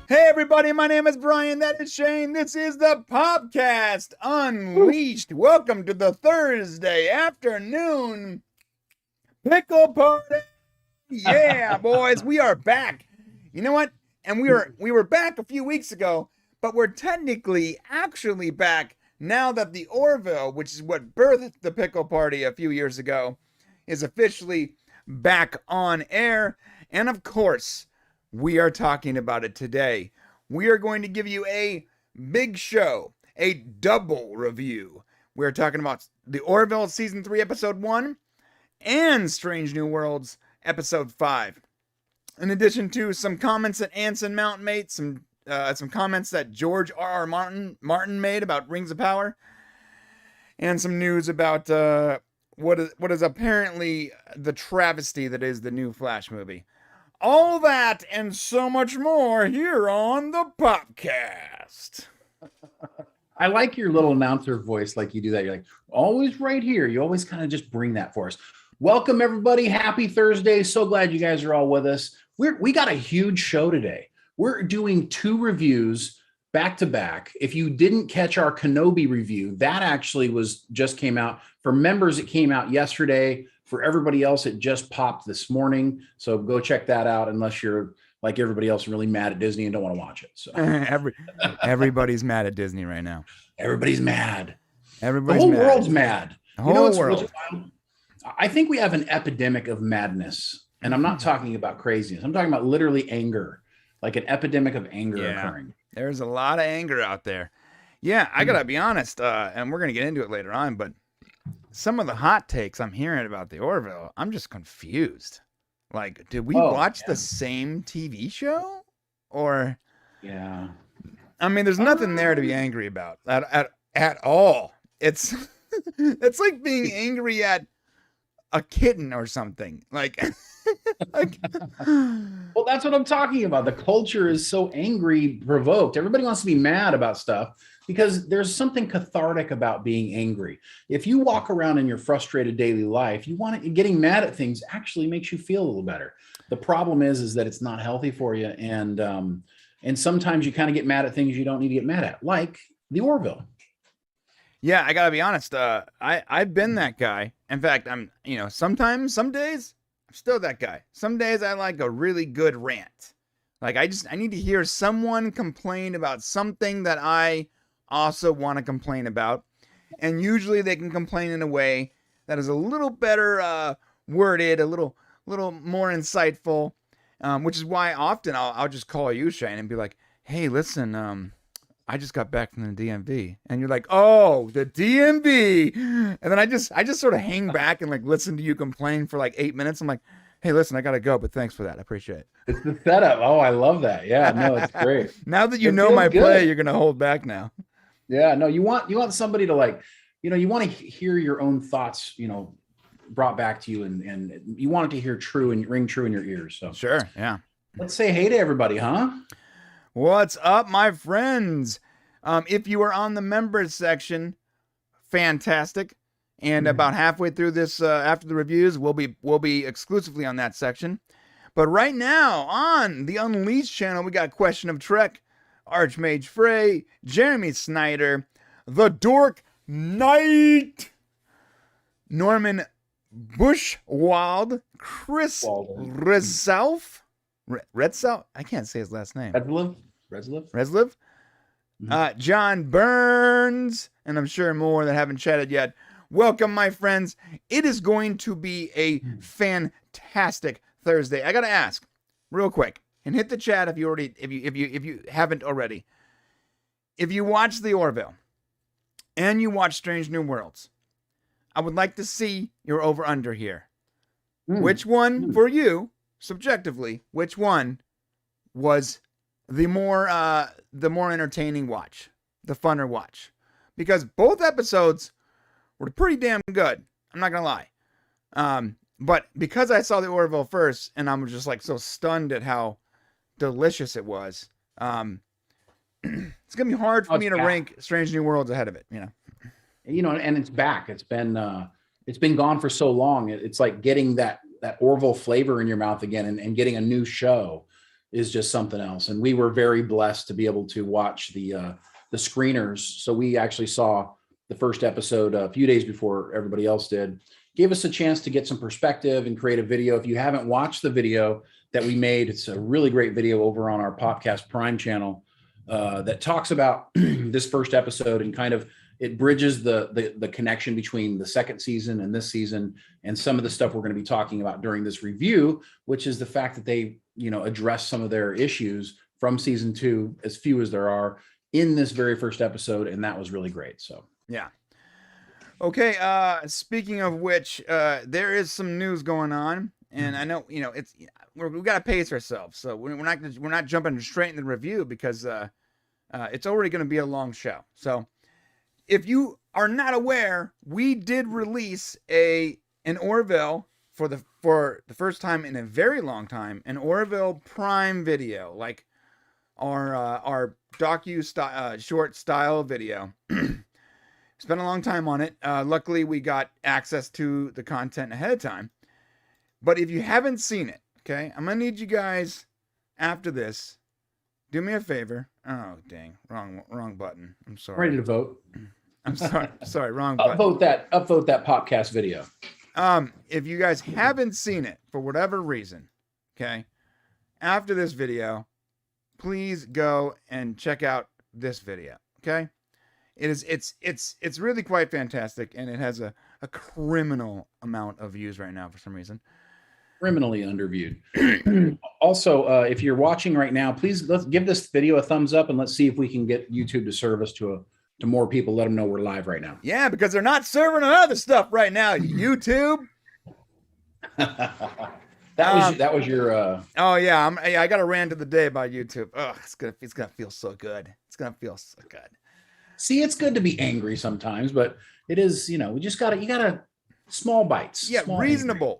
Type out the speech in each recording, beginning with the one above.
Hey everybody, my name is Brian, that is Shane, this is the Popcast Unleashed. Welcome to the Thursday afternoon pickle party. Yeah, boys, we are back. You know what? And we were back a few weeks ago, but we're technically actually back now that the Orville, which is what birthed the pickle party a few years ago, is officially back on air. And of course, we are talking about it today. We are going to give you a big show, a double review. We're talking about the Orville Season 3, Episode 1, and Strange New Worlds, Episode 5. In addition to some comments that Anson Mount made, some comments that George R.R. Martin made about Rings of Power, and some news about what is apparently the travesty that is the new Flash movie. All that and so much more here on the Popcast. I like your little announcer voice, like you do that. You're like, always right here. You always kind of just bring that for us. Welcome, everybody. Happy Thursday. So glad you guys are all with us. We got a huge show today. We're doing 2 reviews back to back. If you didn't catch our Kenobi review, that actually just came out. For members, it came out yesterday. For everybody else, it just popped this morning. So go check that out unless you're like everybody else really mad at Disney and don't want to watch it. So everybody's mad at Disney right now. Everybody's mad. Everybody's the whole mad. World's mad. The whole world. I think we have an epidemic of madness. And I'm not talking about craziness. I'm talking about literally anger, like an epidemic of anger occurring. There's a lot of anger out there. Yeah, I got to be honest, and we're going to get into it later on, but some of the hot takes I'm hearing about the Orville, I'm just confused. Like, did we watch the same TV show? Or, I mean, there's nothing there to be angry about at all. It's it's like being angry at a kitten or something. Like, well, that's what I'm talking about. The culture is so angry provoked. Everybody wants to be mad about stuff because there's something cathartic about being angry. If you walk around in your frustrated daily life, getting mad at things actually makes you feel a little better. The problem is that it's not healthy for you. And sometimes you kind of get mad at things you don't need to get mad at, like the Orville. Yeah, I gotta be honest. I've been that guy. In fact, some days I'm still that guy. Some days I like a really good rant. Like I need to hear someone complain about something that I also want to complain about. And usually they can complain in a way that is a little better worded, a little more insightful, which is why often I'll just call you, Shane, and be like, hey, listen, I just got back from the DMV. And you're like, oh, the DMV. And then I just sort of hang back and like listen to you complain for like 8 minutes. I'm like, hey, listen, I got to go, but thanks for that. I appreciate it. It's the setup. Oh, I love that. Yeah, no, it's great. Now that you know my play, you're going to hold back now. Yeah, no, you want somebody to like, you want to hear your own thoughts, brought back to you and you want it to hear true and ring true in your ears. So sure. Yeah. Let's say hey to everybody, huh? What's up, my friends? If you are on the members section, fantastic. And about halfway through this, after the reviews, we'll be exclusively on that section. But right now on the Unleashed channel, we got Question of Trek, Archmage Frey, Jeremy Snyder, The Dork Knight, Norman Bushwald, Chris Reself. Redself? I can't say his last name. Resliv? John Burns, and I'm sure more that haven't chatted yet. Welcome, my friends. It is going to be a fantastic Thursday. I gotta ask, real quick, and hit the chat if you haven't already. If you watch the Orville and you watch Strange New Worlds, I would like to see your over/under here. Which one for you, subjectively? Which one was the more entertaining watch, the funner watch? Because both episodes were pretty damn good. I'm not gonna lie. But because I saw the Orville first, and I'm just like so stunned at how delicious it was, it's gonna be hard for me to rank Strange New Worlds ahead of it. And it's back. It's been gone for so long. It's like getting that Orville flavor in your mouth again, and getting a new show. is just something else. And we were very blessed to be able to watch the screeners. So we actually saw the first episode a few days before everybody else did. Gave us a chance to get some perspective and create a video. If you haven't watched the video that we made, it's a really great video over on our Popcast Prime channel that talks about this first episode, and kind of it bridges the connection between the second season and this season, and some of the stuff we're going to be talking about during this review, which is the fact that they, address some of their issues from season 2, as few as there are, in this very first episode, and that was really great. So yeah. Okay, speaking of which, there is some news going on, and I know we got to pace ourselves, so we're not jumping straight in the review because it's already going to be a long show. So if you are not aware, we did release an Orville for the first time in a very long time, an Orville Prime video, like our short style video. Spent a long time on it. Luckily, we got access to the content ahead of time. But if you haven't seen it, okay, I'm going to need you guys, after this, do me a favor. Oh, dang. Wrong button. I'm sorry. Ready to vote. I'm sorry, wrong button. Upvote that podcast video. If you guys haven't seen it, for whatever reason, okay, after this video, please go and check out this video, okay? It's really quite fantastic, and it has a criminal amount of views right now for some reason. Criminally underviewed. Also, if you're watching right now, please let's give this video a thumbs up, and let's see if we can get YouTube to serve us to more people. Let them know we're live right now. Yeah, because they're not serving on other stuff right now. YouTube. That was your. Oh yeah, I got a rant of the day about YouTube. Oh, it's gonna feel so good. It's gonna feel so good. See, it's good to be angry sometimes, but it is, you gotta small bites. Yeah, small reasonable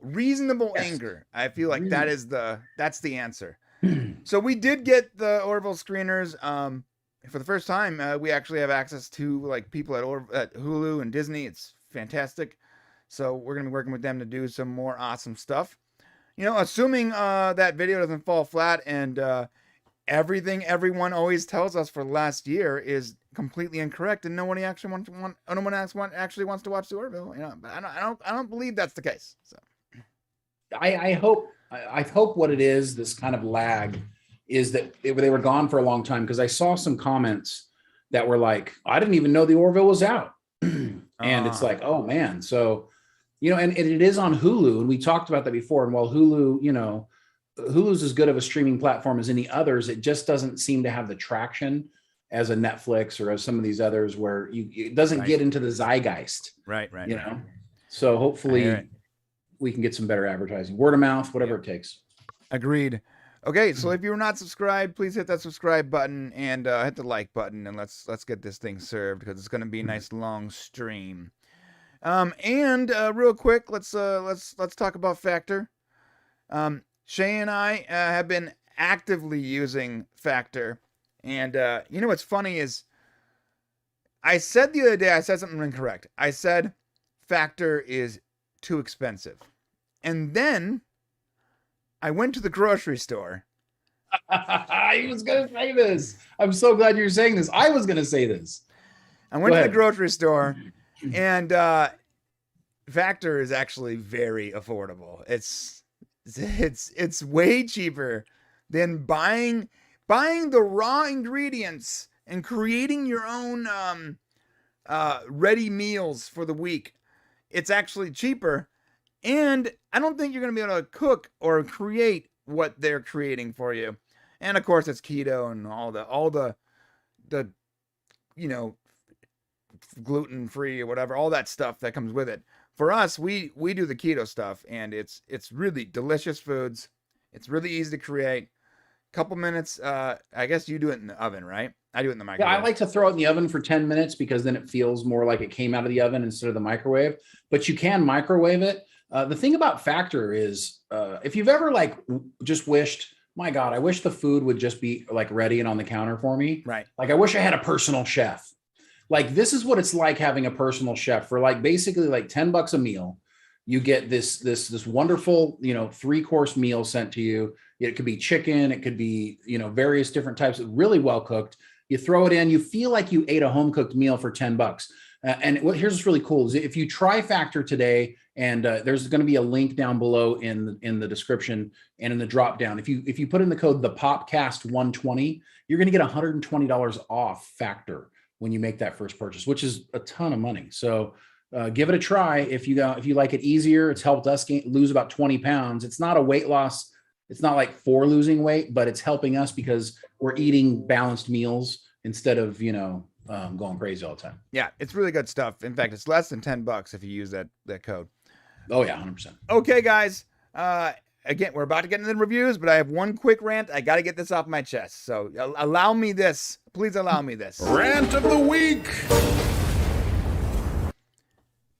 yes. anger. I feel like that's the answer. So we did get the Orville Screeners. For the first time, we actually have access to like people at Hulu and Disney. It's fantastic. So we're gonna be working with them to do some more awesome stuff. Assuming that video doesn't fall flat and everything everyone always tells us for last year is completely incorrect, and no one actually wants to watch the Orville. But I don't believe that's the case. So I hope what it is, this kind of lag, is that they were gone for a long time, because I saw some comments that were like, I didn't even know the Orville was out. And it's like, oh man. So, and it is on Hulu, and we talked about that before. And while Hulu, Hulu's as good of a streaming platform as any others, it just doesn't seem to have the traction as a Netflix or as some of these others, where it doesn't get into the zeitgeist. Right. So hopefully we can get some better advertising, word of mouth, whatever it takes. Agreed. Okay, so if you're not subscribed, please hit that subscribe button and hit the like button, and let's get this thing served, because it's going to be a nice long stream. And real quick, let's talk about Factor. Shay and I have been actively using Factor, and what's funny is I said the other day, I said something incorrect. I said Factor is too expensive, and then I went to the grocery store. I was going to say this. I'm so glad you're saying this. I was going to say this. I went to the grocery store, and Factor is actually very affordable. It's way cheaper than buying the raw ingredients and creating your own ready meals for the week. It's actually cheaper. And I don't think you're going to be able to cook or create what they're creating for you. And of course, it's keto and all the gluten-free or whatever, all that stuff that comes with it. For us, we do the keto stuff, and it's really delicious foods. It's really easy to create. Couple minutes. I guess you do it in the oven, right? I do it in the microwave. Yeah, I like to throw it in the oven for 10 minutes because then it feels more like it came out of the oven instead of the microwave. But you can microwave it. The thing about Factor is, if you've ever just wished, my God, I wish the food would just be ready and on the counter for me. Right. I wish I had a personal chef. This is what it's like having a personal chef for basically $10 a meal. you get this wonderful, 3-course meal sent to you. It could be chicken, it could be, various different types of really well cooked. You throw it in, you feel like you ate a home cooked meal for $10. And here's what's really cool is if you try Factor today, and there's going to be a link down below in the description and in the drop down. If you put in the code the Popcast 120, you're going to get $120 off Factor when you make that first purchase, which is a ton of money. So give it a try. If you like it easier, it's helped us lose about 20 pounds. It's not a weight loss. It's not like for losing weight, but it's helping us because we're eating balanced meals instead of, going crazy all the time. Yeah, it's really good stuff. In fact, it's less than $10 if you use that code. Oh yeah, 100%. Okay, guys. Again, we're about to get into the reviews, but I have one quick rant. I got to get this off my chest. So allow me this. Please allow me this. Rant of the week.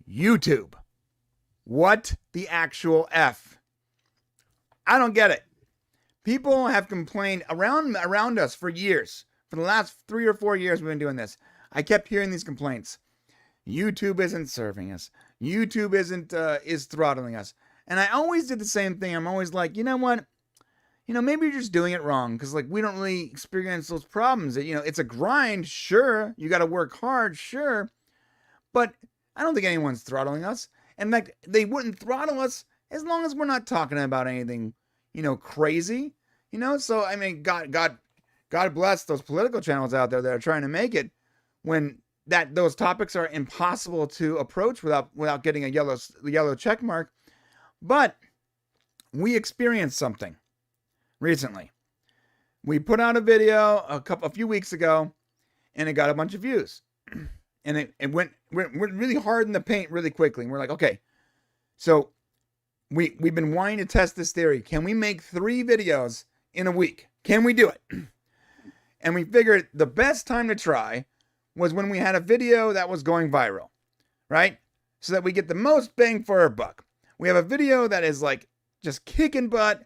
YouTube. What the actual F? I don't get it. People have complained around us for years. For the last 3 or 4 years we've been doing this. I kept hearing these complaints. YouTube isn't serving us. YouTube is throttling us. And I always did the same thing. I'm always like, you know what? Maybe you're just doing it wrong because we don't really experience those problems. It's a grind, sure. You got to work hard, sure. But I don't think anyone's throttling us. In fact, they wouldn't throttle us as long as we're not talking about anything, crazy. So I mean, God bless those political channels out there that are trying to make it when those topics are impossible to approach without getting a yellow check mark. But we experienced something recently. We put out a video a few weeks ago, and it got a bunch of views, and it went really hard in the paint really quickly. And we're like, okay, so we've been wanting to test this theory. Can we make 3 videos in a week? Can we do it? And we figured the best time to try was when we had a video that was going viral, right? So that we get the most bang for our buck. We have a video that is just kicking butt.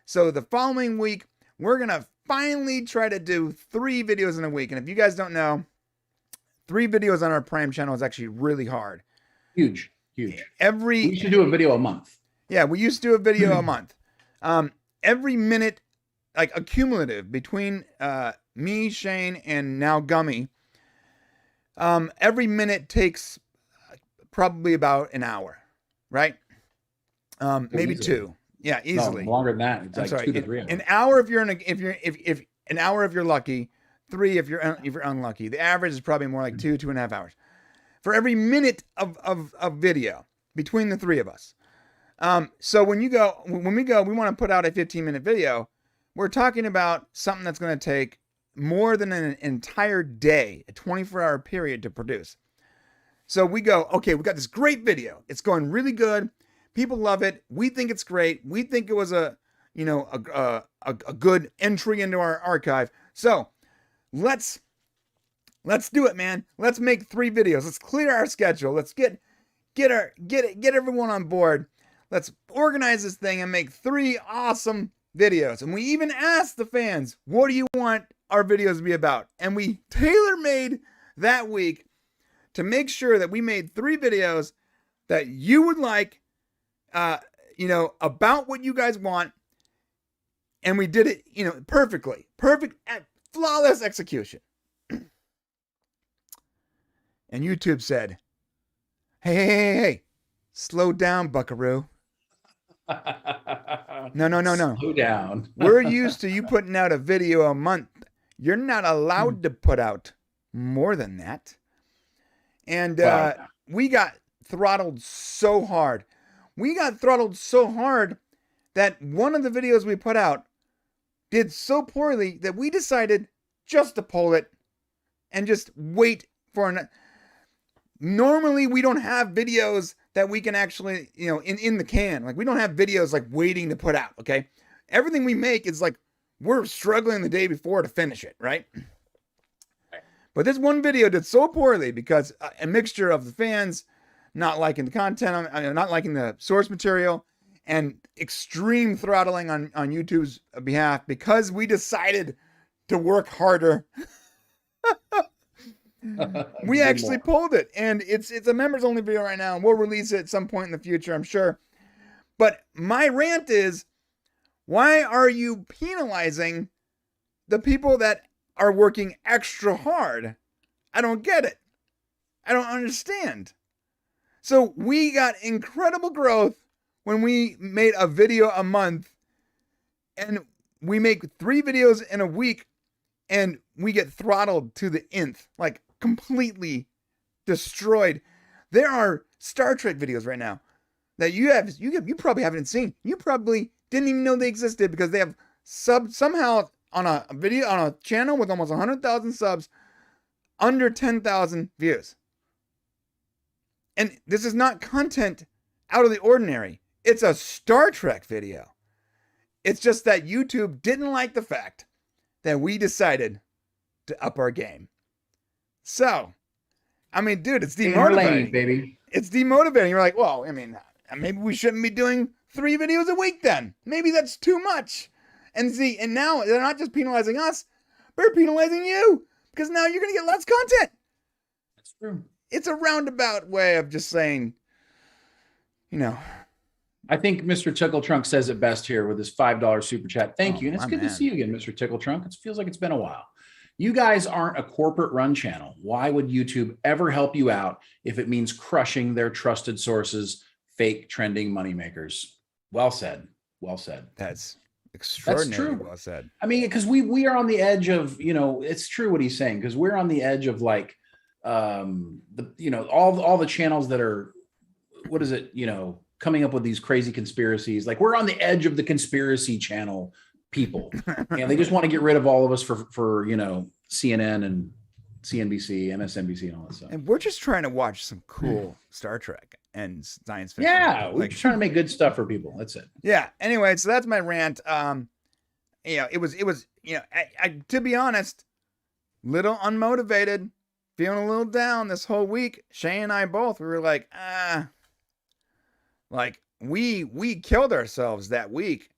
So the following week, we're going to finally try to do 3 videos in a week. And if you guys don't know, 3 videos on our Prime channel is actually really hard. Huge. We used to do a video a month. Yeah, we used to do a video a month. Every minute, accumulative between me, Shane, and now Gummy, every minute takes probably about an hour, right? Maybe easily. 2. Yeah, easily. No, longer than that. It's 2 to 3 hours. An hour if an hour if you're lucky, 3 if you're unlucky. The average is probably more like 2.5 hours for every minute of video between the 3 of us. So when we go, we want to put out a 15-minute video. We're talking about something that's going to take more than an entire day, a 24-hour period to produce. So we go, okay, we got this great video. It's going really good. People love it. We think it's great. We think it was a good entry into our archive. So let's do it, man. Let's make 3 videos. Let's clear our schedule. Let's get everyone on board. Let's organize this thing and make 3 awesome videos. And we even asked the fans, what do you want our videos to be about? And we tailor-made that week to make sure that we made 3 videos that you would like, about what you guys want. And we did it, perfectly. Perfect, flawless execution. And YouTube said, hey, slow down, buckaroo. No. Slow down. We're used to you putting out a video a month. You're not allowed to put out more than that. And Wow. We got throttled so hard. That one of the videos we put out did so poorly that we decided just to pull it and just wait for Normally we don't have videos that we can actually, in the can. We don't have videos waiting to put out, okay? Everything we make is we're struggling the day before to finish it, right? But this one video did so poorly because a mixture of the fans not liking the content, not liking the source material, and extreme throttling on YouTube's behalf because we decided to work harder. We actually pulled it, and it's a members only video right now, and we'll release it at some point in the future, I'm sure. But my rant is, why are you penalizing the people that are working extra hard? I don't get it. I don't understand. So we got incredible growth when we made a video a month, and we make 3 videos in a week, and we get throttled to the nth, like completely destroyed. There are Star Trek videos right now that you probably haven't seen. You probably didn't even know they existed because they have somehow on a video on a channel with almost 100,000 subs, under 10,000 views. And this is not content out of the ordinary. It's a Star Trek video. It's just that YouTube didn't like the fact that we decided to up our game. So, I mean, dude, it's demotivating. Lane, baby. It's demotivating. You're like, well, I mean, maybe we shouldn't be doing 3 videos a week then. Maybe that's too much. And see, and now they're not just penalizing us, they're penalizing you. Because now you're going to get less content. That's true. It's a roundabout way of just saying, you know. I think Mr. Tickle Trunk says it best here with his $5 super chat. Thank you. And it's good to see you again, Mr. Tickle Trunk. It feels like it's been a while. You guys aren't a corporate run channel. Why would YouTube ever help you out if it means crushing their trusted sources, fake trending moneymakers? Well said. Well said. That's extraordinarily true. Well said. I mean, because we are on the edge of, it's true what he's saying, because we're on the edge of like, all the channels that are, what is it, coming up with these crazy conspiracies. Like we're on the edge of the conspiracy channel people, and they just want to get rid of all of us for CNN and CNBC, MSNBC, and all that stuff. And we're just trying to watch some cool Star Trek and science fiction. Yeah, we're just trying to make good stuff for people. That's it. Yeah. Anyway, so that's my rant. It was, I to be honest, little unmotivated, feeling a little down this whole week. Shane and I both, we were like, like we killed ourselves that week.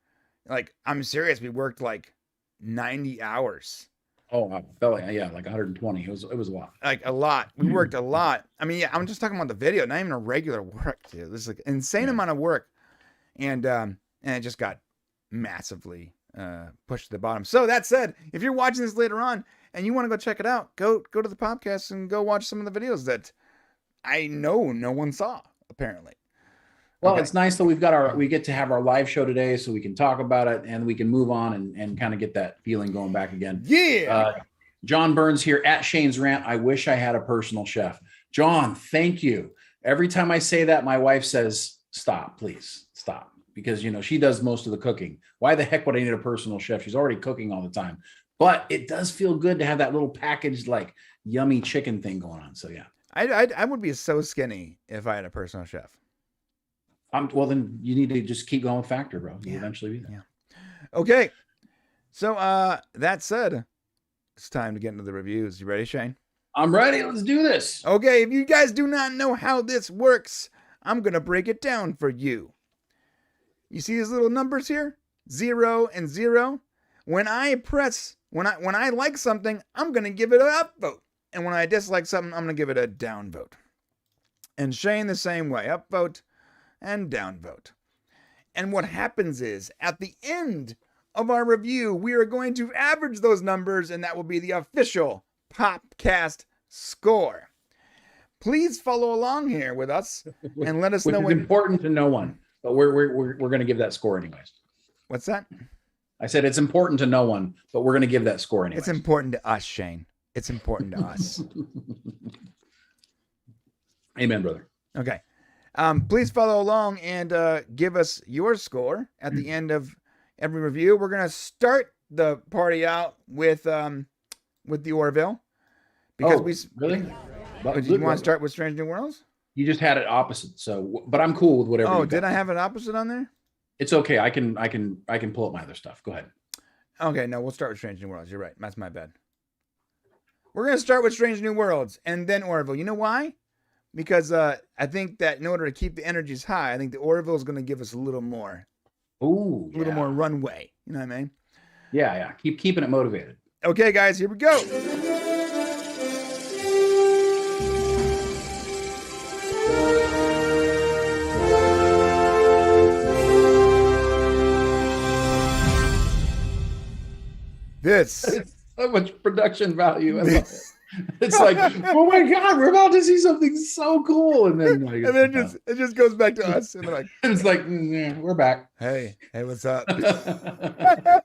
Like, I'm serious. We worked like 90 hours. Oh, I felt like 120. It was a lot. Like a lot. We worked a lot. I mean, yeah, I'm just talking about the video, not even a regular work, dude. This is like an insane amount of work. And it just got massively pushed to the bottom. So that said, if you're watching this later on and you want to go check it out, go to the Popcast and go watch some of the videos that I know no one saw, apparently. Well, It's nice that we get to have our live show today so we can talk about it and we can move on and kind of get that feeling going back again. Yeah. John Burns here at Shane's Rant. I wish I had a personal chef. John, thank you. Every time I say that, my wife says, stop, please stop. Because, she does most of the cooking. Why the heck would I need a personal chef? She's already cooking all the time. But it does feel good to have that little packaged, like, yummy chicken thing going on. So, yeah. I would be so skinny if I had a personal chef. Well, then you need to just keep going with Factor, bro. You'll eventually be there. Yeah. Okay. So that said, it's time to get into the reviews. You ready, Shane? I'm ready. Let's do this. Okay. If you guys do not know how this works, I'm going to break it down for you. You see these little numbers here? 0 and 0. When I like something, I'm going to give it an up vote. And when I dislike something, I'm going to give it a down vote. And Shane the same way. Up vote and down vote. And what happens is, at the end of our review, we are going to average those numbers, and that will be the official Popcast score. Please follow along here with us and let us know. Which is important to no one, but we're going to give that score anyways. What's that? I said it's important to no one, but we're going to give that score anyways. It's important to us, Shane. It's important to us. Amen, brother. Okay. Please follow along and give us your score at the end of every review. We're gonna start the party out with the Orville because really. But you want to start with Strange New Worlds? You just had it opposite, so but I'm cool with whatever. Oh, did I have it opposite on there? It's okay. I can pull up my other stuff. Go ahead. Okay, no, we'll start with Strange New Worlds. You're right. That's my bad. We're gonna start with Strange New Worlds and then Orville. You know why? Because I think that in order to keep the energies high, I think the Orville is going to give us a little more. Ooh, a little more runway. You know what I mean? Yeah. Keep keeping it motivated. Okay, guys, here we go. This. It's so much production value. I love it. It's like, oh my God, we're about to see something so cool. And then, like, And then it just goes back to us. And they're like, it's like, we're back. hey, what's up? I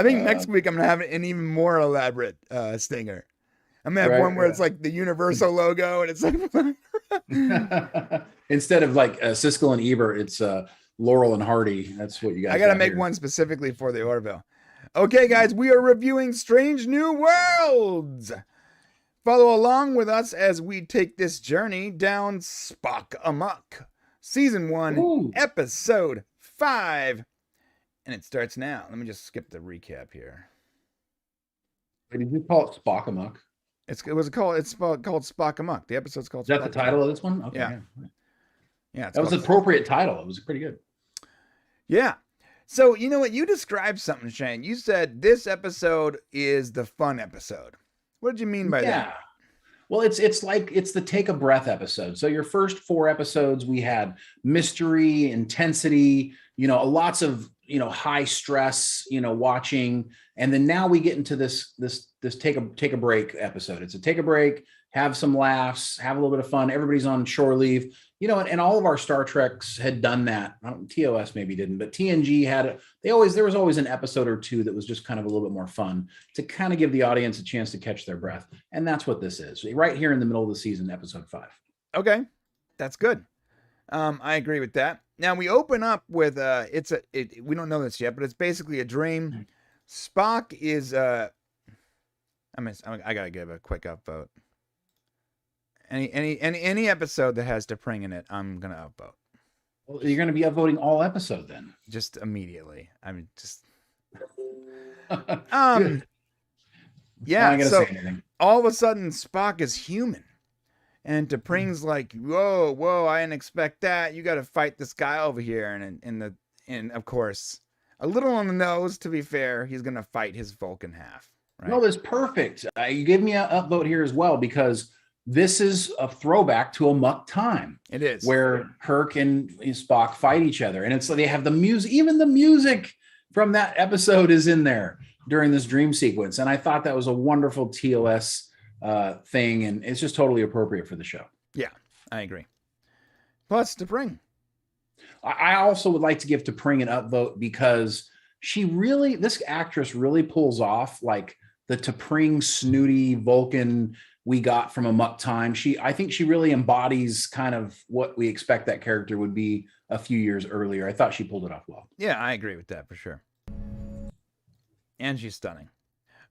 think next week I'm going to have an even more elaborate stinger. I'm going to have one where it's like the Universal logo and it's like. Instead of like Siskel and Ebert, it's Laurel and Hardy. That's what you guys I got to make here. one specifically for the Orville. Okay, guys, we are reviewing Strange New Worlds. Follow along with us as we take this journey down Spock Amok. Season 1, Ooh. Episode 5. And it starts now. Let me just skip the recap here. Did you call it Spock Amok? It's called Spock Amok. The episode's called Is that Spock the title Amok. of this one? Okay, Yeah. Yeah, that was an appropriate title. It was pretty good. Yeah. So, you know what? You described something, Shane. You said this episode is the fun episode. What did you mean by that? Well, it's like it's the take a breath episode. So your first 4 episodes, we had mystery, intensity, lots of, high stress, watching. And then now we get into this take a break episode. It's a take a break, have some laughs, have a little bit of fun. Everybody's on shore leave, and all of our Star Treks had done that. TOS maybe didn't, but TNG had there was always an episode or 2 that was just kind of a little bit more fun to kind of give the audience a chance to catch their breath. And that's what this is right here in the middle of the season, episode 5. Okay. That's good. I agree with that. Now we open up with we don't know this yet, but it's basically a dream. Spock is I gotta give a quick upvote. Any episode that has T'Pring in it, I'm gonna upvote. Well, you're gonna be upvoting all episode then. Just immediately. I mean, just yeah. I'm gonna So say anything. all of a sudden, Spock is human, and T'Pring's like, "Whoa! I didn't expect that. You got to fight this guy over here." And of course, a little on the nose. To be fair, he's gonna fight his Vulcan half. Right? No, that's perfect. You gave me an upvote here as well because this is a throwback to Amok Time. It is where Kirk and Spock fight each other, and it's like they have the music. Even the music from that episode is in there during this dream sequence, and I thought that was a wonderful TOS thing, and it's just totally appropriate for the show. Yeah, I agree. Plus, T'Pring. I also would like to give T'Pring an upvote because this actress really pulls off like the T'Pring snooty Vulcan we got from Amok Time. I think she really embodies kind of what we expect that character would be a few years earlier. I thought she pulled it off well. Yeah, I agree with that for sure. And she's stunning.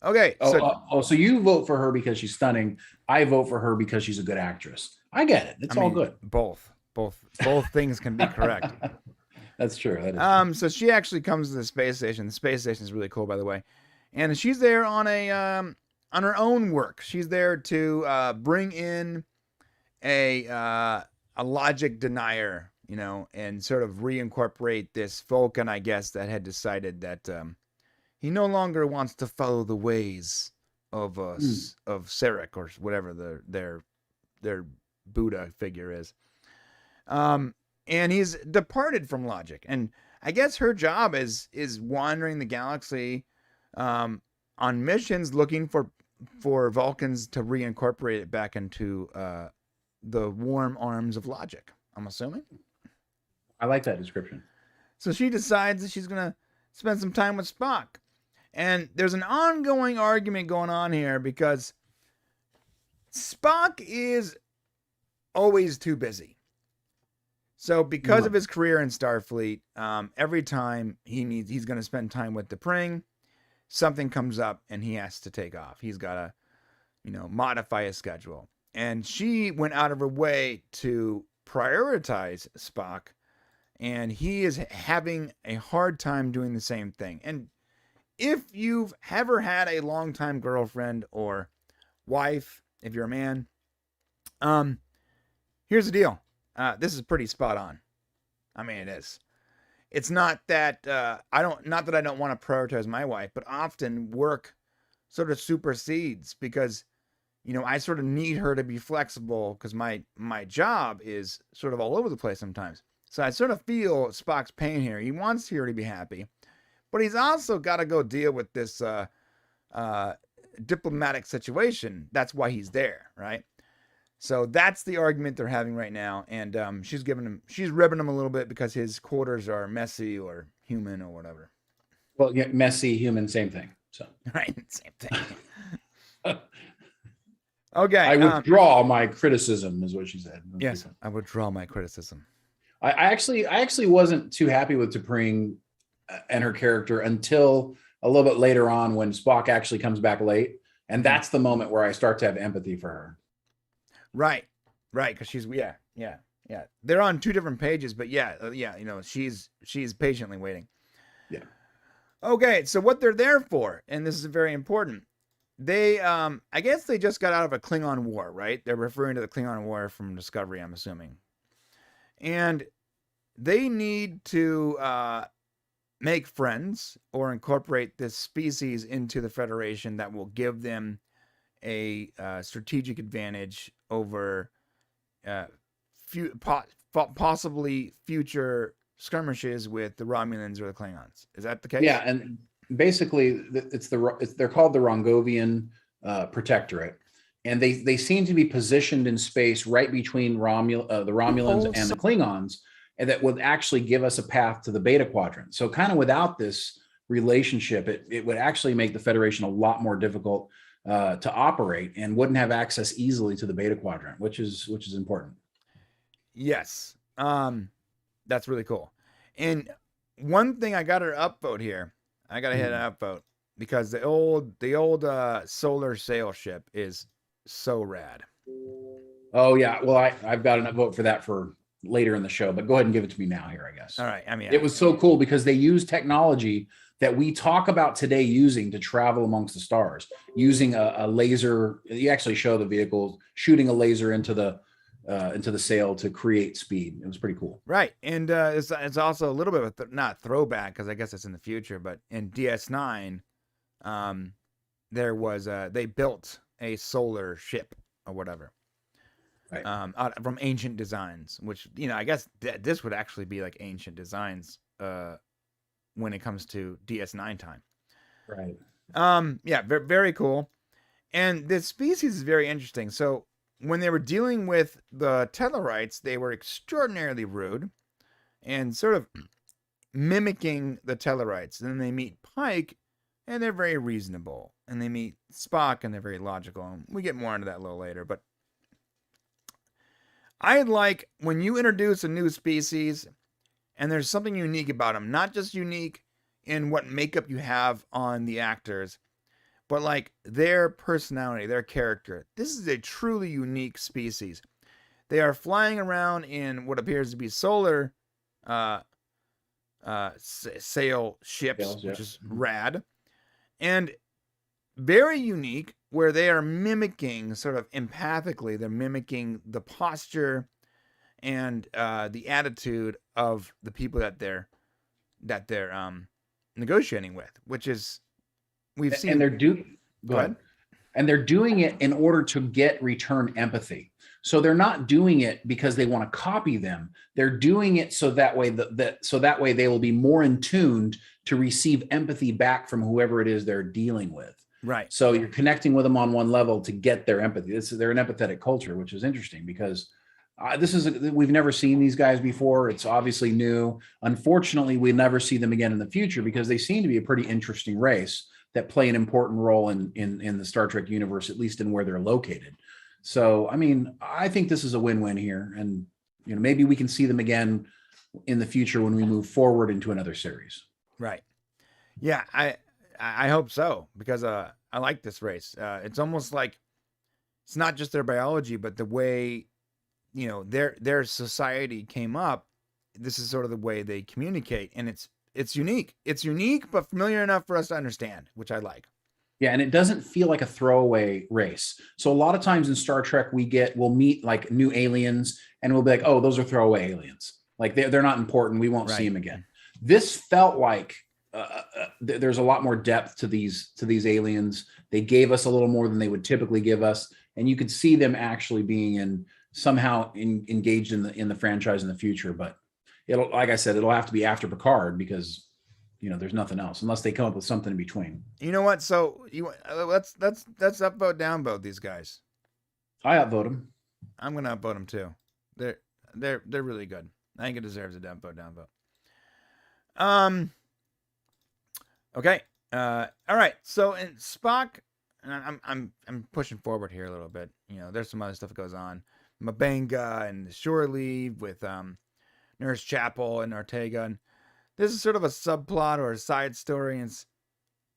Okay. So you vote for her because she's stunning. I vote for her because she's a good actress. I get it. It's all good. Both things can be correct. That's true. That is so she actually comes to the space station. The space station is really cool, by the way. And she's there on her own work. She's there to bring in a logic denier, and sort of reincorporate this Vulcan, I guess, that had decided that he no longer wants to follow the ways of Sarek or whatever their Buddha figure is. And he's departed from logic. And I guess her job is wandering the galaxy on missions looking for Vulcans to reincorporate it back into the warm arms of logic, I'm assuming. I like that description. So she decides that she's going to spend some time with Spock. And there's an ongoing argument going on here because Spock is always too busy. So because of his career in Starfleet, every time he's going to spend time with T'Pring, something comes up and he has to take off. He's got to, modify his schedule. And she went out of her way to prioritize Spock, and he is having a hard time doing the same thing. And if you've ever had a longtime girlfriend or wife, if you're a man, here's the deal. This is pretty spot on. I mean, it is. It's not that I don't want to prioritize my wife, but often work sort of supersedes because, I sort of need her to be flexible because my job is sort of all over the place sometimes. So I sort of feel Spock's pain here. He wants her to be happy, but he's also got to go deal with this diplomatic situation. That's why he's there, right? So that's the argument they're having right now, and she's ribbing him a little bit because his quarters are messy or human or whatever. Well, yeah, messy, human, same thing. So right, same thing. Okay, I withdraw my criticism, is what she said. Yes, I withdraw my criticism. I actually wasn't too happy with T'Pring and her character until a little bit later on when Spock actually comes back late, and that's the moment where I start to have empathy for her. Right, because she's yeah. They're on two different pages, but yeah, she's patiently waiting. Yeah. Okay, so what they're there for, and this is very important. They, I guess they just got out of a Klingon war, right? They're referring to the Klingon war from Discovery, I'm assuming. And they need to make friends or incorporate this species into the Federation that will give them a strategic advantage over possibly future skirmishes with the Romulans or the Klingons. Is that the case? Yeah, and basically they're called the Rhongovian Protectorate, and they seem to be positioned in space right between the Romulans and the Klingons, and that would actually give us a path to the Beta Quadrant. So kind of without this relationship, it would actually make the Federation a lot more difficult to operate and wouldn't have access easily to the Beta Quadrant, which is important. Yes, that's really cool. And one thing I got to upvote here. I got to hit an upvote because the old solar sail ship is so rad. Oh yeah, well I've got an upvote for that for later in the show, but go ahead and give it to me now here, I guess. All right. I mean, it was so cool because they use technology that we talk about today using to travel amongst the stars, using a laser. You actually show the vehicle shooting a laser into the sail to create speed. It was pretty cool. Right. And it's also a little bit of not throwback because I guess it's in the future, but in DS9, there was they built a solar ship or whatever. Right. From ancient designs, which, I guess this would actually be like ancient designs when it comes to DS9 time. Right. Yeah, very cool. And this species is very interesting. So when they were dealing with the Tellarites, they were extraordinarily rude and sort of mimicking the Tellarites. And then they meet Pike, and they're very reasonable. And they meet Spock, and they're very logical. And we get more into that a little later. But I like when you introduce a new species, and there's something unique about them. Not just unique in what makeup you have on the actors, but like their personality, their character. This is a truly unique species. They are flying around in what appears to be solar sail ships, which is rad, and very unique, where they are mimicking sort of empathically. They're mimicking the posture and the attitude of the people that they're negotiating with, which is. We've seen, and they're doing it in order to get return empathy. So they're not doing it because they want to copy them. They're doing it so that way they will be more in tuned to receive empathy back from whoever it is they're dealing with. Right. So you're connecting with them on one level to get their empathy. They're an empathetic culture, which is interesting because we've never seen these guys before. It's obviously new. Unfortunately, we never see them again in the future because they seem to be a pretty interesting race that play an important role in the Star Trek universe, at least in where they're located. So, I mean, I think this is a win-win here. And, maybe we can see them again in the future when we move forward into another series. Right. Yeah, I hope so, because I like this race. It's almost like it's not just their biology, but the way, their society came up. This is sort of the way they communicate, and it's unique. It's unique, but familiar enough for us to understand, which I like. Yeah, and it doesn't feel like a throwaway race. So a lot of times in Star Trek, we'll meet like new aliens, and we'll be like, oh, those are throwaway aliens. Like they're not important. We won't see them again. This felt like there's a lot more depth to these aliens. They gave us a little more than they would typically give us, and you could see them actually being somehow engaged in the franchise in the future. But like I said, it'll have to be after Picard because there's nothing else unless they come up with something in between. You know what? So let's upvote downvote these guys. I upvote them. I'm gonna upvote them too. They're really good. I think it deserves a downvote. Okay. All right. So in Spock, and I'm pushing forward here a little bit. There's some other stuff that goes on. M'Benga and shore leave with Nurse Chapel and Ortega, and this is sort of a subplot or a side story, and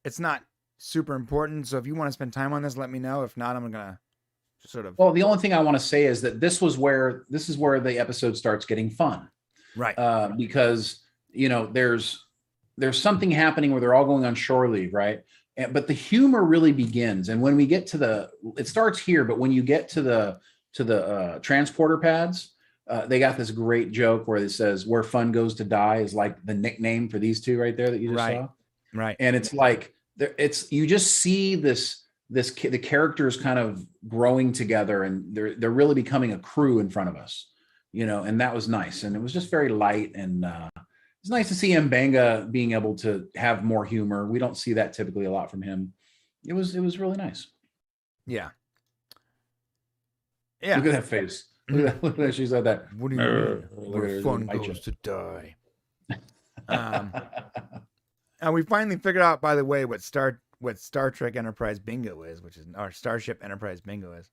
it's not super important. So if you want to spend time on this, let me know. If not, I'm gonna sort of. Well, the only thing I want to say is that this is where the episode starts getting fun, right? Because there's something happening where they're all going on shore leave, right? But the humor really begins, and when we get to it starts here, but when you get to the transporter pads, they got this great joke where it says "Where fun goes to die" is like the nickname for these two right there that you just saw, right? And it's like you just see the characters kind of growing together, and they're really becoming a crew in front of us, and that was nice, and it was just very light, and it's nice to see M'Benga being able to have more humor. We don't see that typically a lot from him. It was really nice. Yeah. Look at that face. Look at that. She said that. What do you mean? Where fun goes to die. And we finally figured out, by the way, what Star Trek Enterprise Bingo is, which is our Starship Enterprise Bingo is.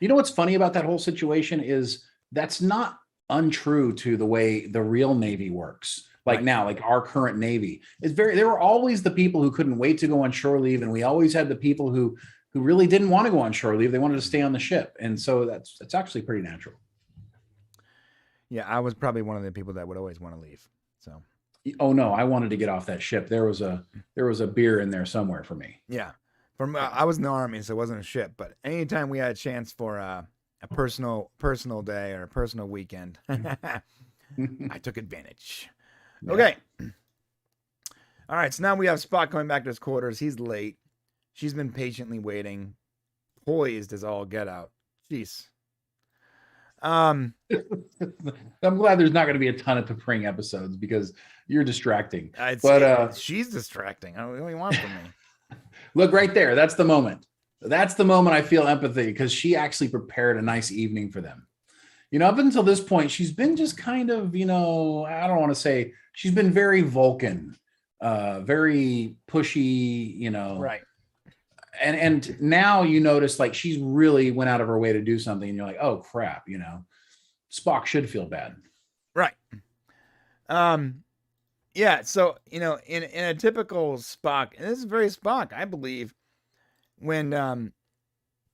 You know what's funny about that whole situation is that's not untrue to the way the real Navy works. Like now, like our current Navy is there were always the people who couldn't wait to go on shore leave, and we always had the people who really didn't want to go on shore leave. They wanted to stay on the ship, and so that's actually pretty natural. Yeah, I was probably one of the people that would always want to leave. So. Oh no, I wanted to get off that ship. There was a beer in there somewhere for me. Yeah, I was in the Army, so it wasn't a ship. But anytime we had a chance for a personal day or a personal weekend, I took advantage. Yeah. Okay. All right, so now we have Spock coming back to his quarters. He's late. She's been patiently waiting, poised as all get out. Jeez. I'm glad there's not going to be a ton of T'Pring episodes because you're distracting. She's distracting. I don't really want from me. Look right there. That's the moment. That's the moment I feel empathy because she actually prepared a nice evening for them. Up until this point, she's been just kind of, I don't want to say she's been very Vulcan, very pushy, Right. And now you notice like she's really went out of her way to do something and you're like, oh crap, Spock should feel bad. Right. Yeah. So, in a typical Spock, and this is very Spock, I believe, when,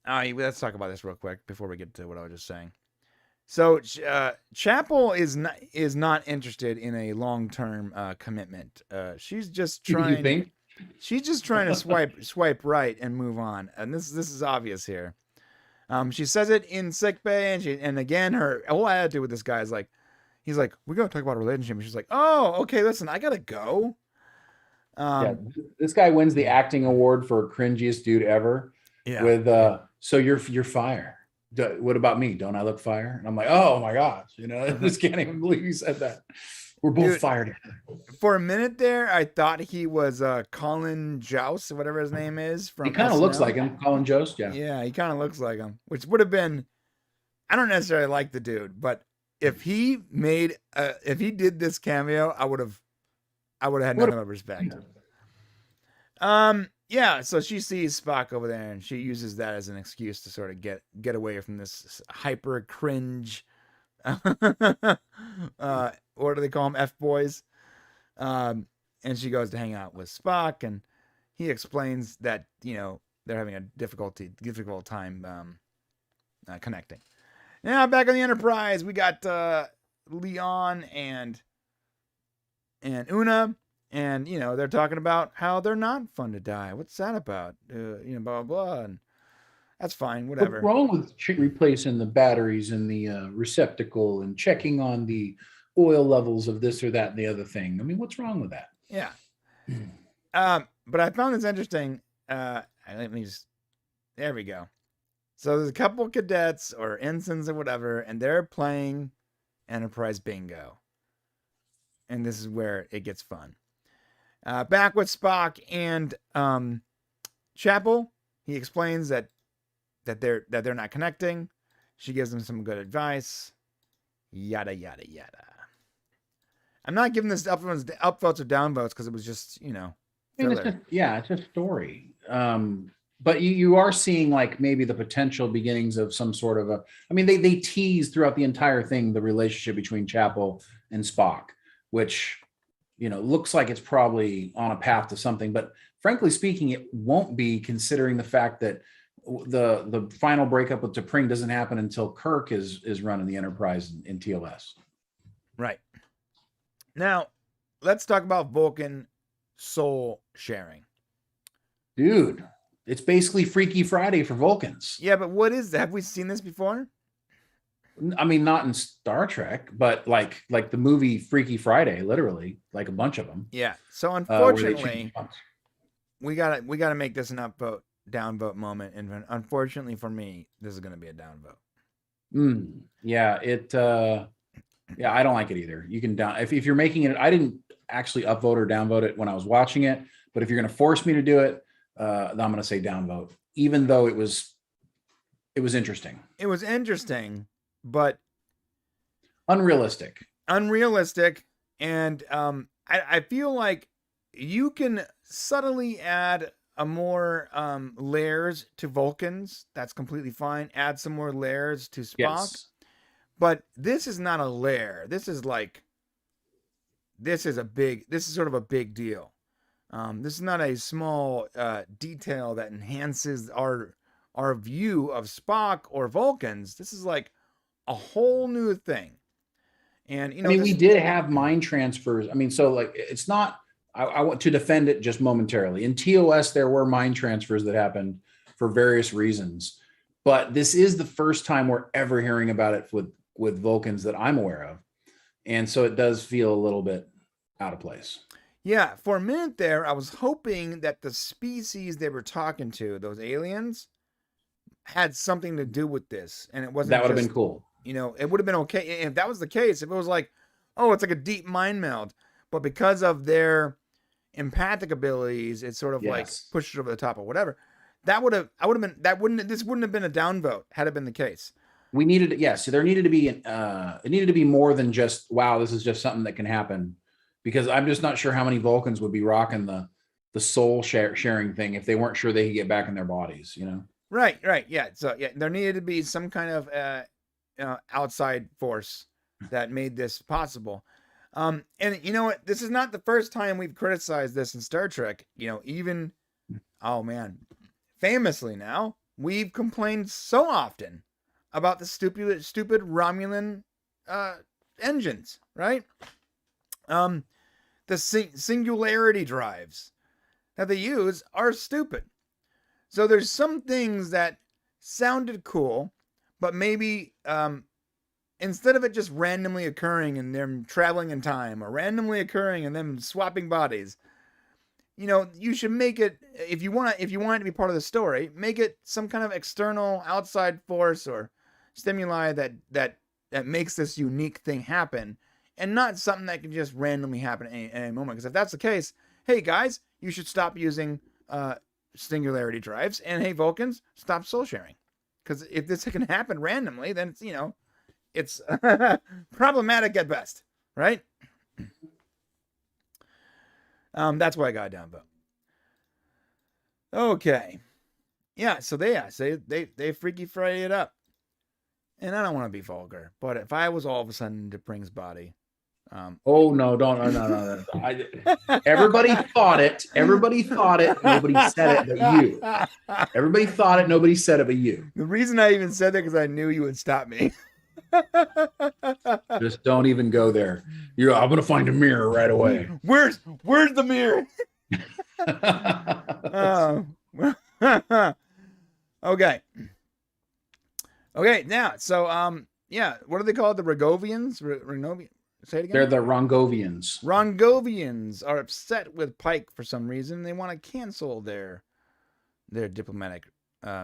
let's talk about this real quick before we get to what I was just saying. So, Chapel is not interested in a long-term commitment. She's just trying. You think? She's just trying to swipe right and move on, and this is obvious here. She says it in sickbay, and again her whole attitude with this guy is like, he's like, we're gonna talk about a relationship. And she's like, oh, okay, listen, I gotta go. This guy wins the acting award for cringiest dude ever. Yeah. With so you're fire. What about me? Don't I look fire? And I'm like, oh my gosh, I just can't even believe you said that. We're both fired. For a minute there, I thought he was Colin Jost, whatever his name is. He kind of looks like him, Colin Jost. Yeah. Yeah, he kind of looks like him, which would have been. I don't necessarily like the dude, but if he did this cameo, I would have had none of my respect. Yeah. So she sees Spock over there, and she uses that as an excuse to sort of get away from this hyper cringe. What do they call them? F-boys. And she goes to hang out with Spock, and he explains that, they're having a difficult time connecting. Now back on the Enterprise, we got Leon and Una, and they're talking about how they're not fun to die. What's that about? Blah blah blah. And that's fine, whatever. What's wrong with replacing the batteries in the receptacle and checking on the oil levels of this or that and the other thing? I mean, what's wrong with that? Yeah. But I found this interesting. There we go. So there's a couple cadets or ensigns or whatever, and they're playing Enterprise Bingo. And this is where it gets fun. Back with Spock and Chapel, he explains that they're not connecting. She gives him some good advice. Yada yada yada. I'm not giving this upvotes or downvotes because it was just, I mean, it's just story. But you are seeing like maybe the potential beginnings of some sort of they tease throughout the entire thing the relationship between Chapel and Spock, which looks like it's probably on a path to something. But frankly speaking, it won't be, considering the fact that the final breakup with T'Pring doesn't happen until Kirk is running the Enterprise in TLS. Right. Now, let's talk about Vulcan soul sharing. Dude, it's basically Freaky Friday for Vulcans. Yeah, but what is that? Have we seen this before? I mean, not in Star Trek, but like the movie Freaky Friday, literally, like a bunch of them. Yeah. So unfortunately, we gotta make this an upvote, downvote moment, and unfortunately for me, this is gonna be a downvote. Yeah, I don't like it either. You can if you're making it. I didn't actually upvote or downvote it when I was watching it, but if you're gonna force me to do it, I'm gonna say downvote, even though it was interesting. It was interesting, but unrealistic, and I feel like you can subtly add a more layers to Vulcans. That's completely fine. Add some more layers to Spock. Yes. But this is not a layer. This is sort of a big deal. This is not a small detail that enhances our view of Spock or Vulcans. This is like a whole new thing. And we did have mind transfers. So like it's not. I want to defend it just momentarily. In TOS, there were mind transfers that happened for various reasons, but this is the first time we're ever hearing about it with Vulcans that I'm aware of, and so it does feel a little bit out of place. Yeah, for a minute there, I was hoping that the species they were talking to, those aliens, had something to do with this, and it wasn't. That would have been cool. It would have been okay if that was the case. If it was like, oh, it's like a deep mind meld, but because of their empathic abilities, it's sort of like pushed it over the top or whatever. This wouldn't have been a downvote had it been the case. We needed there needed to be it needed to be more than just, wow, this is just something that can happen, because I'm just not sure how many Vulcans would be rocking the soul sharing thing if they weren't sure they could get back in their bodies, Right. Yeah. So there needed to be some kind of outside force that made this possible. And you know what? This is not the first time we've criticized this in Star Trek. Even, famously now, we've complained so often about the stupid Romulan engines, right? The singularity drives that they use are stupid. So there's some things that sounded cool, but maybe instead of it just randomly occurring and them traveling in time, or randomly occurring and them swapping bodies, you should make it, if you want it to be part of the story, make it some kind of external outside force or stimuli that makes this unique thing happen, and not something that can just randomly happen at any moment. Because if that's the case, hey guys, you should stop using singularity drives, and hey Vulcans, stop soul sharing. Because if this can happen randomly, then it's problematic at best, right? That's why I got down vote. Okay, yeah. So they Freaky Friday it up, and I don't want to be vulgar, but if I was all of a sudden in T'Pring's body, oh no! Everybody thought it. Everybody thought it. Nobody said it, but you. Everybody thought it. Nobody said it, but you. The reason I even said that because I knew you would stop me. Just don't even go there. I'm gonna find a mirror right away. Where's the mirror? Okay. Now, so what are they called? The Rhongovians? Say it again. They're the Rhongovians. Rhongovians are upset with Pike for some reason. They want to cancel their diplomatic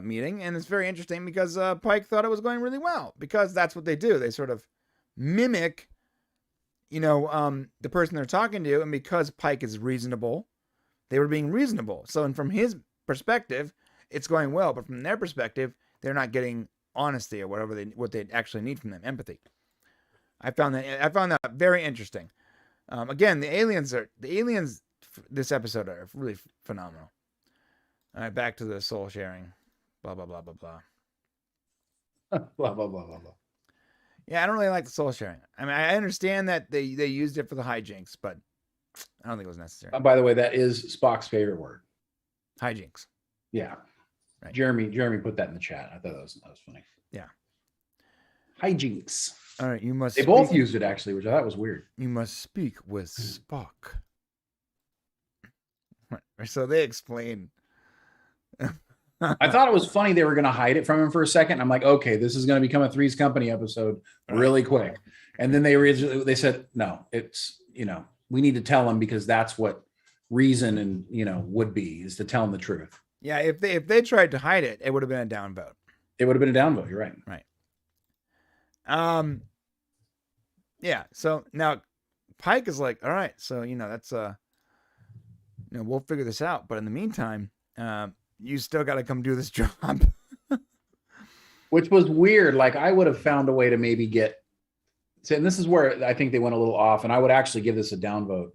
meeting, and it's very interesting because Pike thought it was going really well, because that's what they do. They sort of mimic, the person they're talking to, and because Pike is reasonable They were being reasonable. So, and from his perspective, it's going well, but from their perspective, they're not getting honesty or what they actually need from them, empathy. I found that very interesting. Again, the aliens this episode are really phenomenal. All right, back to the soul sharing. Blah blah blah blah blah. Blah blah blah blah blah. Yeah, I don't really like the soul sharing. I mean, I understand that they used it for the hijinks, but I don't think it was necessary. By the way, that is Spock's favorite word. Hijinks. Yeah. Right. Jeremy put that in the chat. I thought that was funny. Yeah. Hijinks. All right, you must. They both used it actually, which I thought was weird. You must speak with Spock. So they explain. I thought it was funny they were going to hide it from him for a second. I'm like, okay, this is going to become a Three's Company episode really quick. And then they said, no, it's, we need to tell him because that's what reason and, would be, is to tell him the truth. Yeah, if they tried to hide it, it would have been a downvote. It would have been a downvote. You're right. Right. Yeah. So now Pike is like, all right, so that's we'll figure this out. But in the meantime, you still got to come do this job. Which was weird. Like I would have found a way to maybe and this is where I think they went a little off, and I would actually give this a downvote.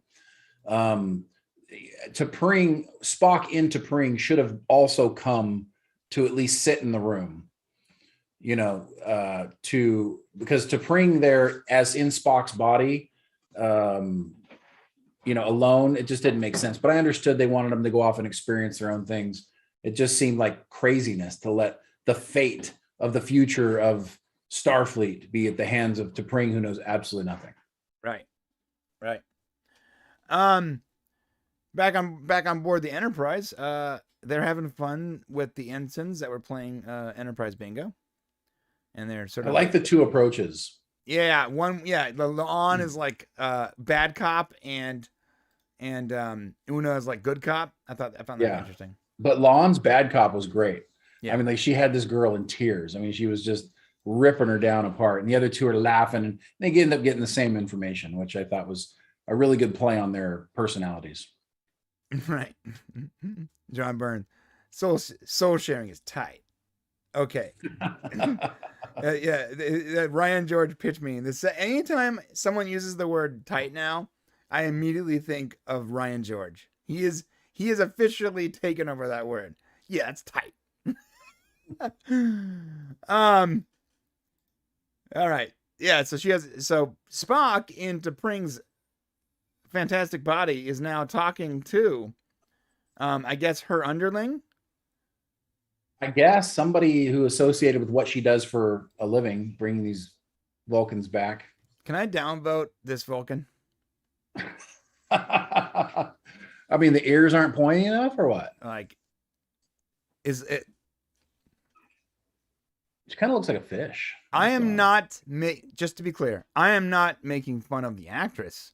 To bring Spock into Pring should have also come to at least sit in the room, because to Pring there as in Spock's body, alone, it just didn't make sense. But I understood they wanted them to go off and experience their own things. It just seemed like craziness to let the fate of the future of Starfleet be at the hands of T'Pring, who knows absolutely nothing. Right. Back on board the Enterprise. They're having fun with the ensigns that were playing Enterprise Bingo, and they're sort of. I like the two approaches. Yeah, the on is like bad cop, and Una is like good cop. I found that interesting. But Lon's bad cop was great. Yeah. I mean, like she had this girl in tears. I mean, she was just ripping her down apart, and the other two are laughing, and they end up getting the same information, which I thought was a really good play on their personalities. Right. John Byrne. Soul sharing is tight. Okay. Ryan George pitched me this. Anytime someone uses the word tight now, I immediately think of Ryan George. He is officially taken over that word. Yeah, it's tight. All right. Yeah, so Spock into Pring's fantastic body is now talking to I guess her underling. I guess somebody who associated with what she does for a living, bringing these Vulcans back. Can I downvote this Vulcan? I mean, the ears aren't pointy enough, or what? Like, is it? She kind of looks like a fish. I am not just to be clear, I am not making fun of the actress.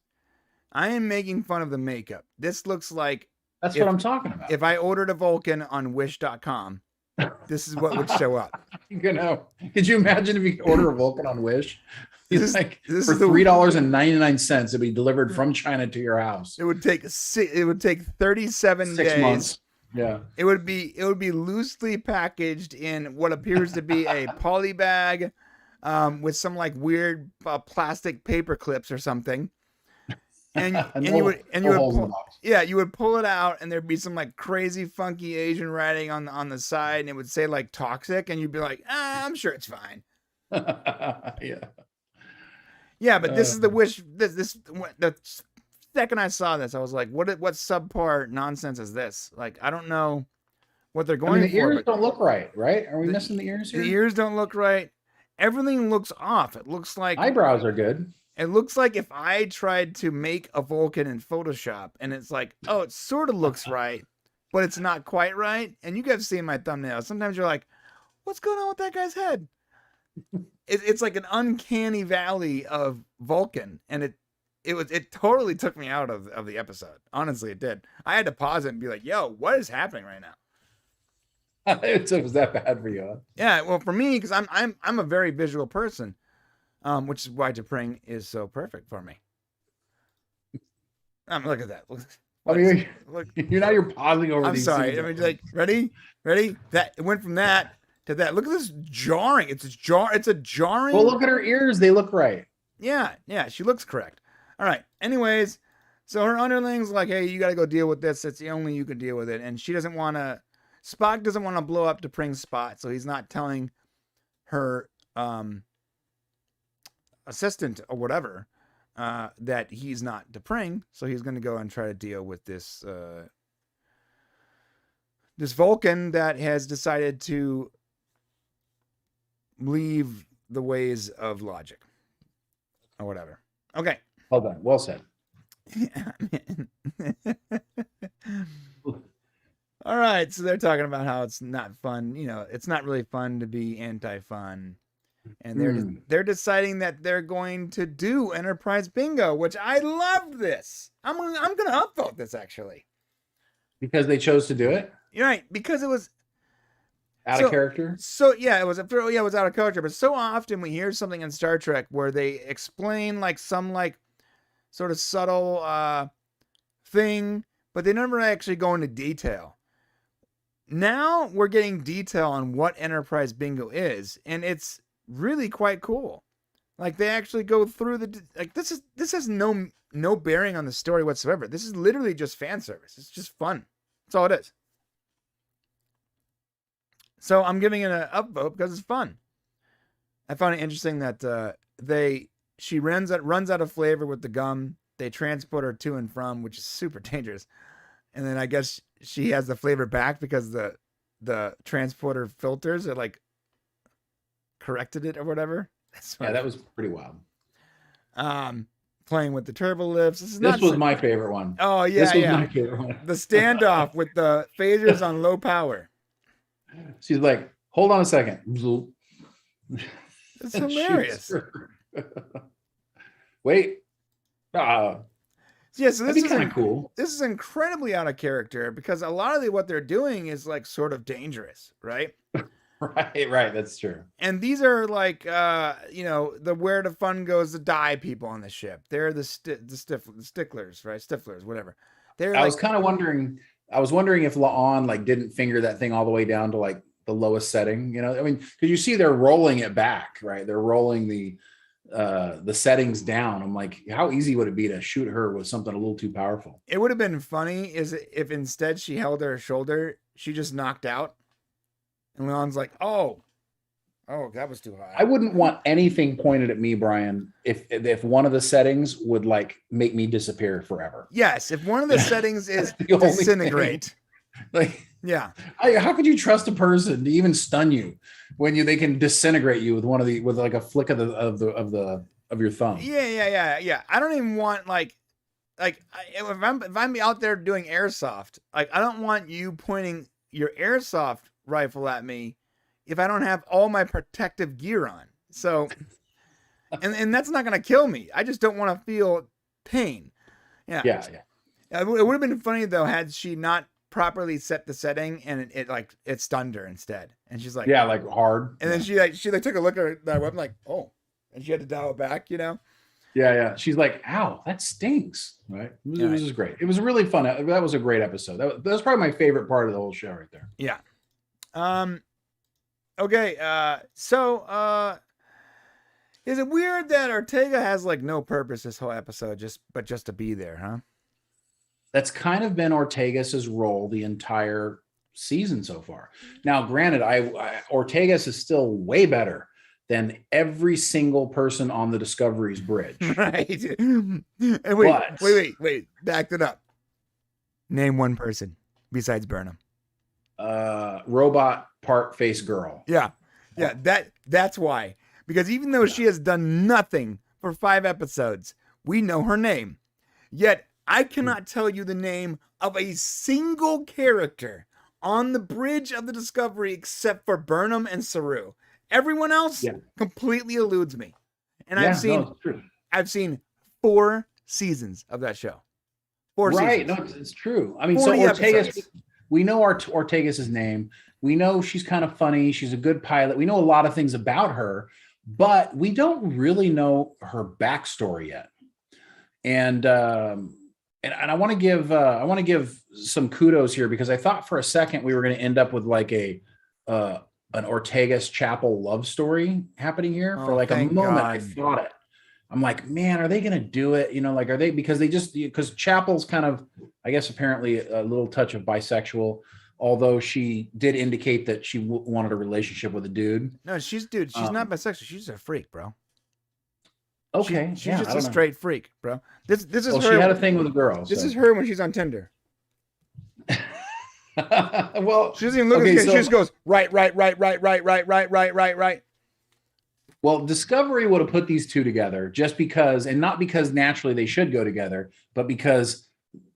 I am making fun of the makeup. This looks like that's what I'm talking about. If I ordered a Vulcan on Wish.com, this is what would show up. Could you imagine if you could order a Vulcan on Wish? This for $3.99, it'd be delivered from China to your house. It would take 37 6 days. months. Yeah. It would be loosely packaged in what appears to be a poly bag, with some like weird plastic paper clips or something. You would pull it out, and there'd be some like crazy funky Asian writing on the side, and it would say like toxic, and you'd be like, I'm sure it's fine. Yeah, but this is the Wish. The second I saw this, I was like, what subpar nonsense is this? Like, I don't know what they're going for. The ears don't look right? Are we missing the ears here? The ears don't look right. Everything looks off. It looks like eyebrows are good. It looks like if I tried to make a Vulcan in Photoshop, and it's like, oh, it sort of looks right, but it's not quite right. And you guys have seen my thumbnail. Sometimes you're like, what's going on with that guy's head? It's like an uncanny valley of Vulcan, and it totally took me out of the episode. Honestly, it did. I had to pause it and be like, yo, what is happening right now? It was that bad for you, huh? Yeah, well, for me, because I'm a very visual person, which is why T'Pring is so perfect for me. Look at that. I mean, Look, you're pausing over I'm these sorry. scenes. I mean, like, ready? That it went from that to that. Look at this jarring. It's a jarring. Well, look at her ears. They look right. Yeah, she looks correct. All right. Anyways, so her underling's like, hey, you got to go deal with this. It's the only you can deal with it. And she doesn't want to. Spock doesn't want to blow up T'Pring's spot, so he's not telling her assistant or whatever that he's not T'Pring. So he's going to go and try to deal with this this Vulcan that has decided to leave the ways of logic or whatever. Okay. Well done. Well said. All right. So they're talking about how it's not fun. You know, it's not really fun to be anti-fun. And they're deciding that they're going to do Enterprise Bingo, which I love this. I'm going to upvote this actually. Because they chose to do it? You're right. Because it was out of character? So yeah, it was out of character. But so often we hear something in Star Trek where they explain like some like sort of subtle thing, but they never actually go into detail. Now we're getting detail on what Enterprise Bingo is, and it's really quite cool. Like they actually go through this has no bearing on the story whatsoever. This is literally just fan service. It's just fun. That's all it is. So I'm giving it an upvote because it's fun. I found it interesting that she runs out of flavor with the gum. They transport her to and from, which is super dangerous. And then I guess she has the flavor back because the transporter filters are like corrected it or whatever. Yeah, that was pretty wild. Playing with the turbo lifts. This was my favorite one. Oh yeah, this was my favorite one. The standoff with the phasers on low power. She's like, hold on a second. It's hilarious. Wait. Yeah, so this is kind of cool. This is incredibly out of character because a lot of what they're doing is like sort of dangerous, right? Right. That's true. And these are like, the where the fun goes to die people on the ship. They're the sticklers, right? Stiflers, whatever. I was kind of wondering. I was wondering if La'an like didn't finger that thing all the way down to like the lowest setting. You know, I mean, because you see they're rolling it back, right? They're rolling the settings down. I'm like, how easy would it be to shoot her with something a little too powerful? It would have been funny if instead she held her shoulder, she just knocked out. And Leon's like, oh, that was too high. I wouldn't want anything pointed at me, Brian, if one of the settings would like make me disappear forever. Yes, if one of the settings is disintegrate. Like, yeah. How could you trust a person to even stun you when they can disintegrate you with like a flick of your thumb? Yeah. I don't even want if I'm out there doing airsoft, like I don't want you pointing your airsoft rifle at me if I don't have all my protective gear on. So, and that's not going to kill me. I just don't want to feel pain. Yeah. It would have been funny though had she not properly set the setting and it stunned her instead. And she's like, yeah, like hard. And then she took a look at that weapon like, oh, and she had to dial it back, Yeah. She's like, ow, that stings. Right. It was just great. It was really fun. That was a great episode. That was probably my favorite part of the whole show right there. Yeah. Okay. So, is it weird that Ortega has like no purpose this whole episode, just to be there, huh? That's kind of been Ortegas' role the entire season so far. Now, granted, Ortegas is still way better than every single person on the Discovery's bridge. Right. And wait. Back it up. Name one person besides Burnham. Robot part face girl. Yeah. That's why. Because even though she has done nothing for 5 episodes, we know her name. Yet I cannot tell you the name of a single character on the bridge of the Discovery except for Burnham and Saru. Everyone else completely eludes me. And I've seen 4 seasons of that show. 4 seasons. Right. No, it's true. I mean, so Ortegas, we know Ortegas' name. We know she's kind of funny. She's a good pilot. We know a lot of things about her, but we don't really know her backstory yet. And and I want to give some kudos here, because I thought for a second we were going to end up with like an Ortega's Chapel love story happening here. For like a moment, God. I thought it. I'm like, man, are they going to do it? Like, are they, because Chapel's kind of, I guess, apparently a little touch of bisexual, although she did indicate that she wanted a relationship with a dude. No, she's not bisexual. She's a freak, bro. Okay. She's just a straight freak, bro. This is her. She had a thing with a girl. This is her when she's on Tinder. Well, she doesn't even look at it. She just goes, right. Well, Discovery would have put these two together just because, and not because naturally they should go together, but because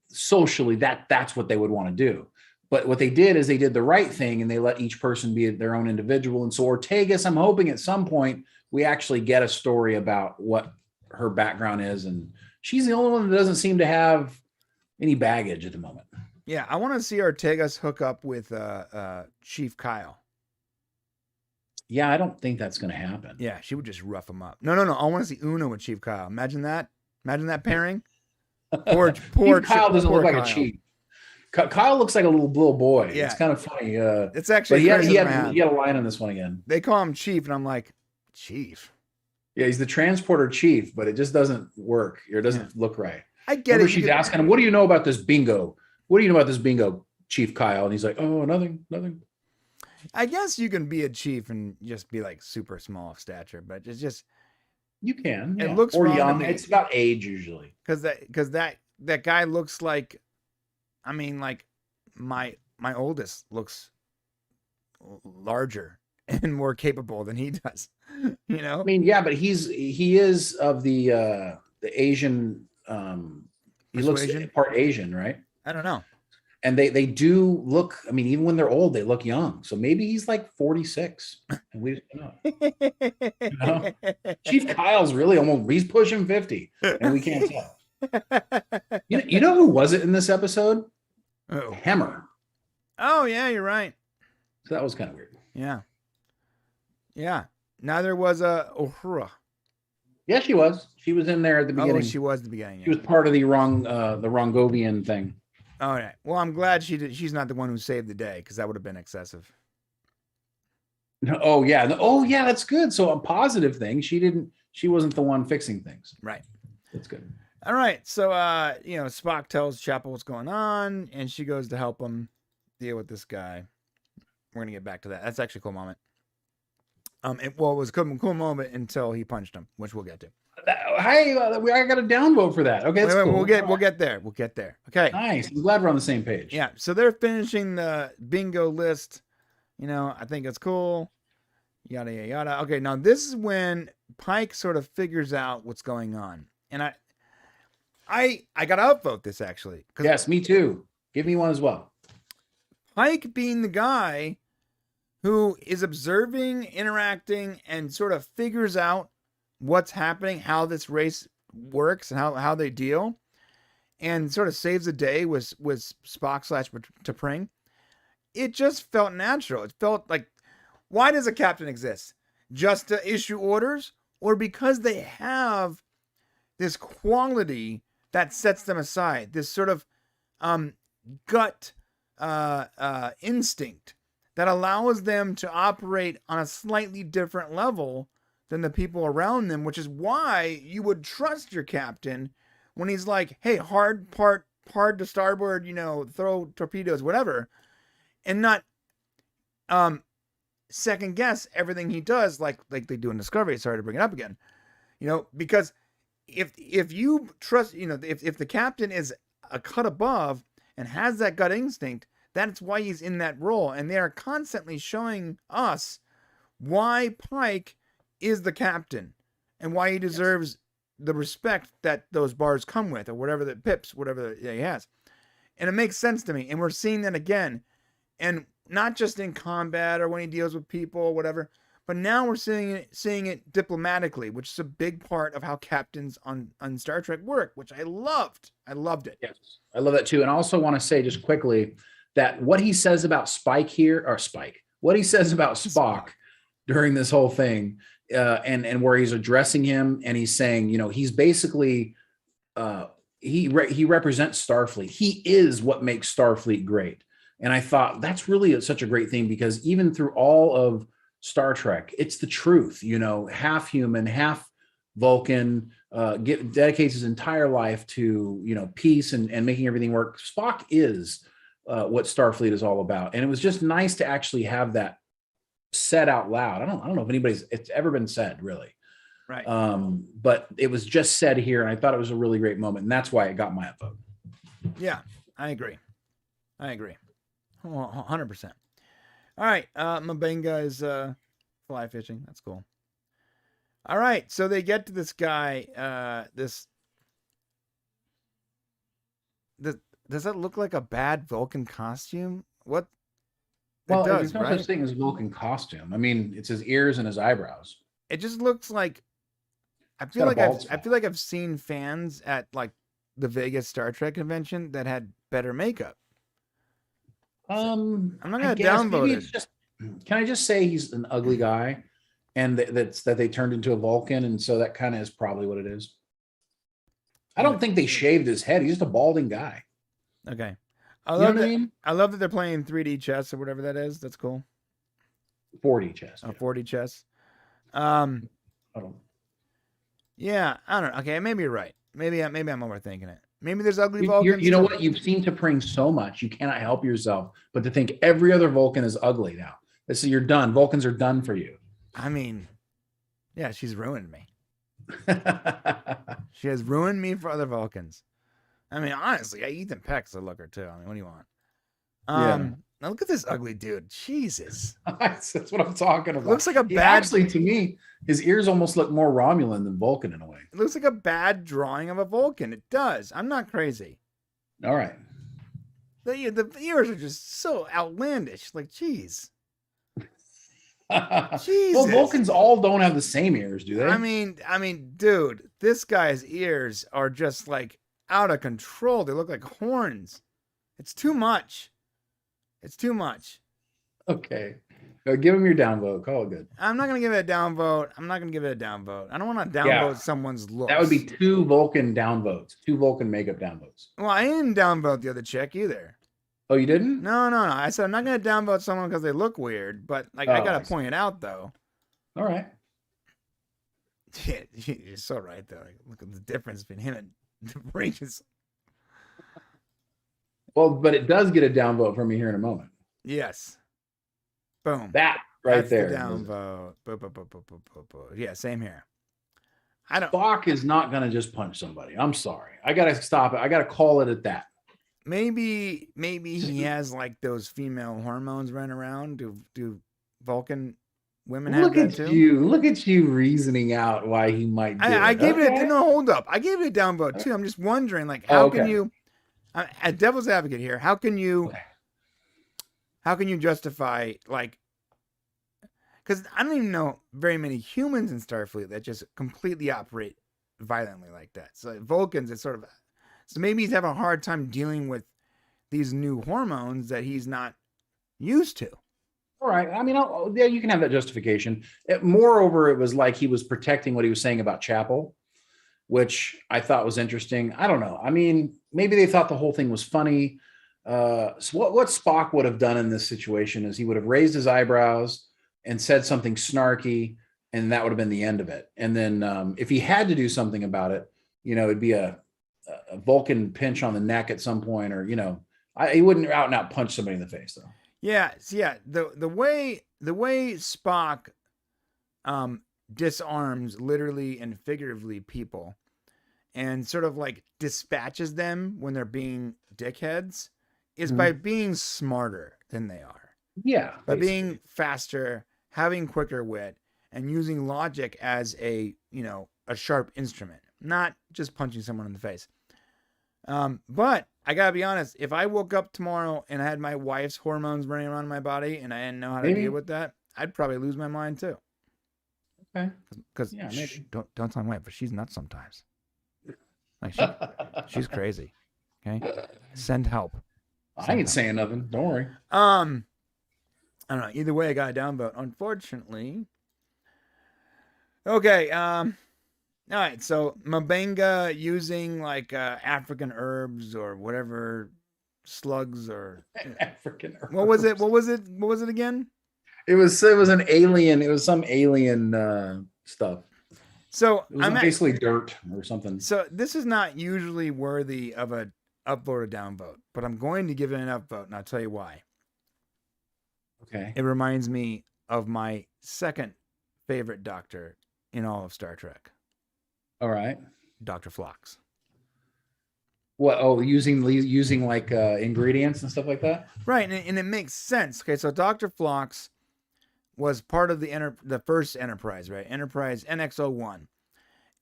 socially that's what they would want to do. But what they did is they did the right thing, and they let each person be their own individual. And so Ortega's, I'm hoping at some point we actually get a story about what her background is. And she's the only one that doesn't seem to have any baggage at the moment. Yeah, I want to see Ortega's hook up with Chief Kyle. Yeah, I don't think that's going to happen. Yeah, she would just rough him up. No. I want to see Uno with Chief Kyle. Imagine that. Imagine that pairing. Poor Kyle doesn't look like a chief. Kyle looks like a little boy. Yeah. It's kind of funny. It's actually. But he had a line on this one again. They call him Chief, and I'm like, Chief. Yeah, he's the transporter chief, but it just doesn't work. It doesn't look right. I get it. She's asking him, "What do you know about this bingo? What do you know about this bingo, Chief Kyle?" And he's like, "Oh, nothing." I guess you can be a chief and just be like super small of stature, but it's just you can. It looks or young. It's about age usually. Because that guy looks like, I mean, like my oldest looks larger and more capable than he does. I mean, yeah, but he is of the Asian. He looks part Asian, right? I don't know. And they do look, I mean, even when they're old, they look young. So maybe he's like 46. And we just don't know. Chief Kyle's really he's pushing 50. And we can't tell. You know who was it in this episode? Oh. Hemmer. Oh, yeah, you're right. So that was kind of weird. Yeah. Yeah. Neither was Uhura. Yeah, she was. She was in there at the beginning. Oh, she was at the beginning. Yeah. She was part of the Rhongovian thing. All right. Well, I'm glad she's not the one who saved the day, because that would have been excessive. Oh yeah. Oh yeah, that's good. So a positive thing. She wasn't the one fixing things. Right. That's good. All right. So Spock tells Chapel what's going on, and she goes to help him deal with this guy. We're gonna get back to that. That's actually a cool moment. It was a cool moment until he punched him, which we'll get to. Hey, I got a downvote for that. Okay, that's cool. We'll get there. We'll get there. Okay. Nice. I'm glad we're on the same page. Yeah. So they're finishing the bingo list. I think it's cool. Yada yada yada. Okay. Now this is when Pike sort of figures out what's going on, and I gotta upvote this actually. Yes, me too. Give me one as well. Pike being the guy who is observing, interacting, and sort of figures out what's happening, how this race works, and how they deal, and sort of saves the day with Spock / T'Pring. It just felt natural. It felt like, why does a captain exist? Just to issue orders, or because they have this quality that sets them aside, this sort of gut instinct that allows them to operate on a slightly different level than the people around them, which is why you would trust your captain when he's like, hey, hard to starboard, throw torpedoes, whatever, and not second guess everything he does like they do in Discovery. Sorry to bring it up again. Because if you trust, if the captain is a cut above and has that gut instinct, that's why he's in that role. And they are constantly showing us why Pike is the captain and why he deserves the respect that those bars come with, or whatever the pips, whatever he has. And it makes sense to me. And we're seeing that again. And not just in combat or when he deals with people or whatever, but now we're seeing it diplomatically, which is a big part of how captains on Star Trek work, which I loved. I loved it. Yes, I love that too. And I also want to say just quickly that what he says about what he says about Spock during this whole thing, and where he's addressing him, and he's saying, he's basically he represents Starfleet. He is what makes Starfleet great. And I thought that's really such a great thing, because even through all of Star Trek, it's the truth, half human, half Vulcan, dedicates his entire life to, peace and making everything work. Spock is what Starfleet is all about. And it was just nice to actually have that said out loud. I don't know if it's ever been said, really. Right. But it was just said here, and I thought it was a really great moment, and that's why it got my vote. Yeah, I agree. 100%. All right, Mbenga is fly fishing. That's cool. All right, so they get to this guy. Does that look like a bad Vulcan costume? What? Well, there's no such thing as Vulcan costume. I mean, it's his ears and his eyebrows. It just looks like. I feel like I've seen fans at like the Vegas Star Trek convention that had better makeup. I'm not gonna downvote it. Can I just say he's an ugly guy, and that they turned into a Vulcan, and so that kind of is probably what it is. I don't think they shaved his head. He's just a balding guy. Okay. I love that they're playing 3D chess or whatever that is. That's cool. 4D chess. Oh, 4D chess. Yeah, I don't know. Okay, maybe you're right. Maybe I'm overthinking it. Maybe there's ugly Vulcans. You know what? You've seen T'Pring so much, you cannot help yourself but to think every other Vulcan is ugly now. You're done. Vulcans are done for you. I mean, yeah, she's ruined me. She has ruined me for other Vulcans. I mean, honestly, Ethan Peck's a looker too. I mean, what do you want? Now look at this ugly dude. Jesus. That's what I'm talking about. Looks like a bad. Actually, to me, his ears almost look more Romulan than Vulcan in a way. It looks like a bad drawing of a Vulcan. It does. I'm not crazy. All right. The ears are just so outlandish. Like, geez. Jesus. Well, Vulcans all don't have the same ears, do they? I mean, dude, this guy's ears are just like out of control. They look like horns. It's too much. Okay. Give him your downvote. Call it good. I'm not going to give it a downvote. I don't want to downvote someone's looks. That would be 2 Vulcan downvotes. 2 Vulcan makeup downvotes. Well, I didn't downvote the other chick either. Oh, you didn't? No. I said I'm not going to downvote someone because they look weird, but I got to point it out, though. All right. Yeah, you're so right, though. Like, look at the difference between him and the Rangers. Well, but it does get a downvote from me here in a moment. Yes. Boom. That's there. The downvote. Yeah, same here. Spock is not going to just punch somebody. I'm sorry. I got to stop it. I got to call it at that. Maybe he has like those female hormones running around. Do Vulcan women have that too? Look at you reasoning out why he might do I gave it hold up. I gave it a downvote too. I'm just wondering, like, how can you, a devil's advocate here, how can you justify, like, because I don't even know very many humans in Starfleet that just completely operate violently like that. So Vulcans, it's sort of, so maybe he's having a hard time dealing with these new hormones that he's not used to. All right. I mean, yeah, you can have that justification. Moreover, it was like he was protecting what he was saying about Chapel, which I thought was interesting. I don't know. I mean, maybe they thought the whole thing was funny. So what Spock would have done in this situation is he would have raised his eyebrows and said something snarky, and that would have been the end of it. And then if he had to do something about it, it'd be a Vulcan pinch on the neck at some point, or, he wouldn't out and out punch somebody in the face though. Yeah. The way Spock disarms literally and figuratively people and sort of like dispatches them when they're being dickheads is by being smarter than they are. Yeah. By being faster, having quicker wit, and using logic as a sharp instrument, not just punching someone in the face. But I gotta be honest, if I woke up tomorrow and I had my wife's hormones running around in my body and I didn't know how to deal with that, I'd probably lose my mind too. Okay. Because don't tell my wife, but she's nuts sometimes. Like she's crazy. Okay. Send help. I ain't saying nothing. Don't worry. I don't know. Either way, I got a downvote. Unfortunately. Okay. All right, so Mabenga using like African herbs or whatever, slugs or African what was it? herbs. What was it? What was it again? It was an alien. It was some alien stuff. So It was basically dirt or something. So this is not usually worthy of a upvote or downvote, but I'm going to give it an upvote, and I'll tell you why. Okay. It reminds me of my second favorite Doctor in all of Star Trek. All right. Dr. Phlox. What? Oh, using like ingredients and stuff like that. Right, and it makes sense. Okay, so Dr. Phlox was part of the first Enterprise, right? Enterprise NX-01,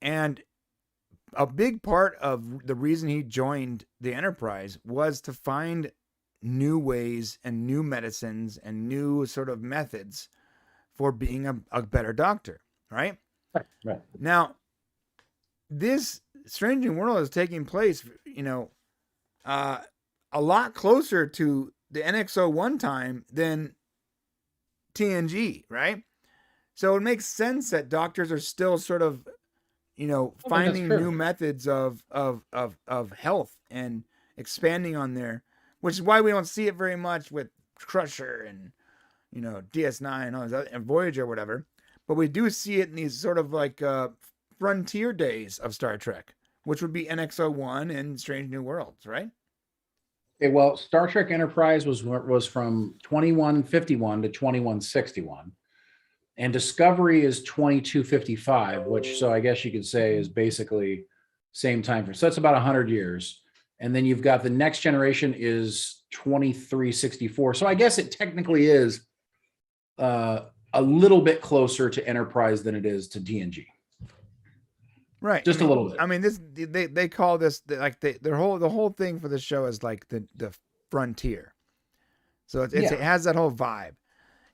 and a big part of the reason he joined the Enterprise was to find new ways and new medicines and new sort of methods for being a better doctor, right? Right. Now, this Strange New World is taking place, a lot closer to the NX-01 time than TNG, right? So it makes sense that doctors are still sort of, finding new methods of health and expanding on there, which is why we don't see it very much with Crusher and, DS9 and all those and Voyager or whatever. But we do see it in these sort of like frontier days of Star Trek, which would be NX-01 and Strange New Worlds, right? Okay, well, Star Trek Enterprise was from 2151 to 2161. And Discovery is 2255, which, so I guess you could say is basically same time frame. So that's about 100 years. And then you've got the Next Generation is 2364. So I guess it technically is a little bit closer to Enterprise than it is to TNG. Right. Just a little bit. I mean, they call this like the whole thing for the show is like the frontier. So it has that whole vibe.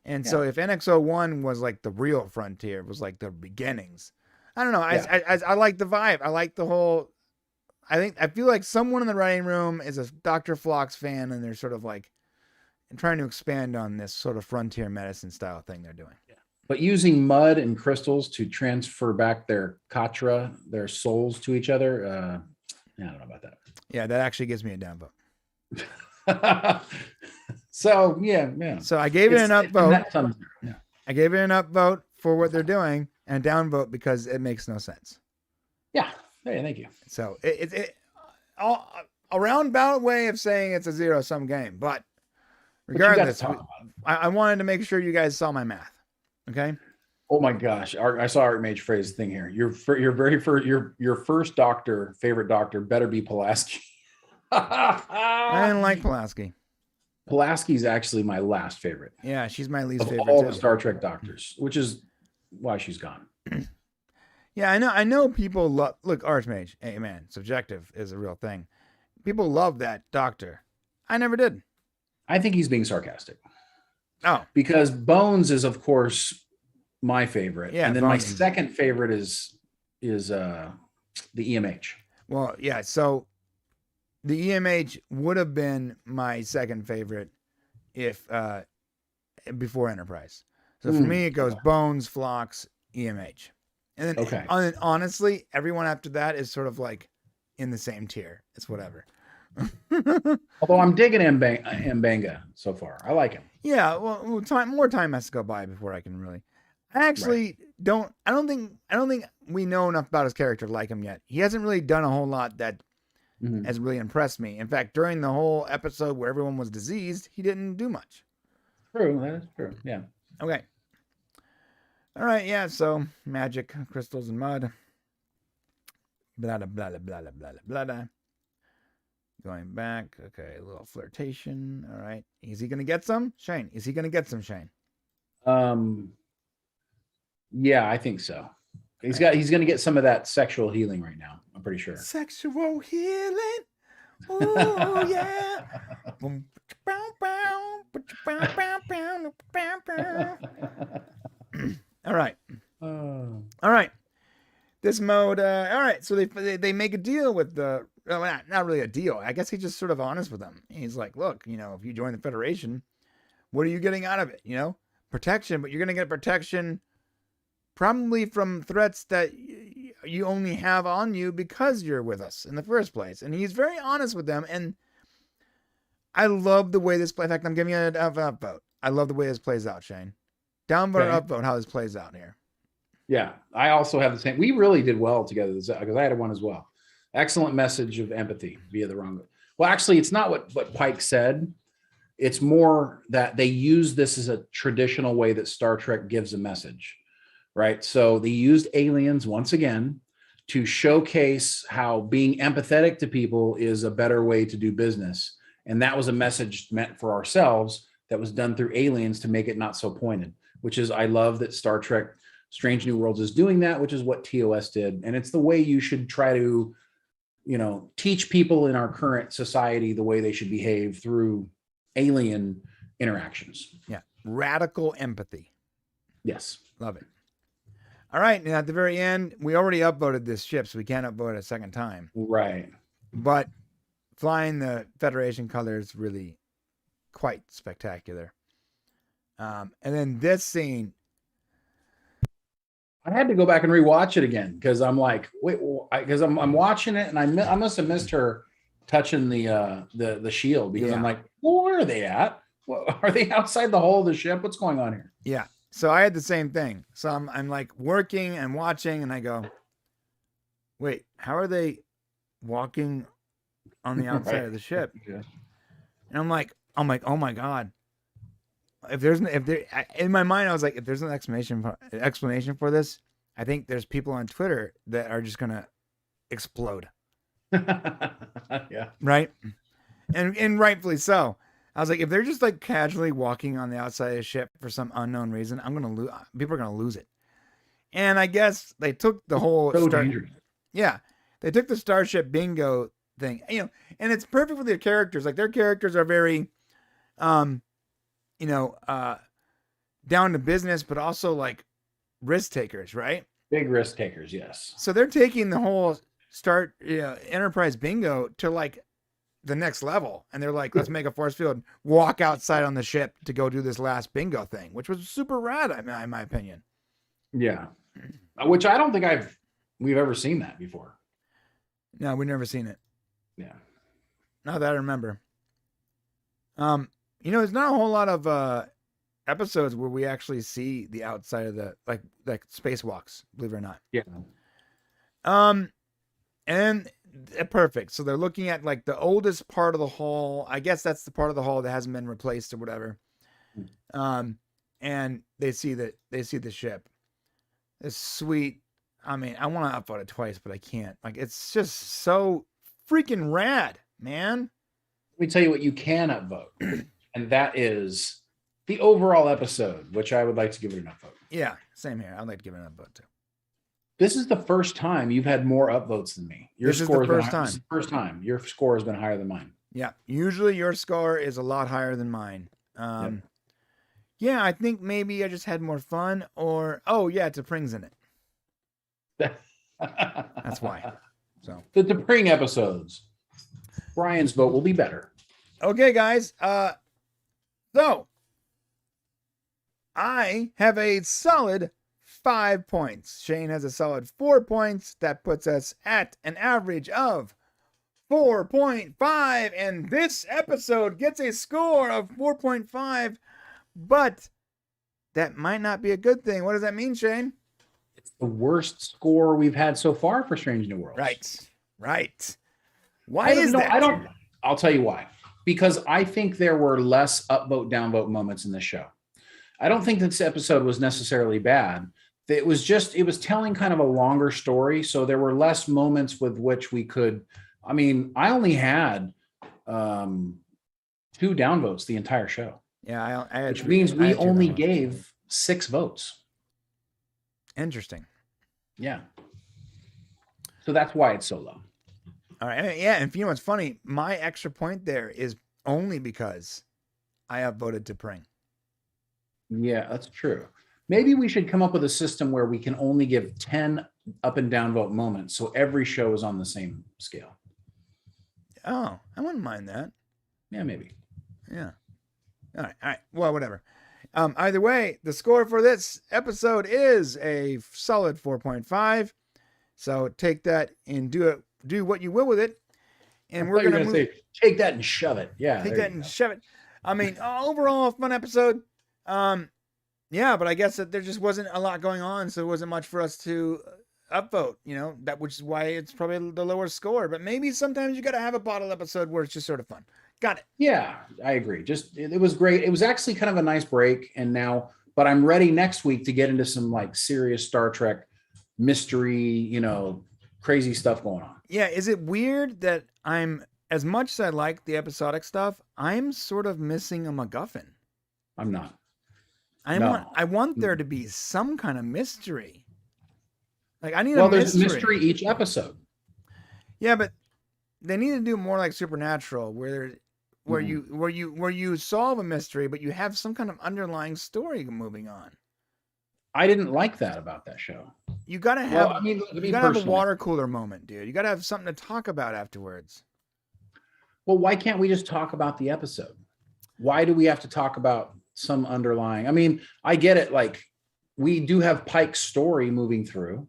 And so if NX-01 was like the real frontier, it was like the beginnings. I don't know. I like the vibe. I like the whole. I feel like someone in the writing room is a Dr. Phlox fan, and they're sort of like trying to expand on this sort of frontier medicine style thing they're doing. Yeah. But using mud and crystals to transfer back their katra, their souls to each other, I don't know about that. Yeah, that actually gives me a downvote. So yeah. So I gave it an upvote. Yeah. I gave it an upvote for what they're doing, and a downvote because it makes no sense. Yeah. Hey, thank you. So it a roundabout way of saying it's a zero-sum game, but regardless, I wanted to make sure you guys saw my math. Okay. Oh my gosh, I saw Art Mage phrase thing here. Your first favorite doctor better be Pulaski. I didn't like Pulaski. Pulaski's actually my last favorite. Yeah, she's my least favorite. All the Star Trek doctors, which is why she's gone. Yeah, I know people love. Look, Archmage. Hey, man, subjective is a real thing. People love that doctor. I never did. I think he's being sarcastic. Oh, because Bones is, of course, my favorite. Yeah, and then Bones. My second favorite is the EMH. Well, yeah. So the EMH would have been my second favorite if before Enterprise. So for me, it goes Bones, Phlox, EMH. And then honestly, everyone after that is sort of like in the same tier. It's whatever. Although I'm digging Mbanga so far. I like him. Yeah, well, more time has to go by before I can really. I actually don't. I don't think we know enough about his character to like him yet. He hasn't really done a whole lot that has really impressed me. In fact, during the whole episode where everyone was diseased, he didn't do much. True, that is true. Yeah. Okay. All right. Yeah. So magic, crystals, and mud. Blah blah blah blah blah blah blah. Going back. Okay, a little flirtation. All right. Is he gonna get some? Shane. Is he gonna get some, Shane? Yeah, I think so. He's gonna get some of that sexual healing right now. I'm pretty sure. Sexual healing. Oh yeah. All right. All right. This mode. All right. So they make a deal with the. Well, not really a deal. I guess he's just sort of honest with them. He's like, look, if you join the Federation, what are you getting out of it? Protection, but you're gonna get protection. Probably from threats that you only have on you because you're with us in the first place. And he's very honest with them. And I love the way this plays. In fact, I'm giving you an upvote. I love the way this plays out, Shane. Downvote or upvote how this plays out here. Yeah, I also have the same. We really did well together because I had one as well. Excellent message of empathy via the wrong. Well, actually, it's not what Pike said. It's more that they use this as a traditional way that Star Trek gives a message, right? So they used aliens once again to showcase how being empathetic to people is a better way to do business. And that was a message meant for ourselves that was done through aliens to make it not so pointed, which is, I love that Star Trek Strange New Worlds is doing that, which is what TOS did. And it's the way you should try to, teach people in our current society the way they should behave through alien interactions. Yeah. Radical empathy. Yes. Love it. All right. Now at the very end, we already upvoted this ship, so we can't upvote it a second time. Right. But flying the Federation colors really quite spectacular. And then this scene, I had to go back and rewatch it again because I'm like, wait, because I'm watching it and I must have missed her touching the shield because I'm like, well, where are they at? Well, are they outside the hull of the ship? What's going on here? Yeah. So I had the same thing. So I'm like working and watching, and I go, wait, how are they walking on the outside of the ship? Yeah. And I'm like, oh my God. In my mind, I was like, if there's an explanation for this, I think there's people on Twitter that are just gonna explode. Yeah. Right. And rightfully so. I was like, if they're just like casually walking on the outside of the ship for some unknown reason, people are gonna lose it. And I guess they took the whole dangerous. Yeah. They took the Starship Bingo thing, and it's perfect for their characters. Like their characters are very down to business, but also like risk takers, right? Big risk takers, yes. So they're taking the whole Enterprise Bingo to like the next level, and they're like, let's make a force field, walk outside on the ship to go do this last bingo thing, which was super rad, in my opinion. Yeah, which I don't think we've ever seen that before. No, we've never seen it. Yeah, not that I remember. There's not a whole lot of episodes where we actually see the outside of the like spacewalks, believe it or not. Yeah. And perfect. So they're looking at like the oldest part of the hull. I guess that's the part of the hull that hasn't been replaced or whatever. And they see the ship. It's sweet. I mean, I want to upvote it twice, but I can't. Like, it's just so freaking rad, man. Let me tell you what you can upvote. And that is the overall episode, which I would like to give it an upvote. Yeah, same here. I'd like to give it an upvote too. This is the first time you've had more upvotes than me. This is the first time. Your score has been higher than mine. Yeah, usually your score is a lot higher than mine. Yeah, I think maybe I just had more fun, or T'Pring's in it. That's why. So the T'Pring episodes. Brian's vote will be better. Okay, guys. So I have a solid 5 points. Shane has a solid 4 points. That puts us at an average of 4.5. And this episode gets a score of 4.5. But that might not be a good thing. What does that mean, Shane? It's the worst score we've had so far for Strange New Worlds. Right. Why is that? I'll tell you why. Because I think there were less upvote, downvote moments in the show. I don't think this episode was necessarily bad. It was telling kind of a longer story. So there were less moments with which we could, I only had 2 downvotes the entire show. Yeah, I had which means we only gave 6 votes. Interesting. Yeah. So that's why it's so low. All right. Yeah. And you know what's funny? My extra point there is only because I upvoted T'Pring. Yeah, that's true. Maybe we should come up with a system where we can only give 10 up and down vote moments. So every show is on the same scale. Oh, I wouldn't mind that. Yeah, maybe. Yeah. All right. Well, whatever. Either way, the score for this episode is a solid 4.5. So take that and do what you will with it. And we're going to say, take that and shove it. Yeah. Take that and shove it. I mean, overall, a fun episode. Yeah, but I guess that there just wasn't a lot going on, so it wasn't much for us to upvote, which is why it's probably the lower score. But maybe sometimes you got to have a bottle episode where it's just sort of fun. Got it. Yeah, I agree. It was great. It was actually kind of a nice break. But I'm ready next week to get into some like serious Star Trek mystery, crazy stuff going on. Yeah. Is it weird that as much as I like the episodic stuff, I'm sort of missing a MacGuffin? I'm not. I want there to be some kind of mystery. Like I need a mystery. Well, there's a mystery each episode. Yeah, but they need to do more like Supernatural, where you solve a mystery, but you have some kind of underlying story moving on. I didn't like that about that show. You gotta have. You gotta have a water cooler moment, dude. You gotta have something to talk about afterwards. Well, why can't we just talk about the episode? Why do we have to talk about some underlying? I mean, I get it. Like we do have Pike's story moving through.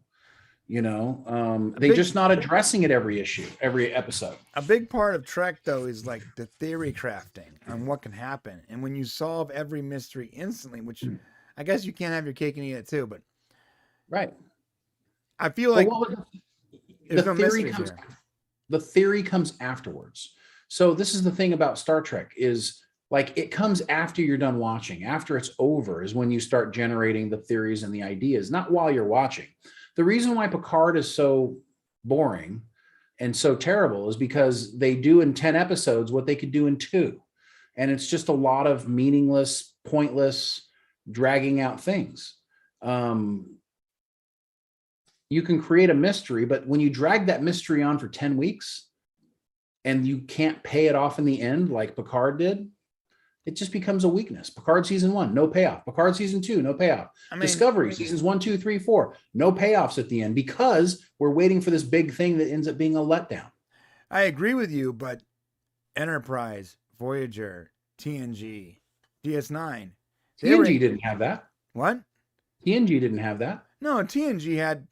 They're just not addressing it every episode. A big part of Trek, though, is like the theory crafting on what can happen. And when you solve every mystery instantly, which I guess you can't have your cake and eat it too, but right. I feel like the theory comes afterwards. So this is the thing about Star Trek is like it comes after you're done watching. After it's over is when you start generating the theories and the ideas, not while you're watching. The reason why Picard is so boring and so terrible is because they do in 10 episodes what they could do in 2. And it's just a lot of meaningless, pointless, dragging out things. You can create a mystery, but when you drag that mystery on for 10 weeks and you can't pay it off in the end like Picard did, it just becomes a weakness. Picard season 1, no payoff. Picard season 2, no payoff. Discovery seasons 1, 2, 3, 4, no payoffs at the end because we're waiting for this big thing that ends up being a letdown. I agree with you, but Enterprise, Voyager, TNG, DS9. TNG didn't have that. What? TNG didn't have that. No, TNG had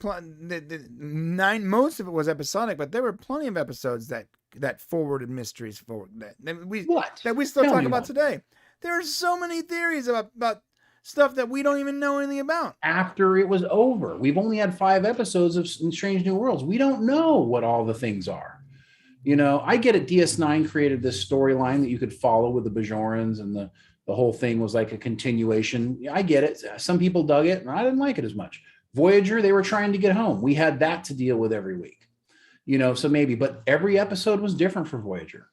most of it was episodic, but there were plenty of episodes that forwarded mysteries forward that we still talk about today. There are so many theories about stuff that we don't even know anything about. After it was over, we've only had 5 episodes of Strange New Worlds. We don't know what all the things are. I get it. DS9 created this storyline that you could follow with the Bajorans, and the whole thing was like a continuation. I get it. Some people dug it, and I didn't like it as much. Voyager, they were trying to get home. We had that to deal with every week. So maybe, but every episode was different for Voyager.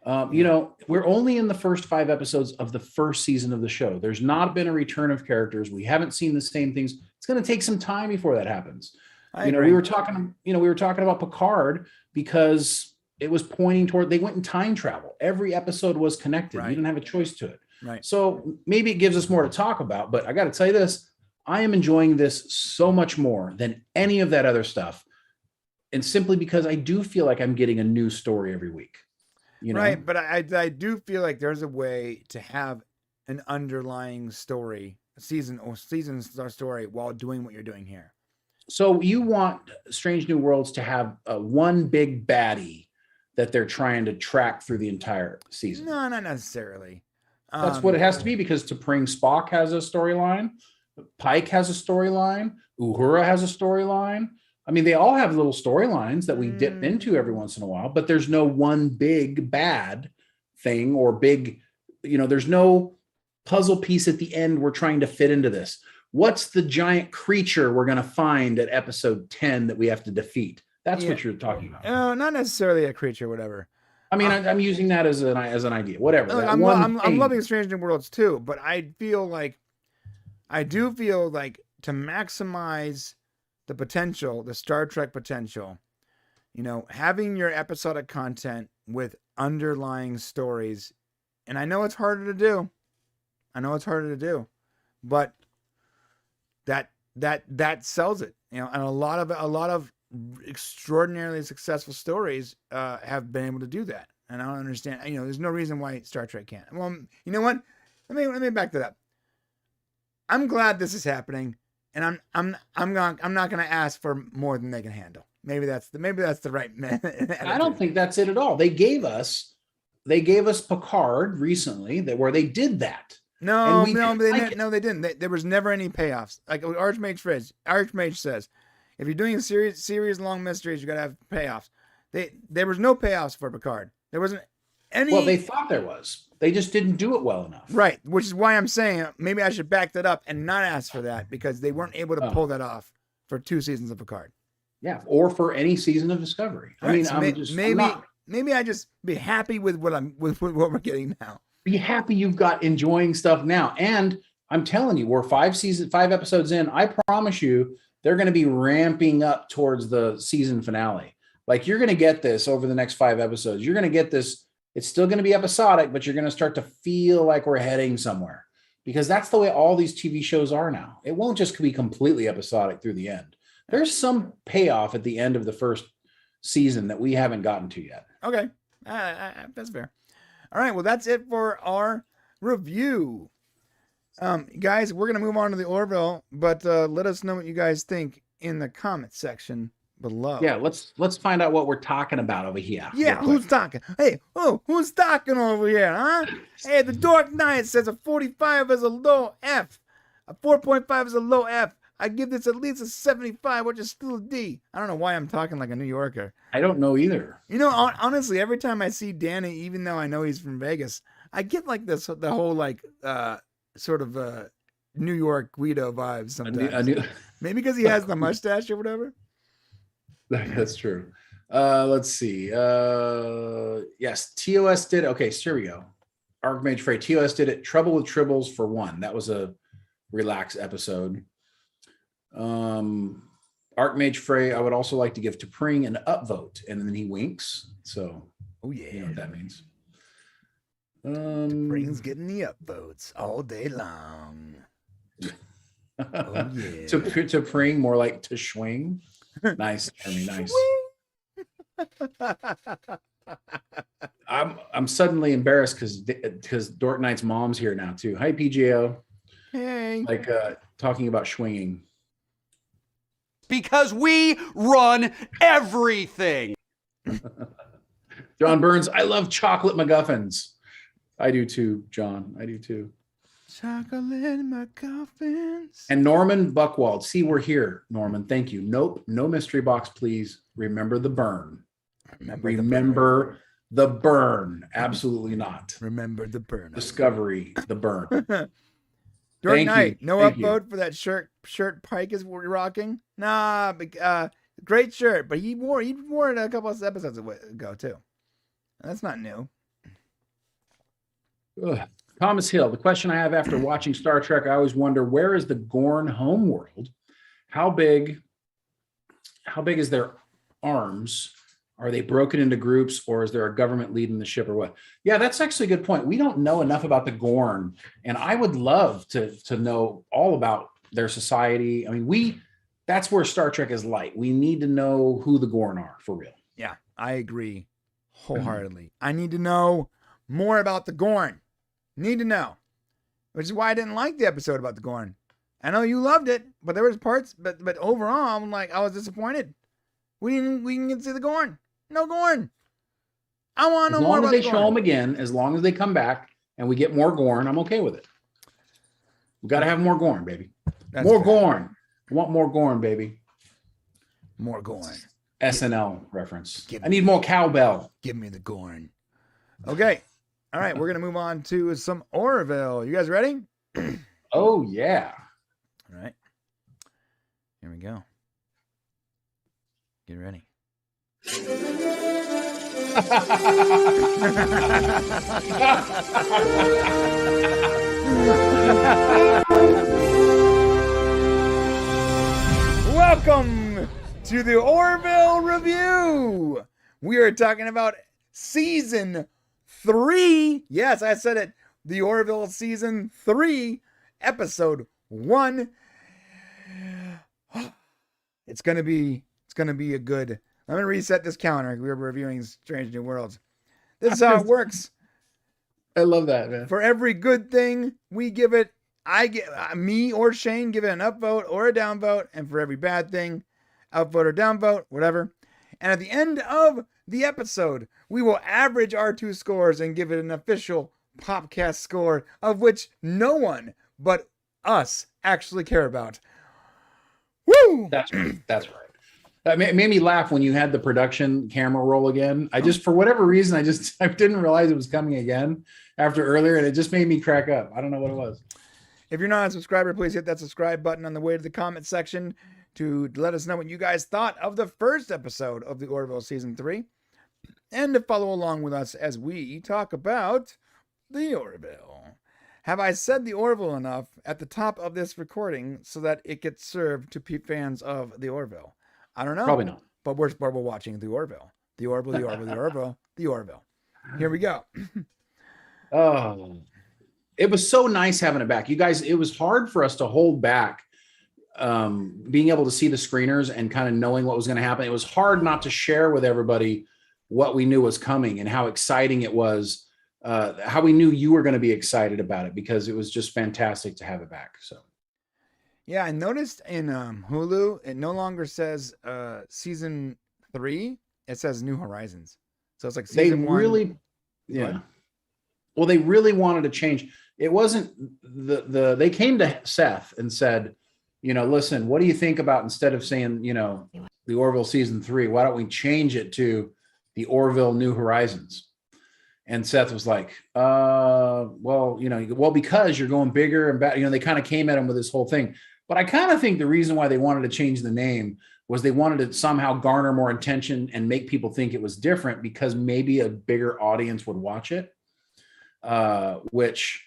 We're only in the first 5 episodes of the first season of the show. There's not been a return of characters. We haven't seen the same things. It's going to take some time before that happens. We were talking about Picard because it was pointing toward, they went in time travel. Every episode was connected. Right. You didn't have a choice to it. Right. So maybe it gives us more to talk about, but I got to tell you this, I am enjoying this so much more than any of that other stuff. And simply because I do feel like I'm getting a new story every week. Right. But I do feel like there's a way to have an underlying story, season story while doing what you're doing here. So you want Strange New Worlds to have one big baddie that they're trying to track through the entire season? No, not necessarily. That's what it has to be, because T'Pring Spock has a storyline. Pike has a storyline. Uhura has a storyline. I mean, they all have little storylines that we dip into every once in a while, but there's no one big bad thing or big, there's no puzzle piece at the end we're trying to fit into this. What's the giant creature we're going to find at episode 10 that we have to defeat? That's what you're talking about. No, not necessarily a creature, whatever. I mean, I'm using that as an idea, whatever. Look, I'm loving Strange New Worlds too, but I do feel like to maximize the potential, the Star Trek potential, having your episodic content with underlying stories, and I know it's harder to do. But that sells it, and a lot of extraordinarily successful stories have been able to do that. And I don't understand, there's no reason why Star Trek can't. Well, you know what? Let me back that up. I'm glad this is happening, and I'm not going to ask for more than they can handle. Maybe that's the right. I don't think that's it at all. They gave us Picard recently where they did that. No, they didn't. There was never any payoffs. Like Archmage says, if you're doing series long mysteries, you gotta have payoffs. There was no payoffs for Picard. There wasn't any. Well, they thought there was. They just didn't do it well enough. Right, which is why I'm saying maybe I should back that up and not ask for that because they weren't able to pull that off for 2 seasons of Picard. Yeah, or for any season of Discovery. Right, I mean, maybe I just be happy with what we're getting now. Be happy you've got enjoying stuff now. And I'm telling you, we're 5 episodes in. I promise you, they're going to be ramping up towards the season finale. Like you're going to get this over the next 5 episodes. You're going to get this. It's still going to be episodic, but you're going to start to feel like we're heading somewhere because that's the way all these TV shows are now. It won't just be completely episodic through the end. There's some payoff at the end of the first season that we haven't gotten to yet. Okay. That's fair. All right. Well, that's it for our review. Guys, we're going to move on to the Orville, but let us know what you guys think in the comment section below. Yeah, let's find out what we're talking about over here. Yeah, who's talking? Hey, who's talking over here, huh? Hey, the Dark Knight says a 45 is a low F. A 4.5 is a low F. I give this at least a 75, which is still a D. I don't know why I'm talking like a New Yorker. I don't know either. You know, honestly, every time I see Danny, even though I know he's from Vegas, I get like the whole like sort of New York Guido vibes sometimes. Maybe because he has the mustache or whatever. That's true. Let's see. Yes, TOS did. Okay, so here we go. Archmage Frey. TOS did it. Trouble with Tribbles for 1. That was a relaxed episode. Archmage Frey, I would also like to give to Pring an upvote, and then he winks. So, oh yeah, you know what that means. Pring's getting the upvotes all day long. Oh yeah. to Pring, more like to swing. Nice, Jeremy. Nice. I'm suddenly embarrassed because Dork Knight's mom's here now too. Hi, PGO. Hey. Like talking about swinging. Because we run everything. John Burns, I love chocolate MacGuffins. I do too, John. I do too. Chocolate MacGuffins. And Norman Buckwald. See, we're here, Norman. Thank you. Nope. No mystery box, please. Remember the burn. Remember the burn. Absolutely not. Remember the burn. Discovery, the burn. Dark Knight, no upvote for that shirt Pike is rocking. Nah, great shirt, but he wore it a couple of episodes ago too. That's not new. Ugh. Thomas Hill, the question I have after watching Star Trek, I always wonder, where is the Gorn homeworld? How big is their arms? Are they broken into groups, or is there a government leading the ship, or what? Yeah, that's actually a good point. We don't know enough about the Gorn, and I would love to know all about their society. I mean, that's where Star Trek is light. We need to know who the Gorn are for real. Yeah, I agree wholeheartedly. I need to know more about the Gorn. Need to know, which is why I didn't like the episode about the Gorn. I know you loved it, but there was parts, but overall, I was disappointed. We didn't get to see the Gorn. No Gorn. I want to know more about the Gorn. As long as they show them again, as long as they come back and we get more Gorn, I'm okay with it. We got to have more Gorn, baby. More Gorn. I want more Gorn, baby. More Gorn. SNL reference. I need more cowbell. Give me the Gorn. Okay. All right, we're going to move on to some Orville. You guys ready? Oh, yeah. All right. Here we go. Get ready. Welcome to the Orville Review. We are talking about Season 3. Yes, I said it. The Orville Season 3, Episode 1. It's gonna be a good. I'm gonna reset this counter. We were reviewing Strange New Worlds. This is how it works. I love that, man. For every good thing, we give it. Me or Shane give it an upvote or a downvote, and for every bad thing, upvote or downvote, whatever. And at the end of the episode, we will average our 2 scores and give it an official Popcast score, of which no one but us actually care about. Woo! That's right. That's right. That made me laugh when you had the production camera roll again. I just, for whatever reason, I didn't realize it was coming again after earlier, and it just made me crack up. I don't know what it was. If you're not a subscriber, please hit that subscribe button on the way to the comment section to let us know what you guys thought of the first episode of the Orville Season 3, and to follow along with us as we talk about the Orville. Have I said the Orville enough at the top of this recording so that it gets served to fans of the Orville? I don't know. Probably not. But we're watching the Orville. The Orville, the Orville, the Orville, the Orville. Here we go. Oh, it was so nice having it back. You guys, it was hard for us to hold back being able to see the screeners and kind of knowing what was going to happen. It was hard not to share with everybody what we knew was coming and how exciting it was, how we knew you were going to be excited about it, because it was just fantastic to have it back. So. Yeah, I noticed in Hulu, it no longer says season 3. It says New Horizons. So it's like season 1. Really, yeah. What? Well, they really wanted to change. It wasn't they came to Seth and said, listen, what do you think about, instead of saying, the Orville season 3, why don't we change it to the Orville New Horizons? And Seth was like, well, because you're going bigger and better. They kind of came at him with this whole thing. But I kind of think the reason why they wanted to change the name was they wanted to somehow garner more attention and make people think it was different, because maybe a bigger audience would watch it. Which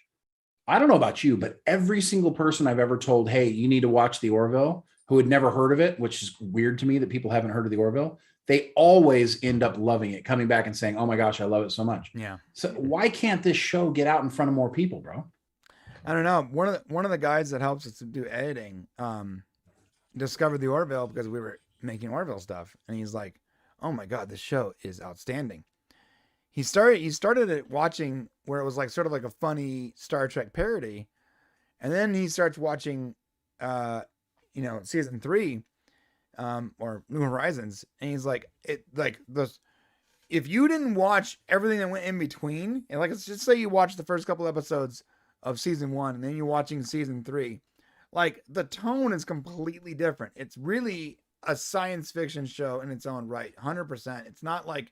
I don't know about you, but every single person I've ever told, hey, you need to watch the Orville, who had never heard of it, which is weird to me that people haven't heard of the Orville, they always end up loving it, coming back and saying, oh my gosh, I love it so much. Yeah. So why can't this show get out in front of more people, bro? I don't know. One of the guys that helps us to do editing discovered the Orville because we were making Orville stuff, and he's like, "Oh my god, this show is outstanding." He started it watching where it was like sort of like a funny Star Trek parody, and then he starts watching, season 3, or New Horizons, and he's like, if you didn't watch everything that went in between, and like let's just say you watched the first couple episodes of season 1 and then you're watching season 3, like the tone is completely different. It's really a science fiction show in its own right, 100%. It's not like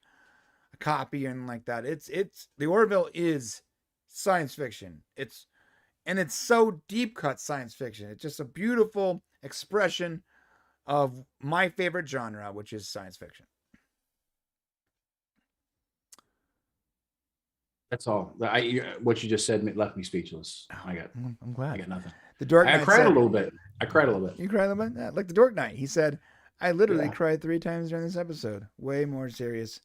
a copy and like that. It's the Orville is science fiction. It's so deep cut science fiction. It's just a beautiful expression of my favorite genre, which is science fiction. That's all. What you just said left me speechless. I'm glad. I got nothing. The Dark Knight I cried a little bit. You cried a little bit? Yeah, like the Dark Knight. He said, I literally cried 3 times during this episode. Way more serious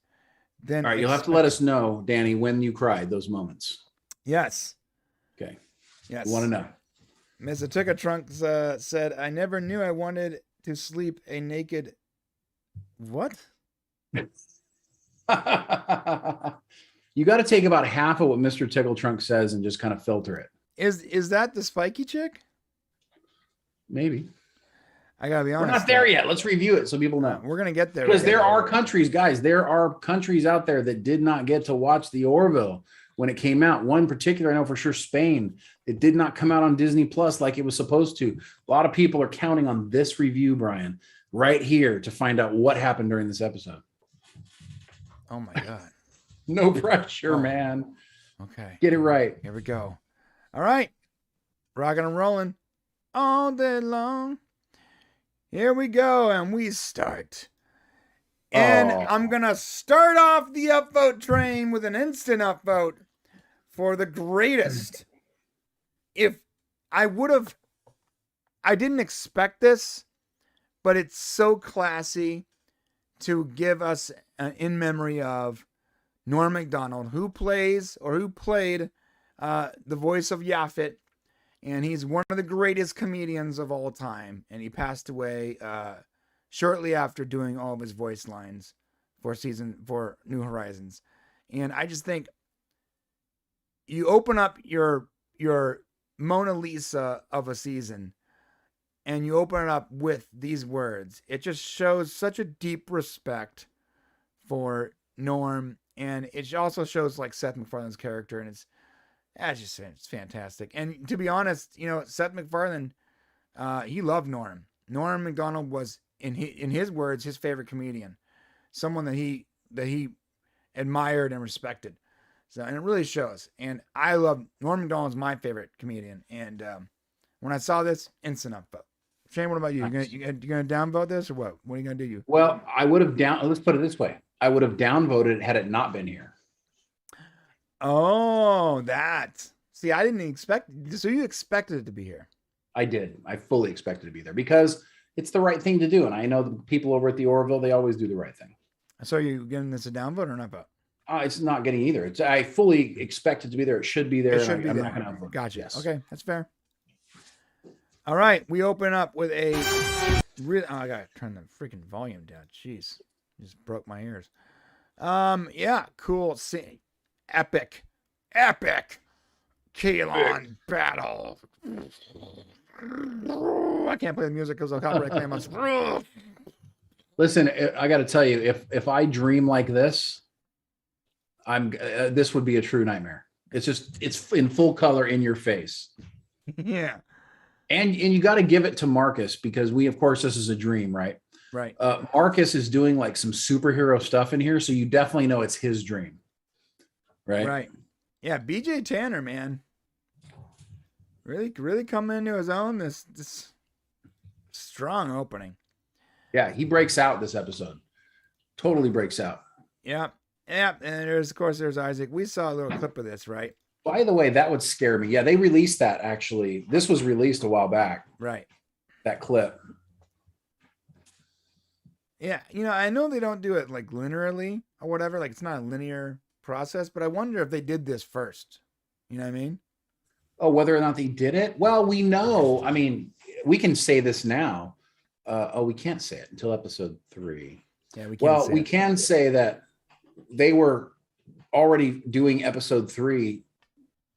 than. All right, you'll have to let us know, Danny, when you cried, those moments. Yes. Okay. Yes. Want to know. Mr. Ticker Trunks said, I never knew I wanted to sleep a naked. What? You got to take about half of what Mr. Tickle Trunk says and just kind of filter it. Is that the spiky chick? Maybe. I gotta be honest. We're not there yet. Let's review it so people know. We're gonna get there. Because there are countries, guys, there are countries out there that did not get to watch the Orville when it came out. One particular, I know for sure, Spain. It did not come out on Disney Plus like it was supposed to. A lot of people are counting on this review, Brian, right here to find out what happened during this episode. Oh my God. No pressure, man. Okay. Get it right. Here we go. All right. Rocking and rolling all day long. Here we go. And we start. And I'm going to start off the upvote train with an instant upvote for the greatest. I didn't expect this, but it's so classy to give us in memory of Norm Macdonald, who played the voice of Yaphet, and he's one of the greatest comedians of all time. And he passed away shortly after doing all of his voice lines for New Horizons. And I just think you open up your Mona Lisa of a season, and you open it up with these words, it just shows such a deep respect for Norm, and it also shows like Seth MacFarlane's character, and it's fantastic. And to be honest, Seth MacFarlane, he loved Norm. Norm Macdonald was, in his words, his favorite comedian, someone that he admired and respected. So, and it really shows. And I love Norm Macdonald's my favorite comedian. And when I saw this, instant upvote. Shane, what about you? Nice. You gonna downvote this or what? What are you gonna do? Well, I would have let's put it this way. I would have downvoted it had it not been here. Oh, that. See, I didn't expect. So you expected it to be here? I did. I fully expected to be there because it's the right thing to do. And I know the people over at the Orville, they always do the right thing. So are you giving this a downvote or not vote? It's not getting either. I fully expect it to be there. It should be there. It should be I'm there. not going to upvote. Gotcha. Yes. Okay, that's fair. All right, we open up with a. I gotta turn the freaking volume down. Jeez, just broke my ears. Yeah, cool. See, epic Kalon battle. I can't play the music because I'll copyright claim us. Listen, I got to tell you, if I dream like this, this would be a true nightmare. It's in full color in your face. Yeah. And you got to give it to Marcus because of course, this is a dream, right? Right. Marcus is doing like some superhero stuff in here. So you definitely know it's his dream. Right. Right. Yeah. BJ Tanner, man. Really coming into his own. This strong opening. Yeah. He breaks out this episode. Totally breaks out. Yeah. Yeah. And there's Isaac. We saw a little clip of this, right? By the way, that would scare me. Yeah, they released that actually. This was released a while back. Right. That clip. Yeah. I know they don't do it like linearly or whatever. Like it's not a linear process, but I wonder if they did this first. You know what I mean? Oh, whether or not they did it? Well, we know. I mean, we can say this now. We can't say it until episode 3. Yeah, we can say that they were already doing episode 3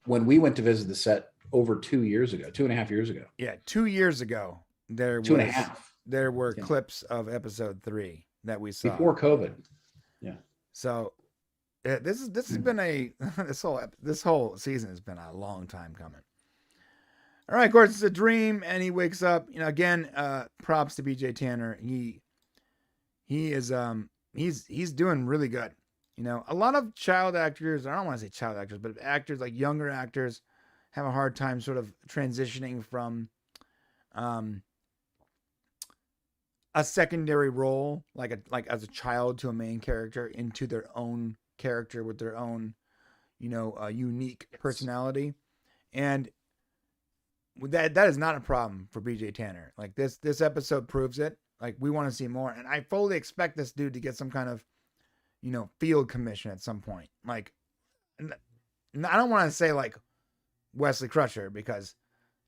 when we went to visit the set over 2 years ago, 2.5 years ago. Yeah, 2 years ago, there were clips of episode 3 that we saw before COVID. Yeah. So this has been this whole season has been a long time coming. All right, of course, it's a dream, and he wakes up. Again, props to BJ Tanner. He is he's doing really good. A lot of child actors, I don't want to say child actors, but actors like younger actors have a hard time sort of transitioning from a secondary role, like as a child to a main character into their own character with their own, unique personality. And that is not a problem for BJ Tanner. Like this episode proves it. Like we want to see more. And I fully expect this dude to get some kind of field commission at some point. Like, I don't want to say like Wesley Crusher because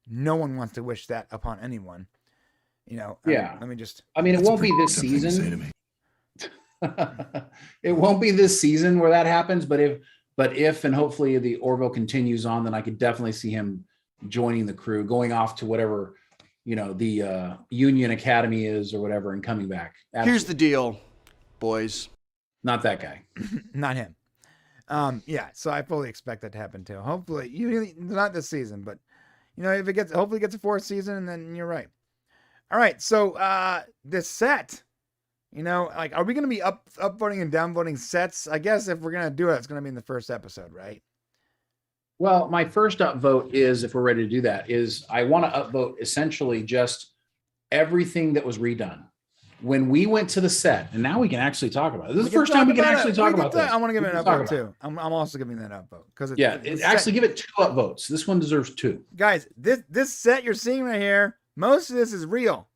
no one wants to wish that upon anyone. Yeah. It won't be this season. It won't be this season where that happens. But if and hopefully the Orville continues on, then I could definitely see him joining the crew, going off to whatever the Union Academy is or whatever, and coming back. Absolutely. Here's the deal, boys. Not that guy. Not him. Yeah, so I fully expect that to happen too. Hopefully, not this season, but if it hopefully gets a 4th season, and then you're right. All right, so this set, are we gonna be upvoting and downvoting sets? I guess if we're gonna do it, it's gonna be in the first episode, right? Well, my first upvote is, if we're ready to do that, is I want to upvote essentially just everything that was redone. When we went to the set, and now we can actually talk about it. This is the first time we can actually talk about this. I want to give it an upvote too. I'm also giving that upvote because actually give it 2 upvotes. This one deserves 2. Guys, this set you're seeing right here, most of this is real.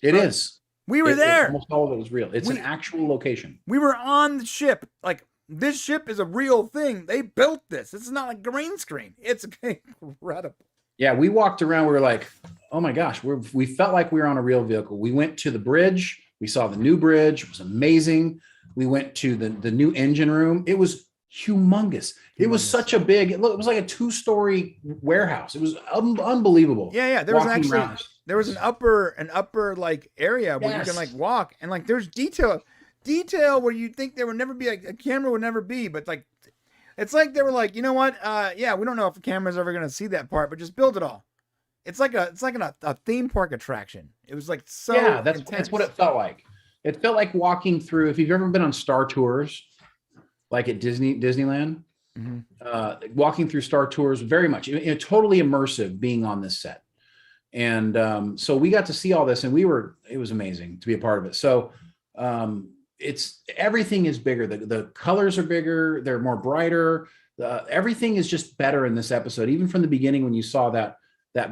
It is. We were there. Almost all of it was real. It's an actual location. We were on the ship. Like this ship is a real thing. They built this. This is not like green screen. It's incredible. Yeah, we walked around. We were like, oh my gosh, we felt like we were on a real vehicle. We went to the bridge. We saw the new bridge. It was amazing. We went to the new engine room. It was humongous. It was such a big, it was like a 2-story warehouse. It was unbelievable. Yeah. There there was an upper like area where you can like walk, and like there's detail where you think there would never be a camera would never be, but like it's like they were like, you know what? Yeah, we don't know if the camera's ever gonna see that part, but just build it all. It's like a theme park attraction. It was like so. Yeah, that's what it felt like. It felt like walking through. If you've ever been on Star Tours, like at Disneyland, walking through Star Tours, very much, totally immersive being on this set. And so we got to see all this, and it was amazing to be a part of it. So everything is bigger. The colors are bigger. They're more brighter. Everything is just better in this episode. Even from the beginning, when you saw that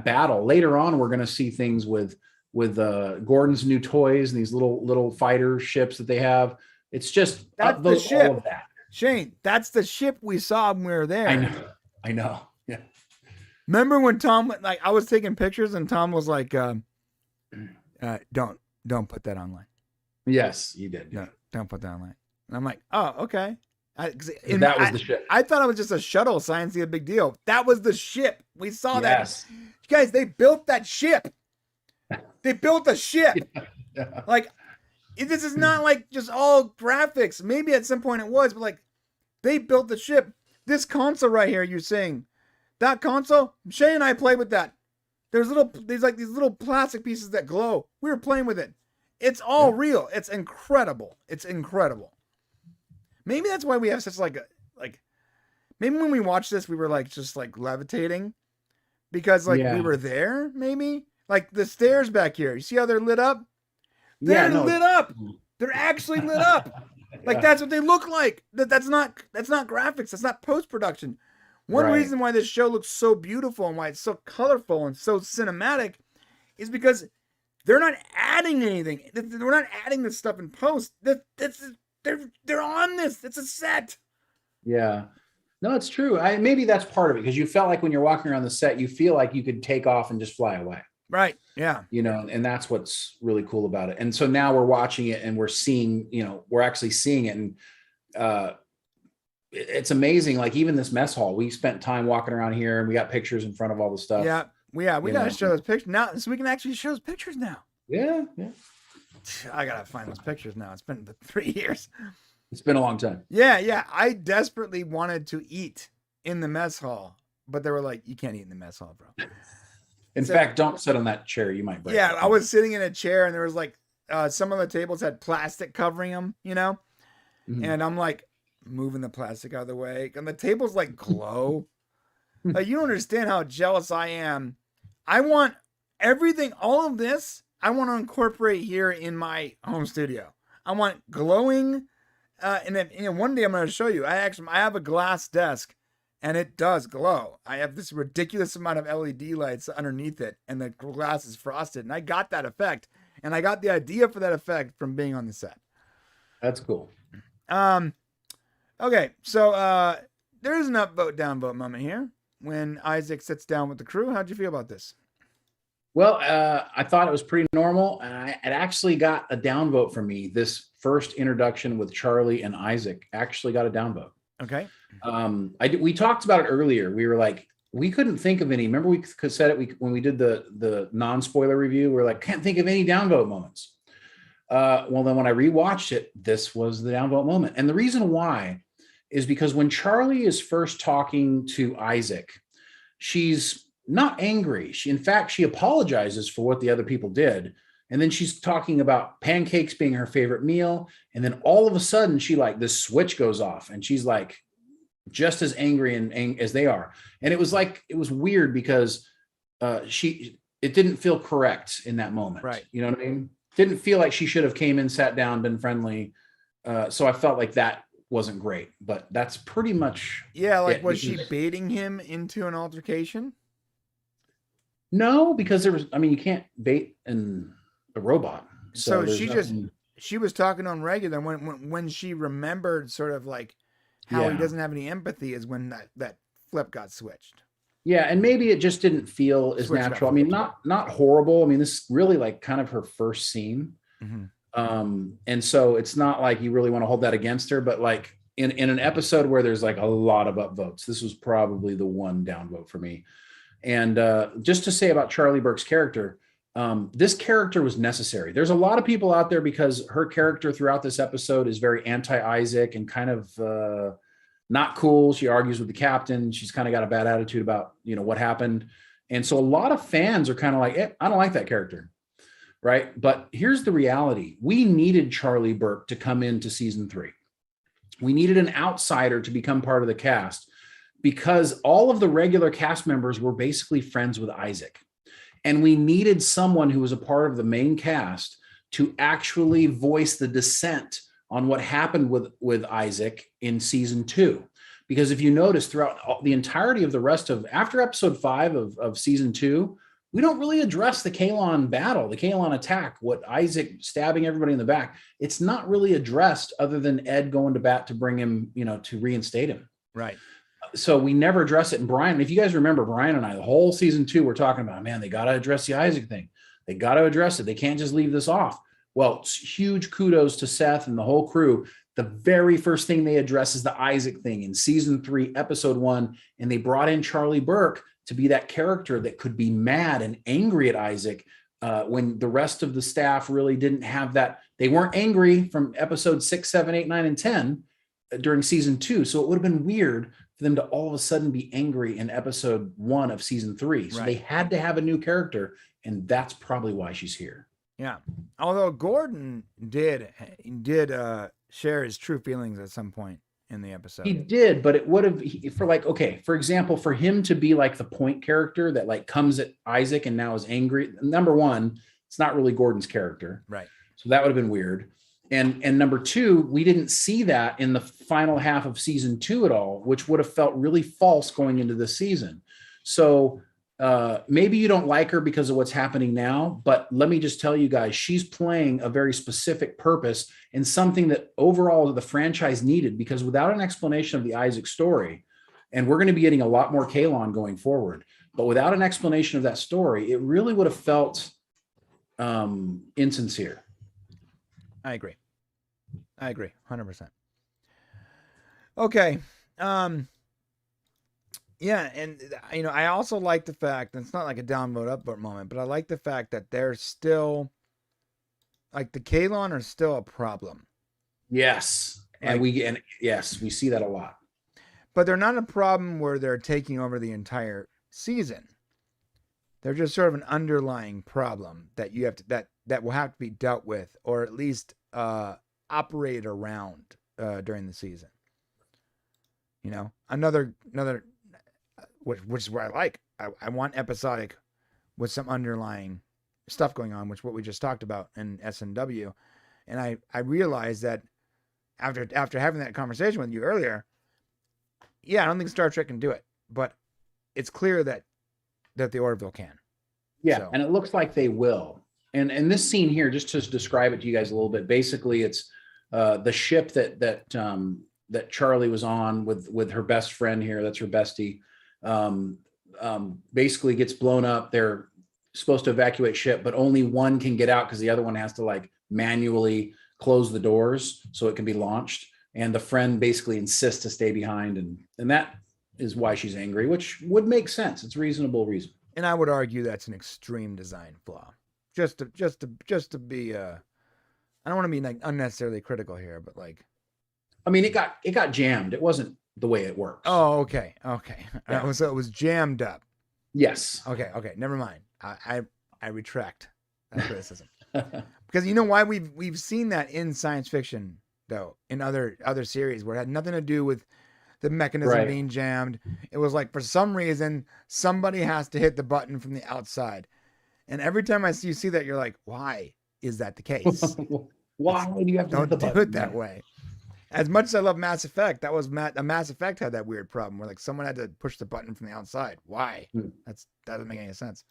battle, later on, we're going to see things with Gordon's new toys and these little fighter ships that they have. It's just that's the ship. All of that. Shane, that's the ship we saw when we were there. I know. Yeah. Remember when Tom, like, I was taking pictures and Tom was like, don't put that online. Yes, you did. No, don't put that online. And I'm like, oh, okay. That was the ship. I thought it was just a shuttle. Science is a big deal. That was the ship. We saw that. Guys, they built that ship. They built a ship. Yeah. Like, this is not like just all graphics. Maybe at some point it was, but like, they built the ship. This console right here, you're saying, that console, Shay and I played with that. There's these little plastic pieces that glow. We were playing with it. It's all real. It's incredible. It's incredible. Maybe that's why we have such like maybe when we watched this, we were like just like levitating because like we were there. Maybe like the stairs back here. You see how they're lit up? They're lit up. They're actually lit up. Like that's what they look like. That's not graphics. That's not post-production. One reason why this show looks so beautiful and why it's so colorful and so cinematic is because they're not adding anything. We're not adding this stuff in post. They're on this. It's a set. Yeah. No, it's true. Maybe that's part of it because you felt like when you're walking around the set, you feel like you could take off and just fly away. Right. Yeah. And that's what's really cool about it. And so now we're watching it and we're seeing, we're actually seeing it. And it's amazing. Like even this mess hall, we spent time walking around here and we got pictures in front of all the stuff. Yeah. We got to show those pictures now. So we can actually show those pictures now. Yeah. Yeah. I got to find those pictures now. It's been 3 years. It's been a long time. Yeah. Yeah. I desperately wanted to eat in the mess hall, but they were like, you can't eat in the mess hall, bro. In fact, don't sit on that chair. You might break it. I was sitting in a chair and there was like some of the tables had plastic covering them, Mm-hmm. And I'm like moving the plastic out of the way and the tables like glow. Like you don't understand how jealous I am. I want everything, all of this, I want to incorporate here in my home studio. I want glowing. And then, one day I'm going to show you. I have a glass desk. And it does glow. I have this ridiculous amount of LED lights underneath it, and the glass is frosted. And I got that effect, and I got the idea for that effect from being on the set. That's cool. Okay, so there is an upvote, downvote moment here when Isaac sits down with the crew. How'd you feel about this? Well, I thought it was pretty normal. It actually got a downvote from me. This first introduction with Charlie and Isaac actually got a downvote. Okay. We talked about it earlier. We were like, we couldn't think of any. Remember we said it when we did the non-spoiler review, we were like, can't think of any downvote moments. Well, then when I rewatched it, this was the downvote moment. And the reason why is because when Charlie is first talking to Isaac, she's not angry. In fact, she apologizes for what the other people did. And then she's talking about pancakes being her favorite meal. And then all of a sudden this switch goes off and she's like just as angry as they are. And it was weird because it didn't feel correct in that moment. Right. You know what I mean? Didn't feel like she should have came in, sat down, been friendly. So I felt like that wasn't great, but that's pretty much. Yeah. Like, was she baiting him into an altercation? No, because you can't bait a robot. So she was talking on regular when she remembered sort of like how he doesn't have any empathy is when that flip got switched. Yeah. And maybe it just didn't feel as natural. I mean, not horrible. I mean, this is really like kind of her first scene. Mm-hmm. And so it's not like you really want to hold that against her, but like in an episode where there's like a lot of upvotes, this was probably the one downvote for me. And just to say about Charlie Burke's character, this character was necessary. There's a lot of people out there because her character throughout this episode is very anti-Isaac and kind of not cool. She argues with the captain. She's kind of got a bad attitude about, what happened. And so a lot of fans are kind of like, I don't like that character. Right. But here's the reality. We needed Charlie Burke to come into season 3. We needed an outsider to become part of the cast because all of the regular cast members were basically friends with Isaac. And we needed someone who was a part of the main cast to actually voice the dissent on what happened with Isaac in season 2. Because if you notice throughout the entirety of the rest of after episode 5 of season 2, we don't really address the Kaelon battle, the Kaelon attack, what Isaac stabbing everybody in the back. It's not really addressed other than Ed going to bat to bring him, to reinstate him. Right. So we never address it. And Brian, if you guys remember, Brian and I, the whole season 2, we're talking about, man, they got to address the Isaac thing. They got to address it. They can't just leave this off. Well, huge kudos to Seth and the whole crew. The very first thing they address is the Isaac thing in season 3, episode 1. And they brought in Charlie Burke to be that character that could be mad and angry at Isaac when the rest of the staff really didn't have that. They weren't angry from episode 6, 7, 8, 9, and 10 during season 2. So it would have been weird for them to all of a sudden be angry in episode 1 of season 3. So They had to have a new character. And that's probably why she's here. Yeah. Although Gordon did share his true feelings at some point in the episode. He did, but it would have for example, for him to be like the point character that like comes at Isaac and now is angry. Number one, it's not really Gordon's character. Right. So that would have been weird. And number 2, we didn't see that in the final half of season 2 at all, which would have felt really false going into the season. So maybe you don't like her because of what's happening now, but let me just tell you guys, she's playing a very specific purpose and something that overall the franchise needed, because without an explanation of the Isaac story, and we're going to be getting a lot more Kaelon going forward, but without an explanation of that story, it really would have felt insincere. I agree 100%. Okay. Yeah, and I also like the fact, and it's not like a downvote upvote moment, but I like the fact that they're still, like, the Kaelon are still a problem. Yes, and we see that a lot. But they're not a problem where they're taking over the entire season. They're just sort of an underlying problem that you have to that will have to be dealt with, or at least operate around during the season. Another. Which is what I like. I want episodic with some underlying stuff going on, which what we just talked about in SNW. And I realized that after having that conversation with you earlier, I don't think Star Trek can do it, but it's clear that the Orville can. Yeah, so. And it looks like they will. And this scene here, just to describe it to you guys a little bit, basically it's the ship that Charlie was on with her best friend here. That's her bestie. Basically gets blown up. They're supposed to evacuate ship, but only one can get out because the other one has to like manually close the doors so it can be launched. And the friend basically insists to stay behind, and that is why she's angry, which would make sense. It's a reasonable reason. And I would argue that's an extreme design flaw. Just to be I don't want to be like unnecessarily critical here, but like, I mean, it got jammed. It wasn't the way it works. Oh, okay. Yeah. So it was jammed up. Yes. Okay. Never mind. I retract that criticism. Because you know why we've seen that in science fiction though, in other series where it had nothing to do with the mechanism being jammed. It was like for some reason somebody has to hit the button from the outside. And every time you see that, you're like, why is that the case? Why do you have to hit the button? Don't do it that way. As much as I love Mass Effect, Mass Effect had that weird problem where like someone had to push the button from the outside. Why? That doesn't make any sense.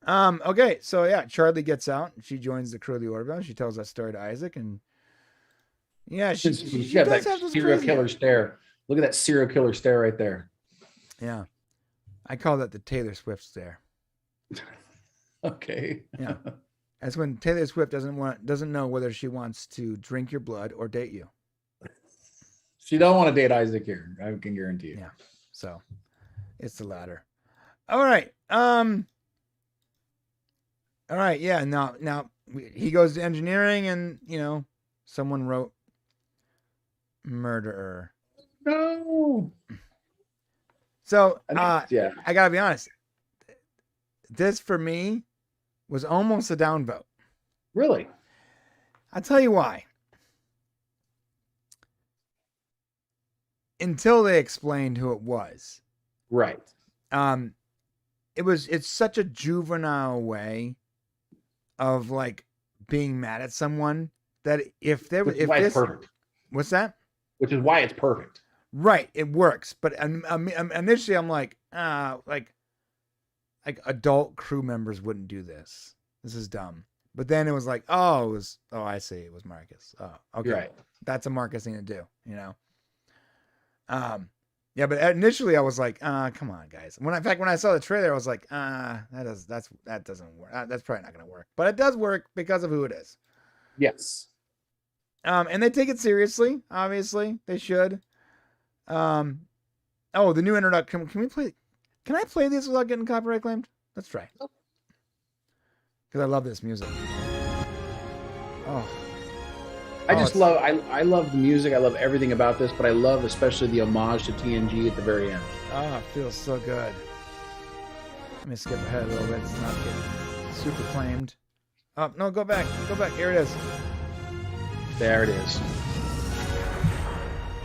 Okay, so yeah, Charlie gets out. She joins the crew of the Orville. She tells that story to Isaac, and yeah, she got that serial killer stare. Look at that serial killer stare right there. Yeah, I call that the Taylor Swift stare. Okay. Yeah, that's when Taylor Swift doesn't know whether she wants to drink your blood or date you. She don't want to date Isaac here. I can guarantee you. Yeah. So it's the latter. All right. All right, yeah. Now he goes to engineering, and someone wrote murderer. No. So Yeah. I gotta be honest. This for me was almost a downvote. Really? I'll tell you why. Until they explained who it was. Right. It's such a juvenile way of like being mad at someone that if there was, Which is why it's perfect. What's that? Which is why it's perfect. Right, it works. But initially, I'm like adult crew members wouldn't do this. This is dumb. But then it was like, I see, it was Marcus. Oh, okay, Right. That's a Marcus thing to do, Yeah, but initially I was like, come on, guys. When I saw the trailer, I was like, that doesn't work. That's probably not going to work. But it does work because of who it is. Yes. And they take it seriously. Obviously, they should. The new introduction. Can I play this without getting copyright claimed? Let's try. Because I love this music. Oh. I love the music. I love everything about this, but I love especially the homage to TNG at the very end. Oh, it feels so good. Let me skip ahead a little bit. It's not getting super claimed. Oh, no, go back. Here it is. There it is.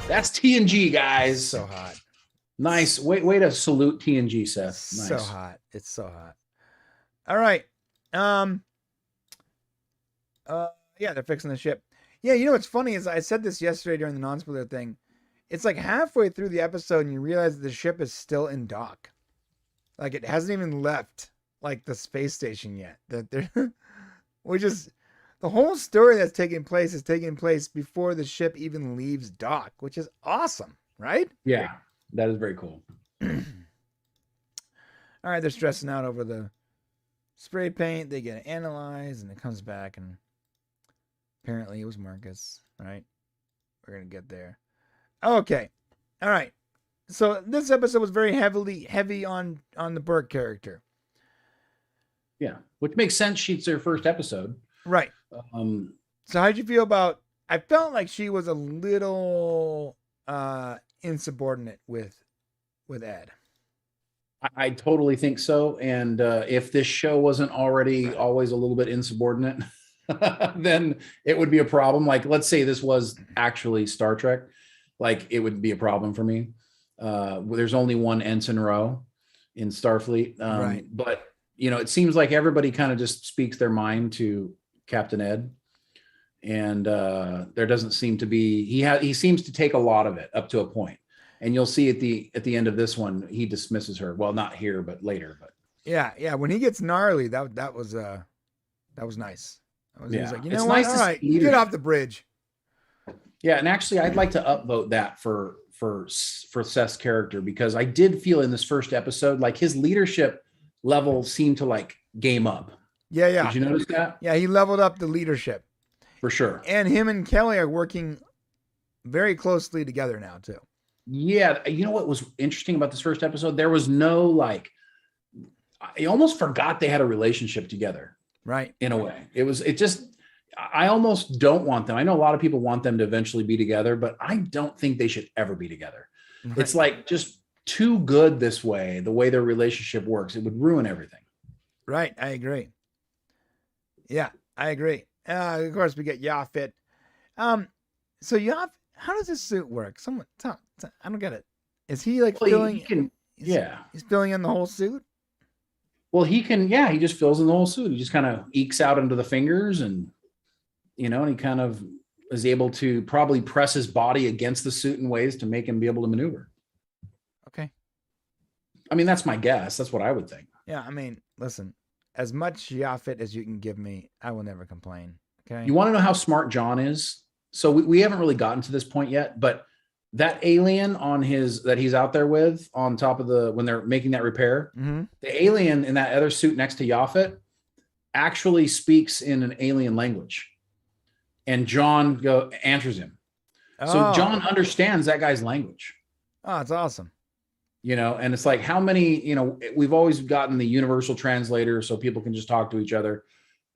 That's TNG, guys. So hot. Nice. Way to salute TNG, Seth. Nice. So hot. It's so hot. All right. Yeah, they're fixing the ship. Yeah, what's funny is I said this yesterday during the non-spoiler thing. It's like halfway through the episode and you realize that the ship is still in dock. Like it hasn't even left like the space station yet. That they're the whole story that's taking place is taking place before the ship even leaves dock, which is awesome, right? Yeah, that is very cool. All right, they're stressing out over the spray paint. They get it analyzed and it comes back and apparently it was Marcus, right? We're going to get there. Okay. All right. So this episode was very heavy on the Burke character. Yeah, which makes sense. She's their first episode. Right. So how'd you feel about, I felt like she was a little insubordinate with Ed. I totally think so. And if this show wasn't already always a little bit insubordinate, then it would be a problem. Like, let's say this was actually Star Trek, like it would be a problem for me. There's only one Ensign row in Starfleet. Right. But, it seems like everybody kind of just speaks their mind to Captain Ed. And there doesn't seem to be, he seems to take a lot of it up to a point. And you'll see at the end of this one, he dismisses her. Well, not here, but later. But yeah. When he gets gnarly, that was nice. He was like, it's what? nice All to right, see get off the bridge. Yeah, and actually, I'd like to upvote that for Seth's character, because I did feel in this first episode like his leadership level seemed to like game up. Yeah. Did you notice that? Yeah, he leveled up the leadership For sure. and him and Kelly are working very closely together now too. Yeah, you know what was interesting about this first episode? There was no like, I almost forgot they had a relationship together. Right. In a way, I almost don't want them. I know a lot of people want them to eventually be together, but I don't think they should ever be together. Right. It's like just too good this way, the way their relationship works. It would ruin everything. Right. I agree. Yeah, I agree. Of course, we get Yaphet. So Yaphet, how does this suit work? I don't get it. Is he like filling? He's filling in the whole suit. Well, he can, he just fills in the whole suit. He just kind of ekes out into the fingers and he kind of is able to probably press his body against the suit in ways to make him be able to maneuver. Okay. I mean, that's my guess. That's what I would think. Yeah. I mean, listen, as much Yaphet as you can give me, I will never complain. Okay. You want to know how smart John is? So we haven't really gotten to this point yet, but that alien that he's out there with on top of when they're making that repair, the alien in that other suit next to Yaphet actually speaks in an alien language, and John answers him. So John understands that guy's language. Oh, it's awesome. And it's like how many, we've always gotten the universal translator so people can just talk to each other.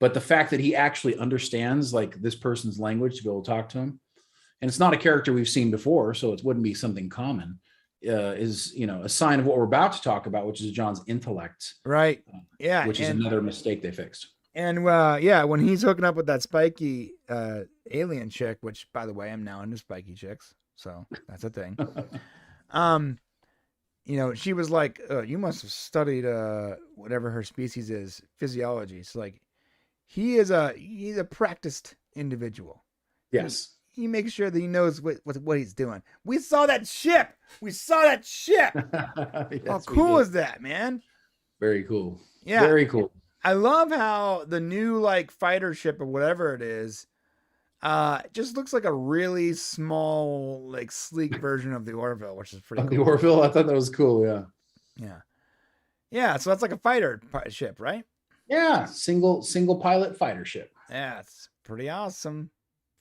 But the fact that he actually understands like this person's language to be able to talk to him, and it's not a character we've seen before, so it wouldn't be something common, is, a sign of what we're about to talk about, which is John's intellect. Right. Yeah. Which is another mistake they fixed. And when he's hooking up with that spiky alien chick, which by the way, I'm now into spiky chicks, so that's a thing. She was like, you must have studied whatever her species is, physiology. It's like he's a practiced individual. Yes. He makes sure that he knows what he's doing. We saw that ship. Yes, how cool is that, man? Very cool. Yeah. Very cool. I love how the new like fighter ship or whatever it is, just looks like a really small, like sleek version of the Orville, which is pretty cool. The Orville, I thought that was cool. Yeah. So that's like a fighter ship, right? Yeah, single pilot fighter ship. Yeah, it's pretty awesome.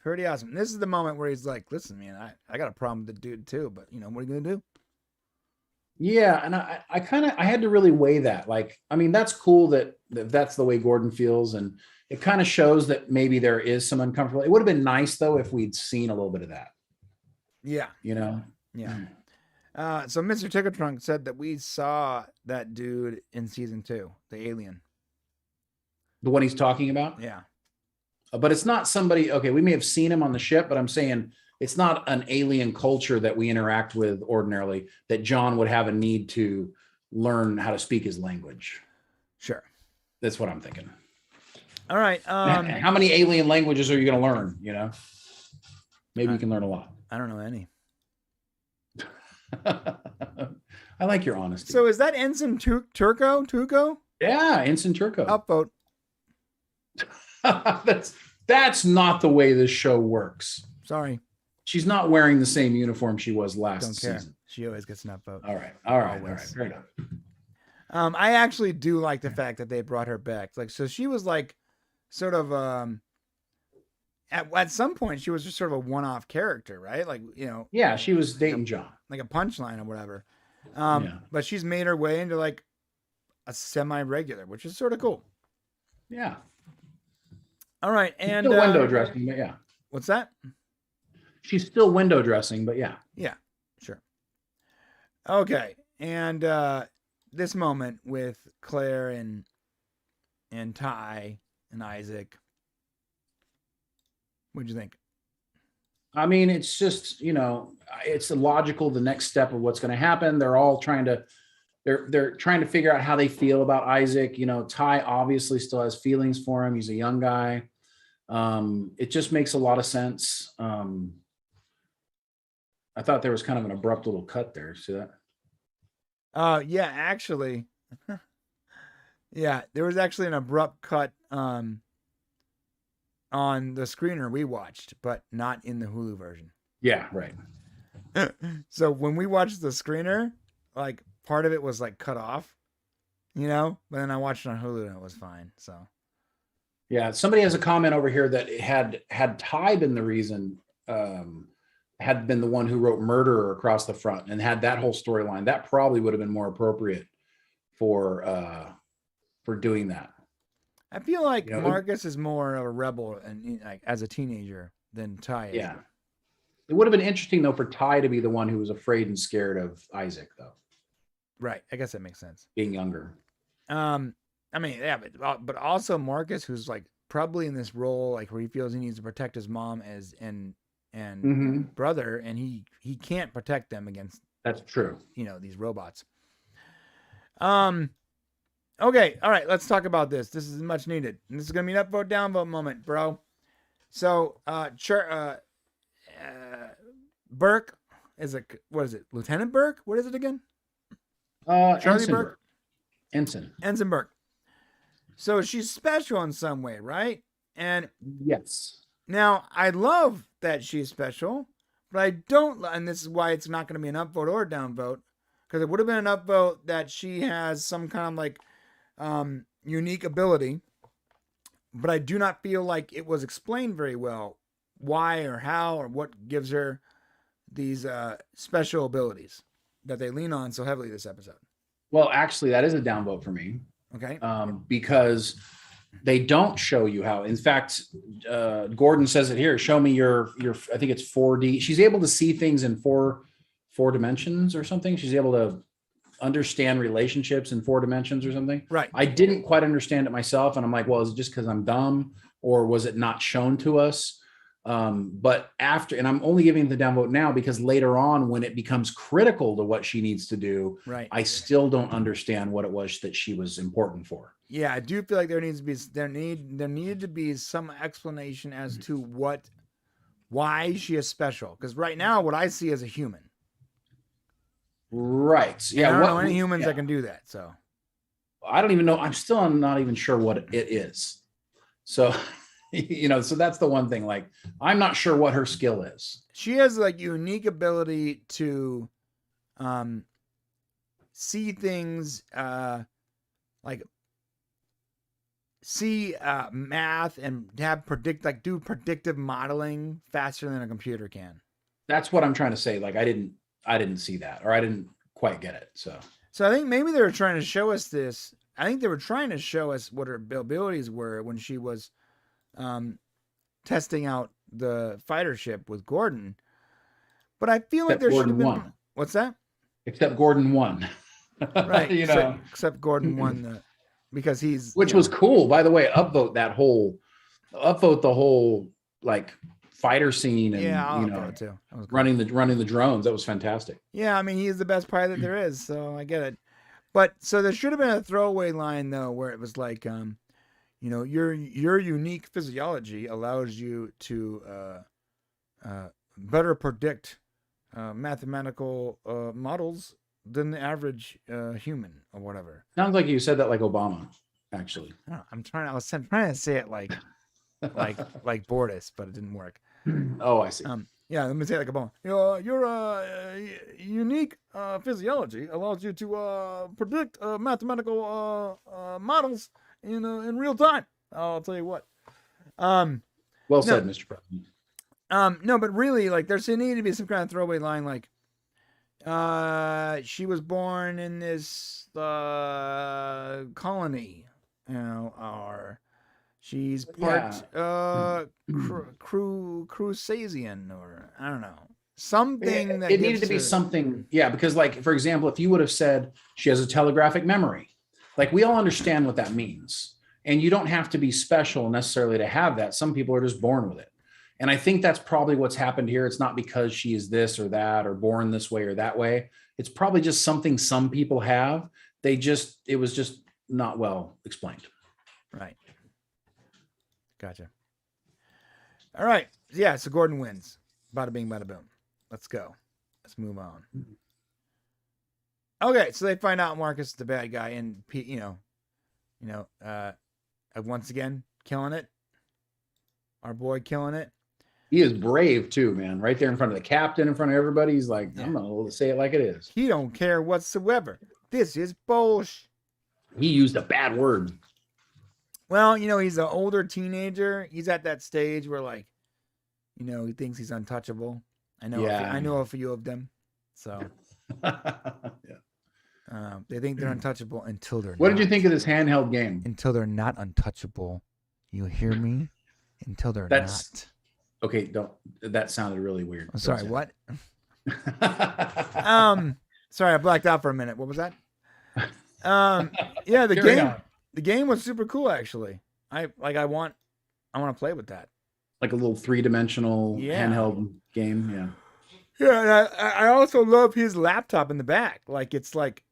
This is the moment where he's like, "Listen, man, I got a problem with the dude too, but what are you gonna do?" Yeah, and I had to really weigh that. Like, I mean, that's cool that that's the way Gordon feels, and it kind of shows that maybe there is some uncomfortable. It would have been nice though if we'd seen a little bit of that. Yeah. Yeah. So Mr. Tickertrunk said that we saw that dude in season 2, the alien. The one he's talking about? Yeah. But it's not somebody, okay, we may have seen him on the ship, but I'm saying it's not an alien culture that we interact with ordinarily that John would have a need to learn how to speak his language. Sure. That's what I'm thinking. All right. How many alien languages are you going to learn? Maybe you can learn a lot. I don't know any. I like your honesty. So is that Ensign Tuco? Yeah, Ensign Turco. Upvote. That's not the way this show works. Sorry. She's not wearing the same uniform she was last season. She always gets an upvote. All right. Fair enough. I actually do like the fact that they brought her back. Like, so she was like sort of at some point she was just sort of a one-off character, right? Like, Yeah, she was dating John. Like a punchline or whatever. But she's made her way into like a semi-regular, which is sort of cool. Yeah. All right, and still window dressing, but yeah. What's that? She's still window dressing, but yeah. Yeah, sure. Okay, and this moment with Claire and Ty and Isaac. What'd you think? I mean, it's just, it's logical, the next step of what's going to happen. They're all trying to figure out how they feel about Isaac. Ty obviously still has feelings for him. He's a young guy. It just makes a lot of sense. I thought there was kind of an abrupt little cut there. See that? Yeah, actually. Yeah, there was actually an abrupt cut on the screener we watched, but not in the Hulu version. Yeah, right. So when we watched the screener, like part of it was like cut off, but then I watched it on Hulu and it was fine. So yeah, somebody has a comment over here that had Ty been the reason, had been the one who wrote murderer across the front and had that whole storyline, that probably would have been more appropriate for doing that. I feel like Marcus is more of a rebel and like as a teenager than Ty is. Yeah. It would have been interesting though for Ty to be the one who was afraid and scared of Isaac though. Right. I guess that makes sense. Being younger. I mean, yeah, but also Marcus, who's like probably in this role, like where he feels he needs to protect his mom and brother, and he can't protect them against. That's true. These robots. Okay, all right, let's talk about this. This is much needed. And this is gonna be an upvote downvote moment, bro. So, Burke is what is it? Lieutenant Burke? What is it again? Charlie Ensign Burke? Ensign Burke. So she's special in some way, right? And yes. Now I love that she's special, but I don't, and this is why it's not going to be an upvote or a downvote, because it would have been an upvote that she has some kind of like unique ability, but I do not feel like it was explained very well why or how or what gives her these special abilities. that they lean on so heavily this episode. Well, actually, that is a downvote for me. Okay. Because they don't show you how. In fact, Gordon says it here. Show me your. I think it's 4D. She's able to see things in four dimensions or something. She's able to understand relationships in 4 dimensions or something. Right. I didn't quite understand it myself, and I'm like, well, is it just because I'm dumb, or was it not shown to us? But after, and I'm only giving the downvote now because later on, when it becomes critical to what she needs to do, right, I still don't understand what it was that she was important for. Yeah, I do feel like there needed to be some explanation as to why she is special. Because right now, what I see is a human. Right. Yeah. I don't know any humans that can do that. So I don't even know. I'm still not even sure what it is. So, so that's the one thing. Like, I'm not sure what her skill is. She has like unique ability to see things, like see math and do predictive modeling faster than a computer can. That's what I'm trying to say. Like, I didn't see that, or I didn't quite get it. So I think maybe they were trying to show us this. I think they were trying to show us what her abilities were when she was testing out the fighter ship with Gordon. But I feel like there should have been won. What's that? Except Gordon won. Right. Except Gordon won because which was cool, by the way. Upvote the whole like fighter scene and running the drones. That was fantastic. Yeah, I mean, he's the best pilot there is, so I get it. But so there should have been a throwaway line though, where it was like, your unique physiology allows you to better predict mathematical models than the average human or whatever. Sounds like you said that like Obama, actually. I was trying to say it like Bortis, but it didn't work. Oh, I see. Yeah, let me say it like Obama. Your unique physiology allows you to predict mathematical models in real time. I'll tell you what. Well said, Mr. President. No, but really, like, there's needed to be some kind of throwaway line, like, she was born in this colony, or she's part Crusazian, or I don't know, something that it needed to be something. Yeah, because like, for example, if you would have said she has a telegraphic memory, like, we all understand what that means, and you don't have to be special necessarily to have that. Some people are just born with it. And I think that's probably what's happened here. It's not because she is this or that or born this way or that way. It's probably just something some people have. It was just not well explained. Right. Gotcha. All right. Yeah. So Gordon wins. Bada bing, bada boom. Let's go. Let's move on. Okay. So they find out Marcus is the bad guy, and once again, killing it. Our boy killing it. He is brave too, man. Right there in front of the captain, in front of everybody. He's like, I'm going to say it like it is. He don't care whatsoever. This is bullshit. He used a bad word. Well, he's an older teenager. He's at that stage where, like, he thinks he's untouchable. I know a few of them. So they think they're untouchable until they're not. What did you think of this handheld game? Until they're not untouchable. You hear me? Until they're not. Okay, that sounded really weird. I'm sorry, what? Sorry, I blacked out for a minute. What was that? Yeah, the game was super cool, actually. I want to play with that. Like a little 3-dimensional handheld game, yeah. Yeah, and I also love his laptop in the back. Like, it's what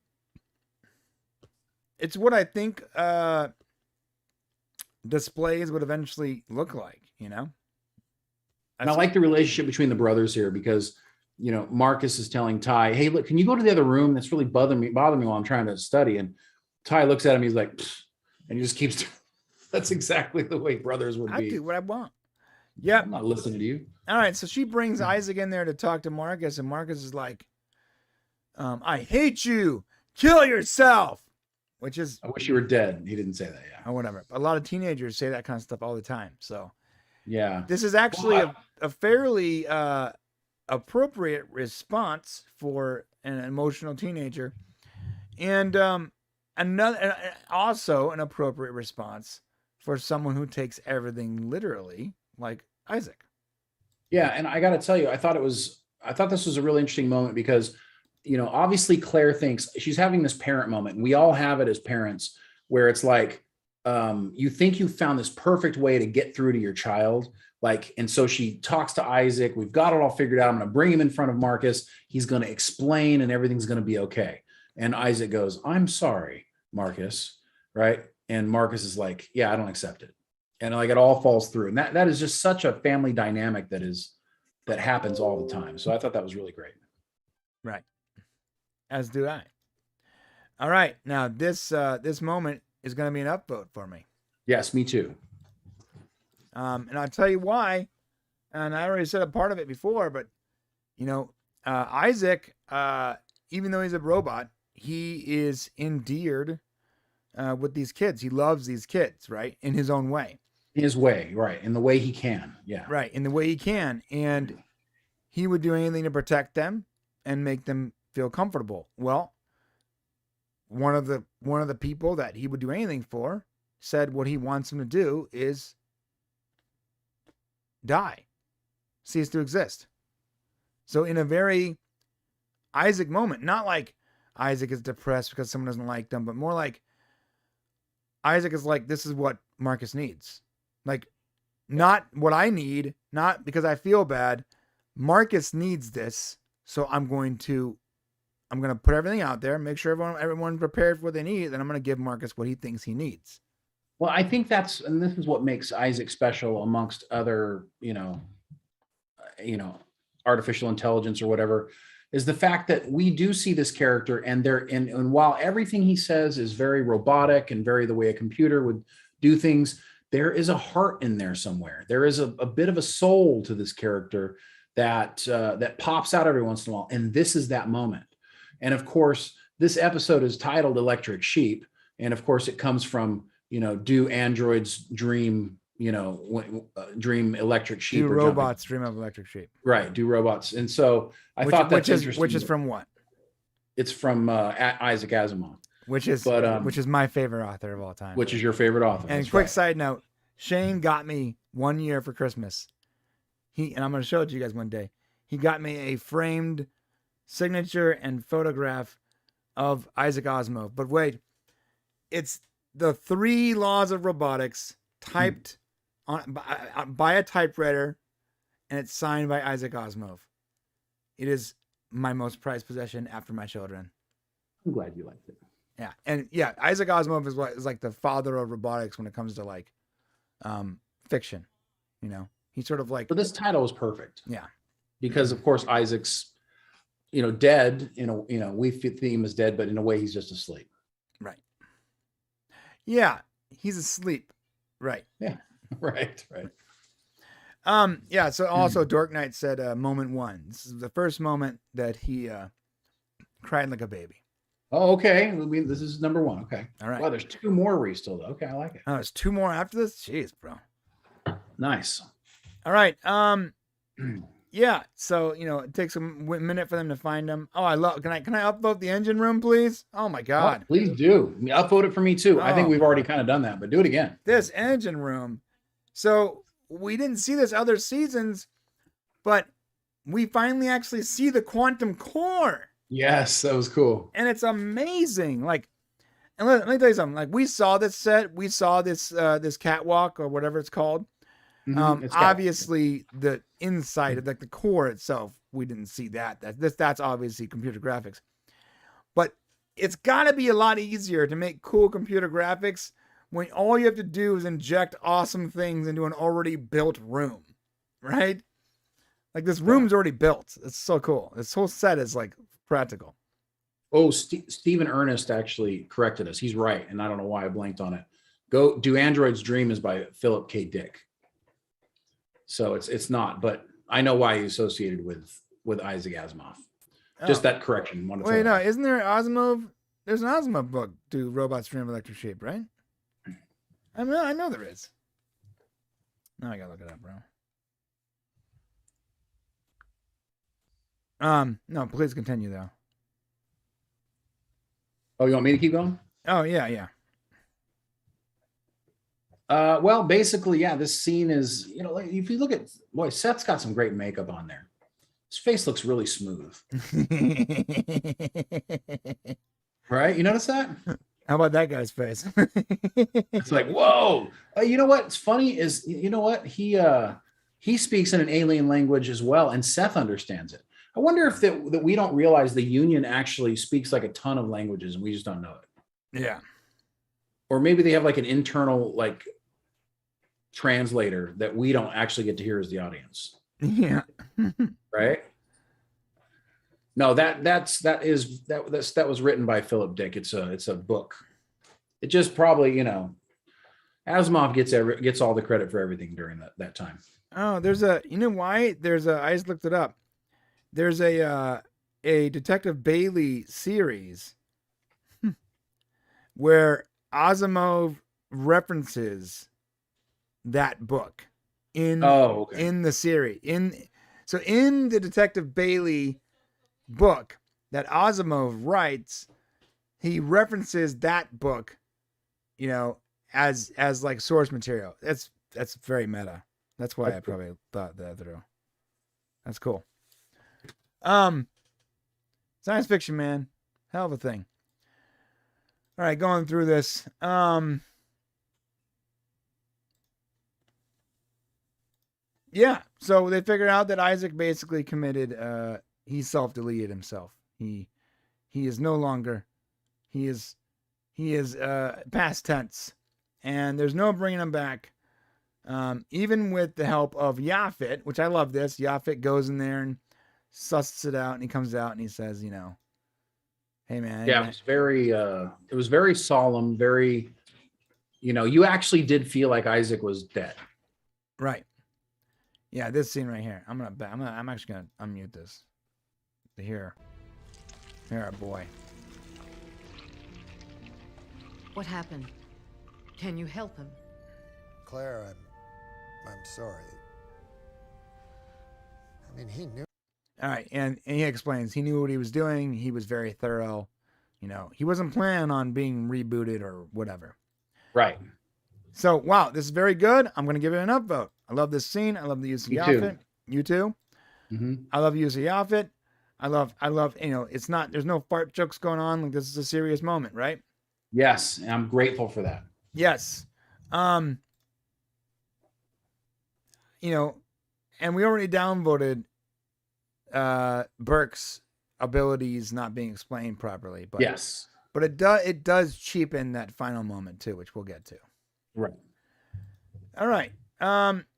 I think displays would eventually look like, And I like the relationship between the brothers here because, Marcus is telling Ty, hey, look, can you go to the other room? That's really bothering me while I'm trying to study. And Ty looks at him. He's like, pfft, and he just keeps. That's exactly the way brothers would be. I do what I want. Yeah. I'm not listening to you. All right. So she brings Isaac in there to talk to Marcus. And Marcus is like, I hate you. Kill yourself. Which is. I wish you were dead. He didn't say that. Yeah. Or whatever. A lot of teenagers say that kind of stuff all the time. So. Yeah. This is actually a fairly appropriate response for an emotional teenager, and also an appropriate response for someone who takes everything literally, like Isaac. Yeah, and I got to tell you, I thought this was a really interesting moment because, obviously Claire thinks she's having this parent moment, and we all have it as parents, where it's like, you think you found this perfect way to get through to your child. And so she talks to Isaac. We've got it all figured out. I'm going to bring him in front of Marcus. He's going to explain and everything's going to be okay. And Isaac goes, "I'm sorry, Marcus." Right. And Marcus is like, "Yeah, I don't accept it." And it all falls through. And that is just such a family dynamic that happens all the time. So I thought that was really great. Right. As do I. All right. Now this moment is going to be an upvote for me. Yes, me too. And I'll tell you why. And I already said a part of it before, but Isaac, even though he's a robot, he is endeared with these kids. He loves these kids, right? In his own way. His way, right. In the way he can. Yeah. Right. In the way he can. And he would do anything to protect them and make them feel comfortable. Well, one of the people that he would do anything for said what he wants him to do is die, cease to exist. So in a very Isaac moment, not like Isaac is depressed because someone doesn't like them, but more like Isaac is like, this is what Marcus needs. Like, not what I need, not because I feel bad. Marcus needs this, so I'm going to put everything out there, make sure everyone's prepared for what they need, then I'm going to give Marcus what he thinks he needs. Well, I think and this is what makes Isaac special amongst other, artificial intelligence or whatever, is the fact that we do see this character and while everything he says is very robotic and very the way a computer would do things, there is a heart in there somewhere. There is a bit of a soul to this character that pops out every once in a while. And this is that moment. And of course, this episode is titled Electric Sheep. And of course, it comes from, do androids dream, dream electric sheep? Do robots dream of electric sheep? Right. Do robots. And so I thought that's interesting. Which is from what? It's from Isaac Asimov. Which is my favorite author of all time. Which is your favorite author. And quick side note, Shane got me one year for Christmas. And I'm going to show it to you guys one day. He got me a framed signature and photograph of Isaac Asimov. But wait, it's the 3 laws of robotics typed by a typewriter, and it's signed by Isaac Asimov. It is my most prized possession after my children. I'm glad you liked it. Yeah. And yeah, Isaac Asimov is like the father of robotics when it comes to fiction. He's sort of like. But this title is perfect. Yeah. Because of course Isaac's, dead. We theme is dead, but in a way he's just asleep. Right. Yeah, he's asleep. Right. Yeah. Right. Yeah. So also Dork Knight said, moment 1. This is the first moment that he cried like a baby. Oh, okay. This is number 1. Okay. All right. Wow, there's 2 more still though. Okay, I like it. Oh, there's 2 more after this? Jeez, bro. Nice. All right. Yeah. So, it takes a minute for them to find them. Oh, can I upvote the engine room, please? Oh my God. Oh, please do. Upvote it for me too. I think we've already kind of done that, but do it again. This engine room. So we didn't see this other seasons, but we finally actually see the quantum core. Yes, that was cool. And it's amazing. And let me tell you something. We saw this set. We saw this catwalk or whatever it's called. Obviously, the inside of the core itself, we didn't see that. That's obviously computer graphics. But it's got to be a lot easier to make cool computer graphics when all you have to do is inject awesome things into an already built room, right? This room's already built. It's so cool. This whole set is practical. Oh, Stephen Ernest actually corrected us. He's right, and I don't know why I blanked on it. Do Androids Dream is by Philip K. Dick. So it's not, but I know why he associated with Isaac Asimov. Just that correction. Wait, no, isn't there Asimov? There's an Asimov book, Do Robots Dream of Electric Sheep, right? I know there is. Now I gotta look it up, bro. No, please continue though. Oh, you want me to keep going? Oh yeah. Well, basically, yeah, this scene is, like, if you look at, boy, Seth's got some great makeup on there. His face looks really smooth, right? You notice that? How about that guy's face? It's like, whoa. You know what's funny is, he speaks in an alien language as well, and Seth understands it. I wonder if that we don't realize the Union actually speaks like a ton of languages and we just don't know it. Yeah. Or maybe they have like an internal like translator that we don't actually get to hear as the audience. Yeah. Right? No, that was written by Philip Dick. It's a book. It just probably, Asimov gets all the credit for everything during that time. Oh, I just looked it up. There's a Detective Bailey series where Asimov references that book in the series. In the Detective Bailey book that Asimov writes, he references that book, as like source material. That's very meta. That's why I probably thought that through. That's cool. Science fiction, man. Hell of a thing. All right, going through this. Yeah, so they figured out that Isaac basically committed, he self-deleted himself. He is no longer, he is past tense, and there's no bringing him back. Even with the help of Yaphet, which I love this. Yaphet goes in there and susses it out, and he comes out and he says, hey man. Yeah, it was very solemn, very, you actually did feel like Isaac was dead. Right. Yeah, this scene right here. I'm actually gonna unmute this to hear our boy. What happened? Can you help him? Claire, I'm sorry. I mean, he knew. All right, and he explains he knew what he was doing. He was very thorough. He wasn't planning on being rebooted or whatever. Right. So, wow, this is very good. I'm going to give it an upvote. I love this scene. I love the use of Yaphet. You too? Mm-hmm. I love the use of Yaphet. I love, there's no fart jokes going on. Like, this is a serious moment, right? Yes, and I'm grateful for that. Yes. And we already downvoted Burke's abilities not being explained properly. But yes. But it does cheapen that final moment too, which we'll get to. Right. All right.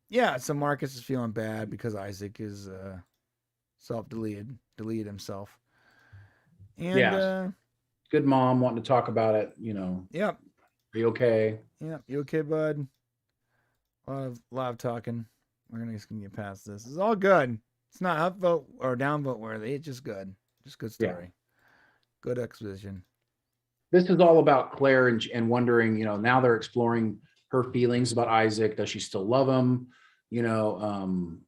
Yeah, so Marcus is feeling bad because Isaac is deleted himself. And good mom wanting to talk about it, Yep. Are you okay? Yeah, you okay, bud? A lot of talking. We're gonna get past this. It's all good. It's not upvote or downvote worthy. It's just good. Just good story. Yeah. Good exposition. This is all about Claire and wondering, now they're exploring her feelings about Isaac. Does she still love him? And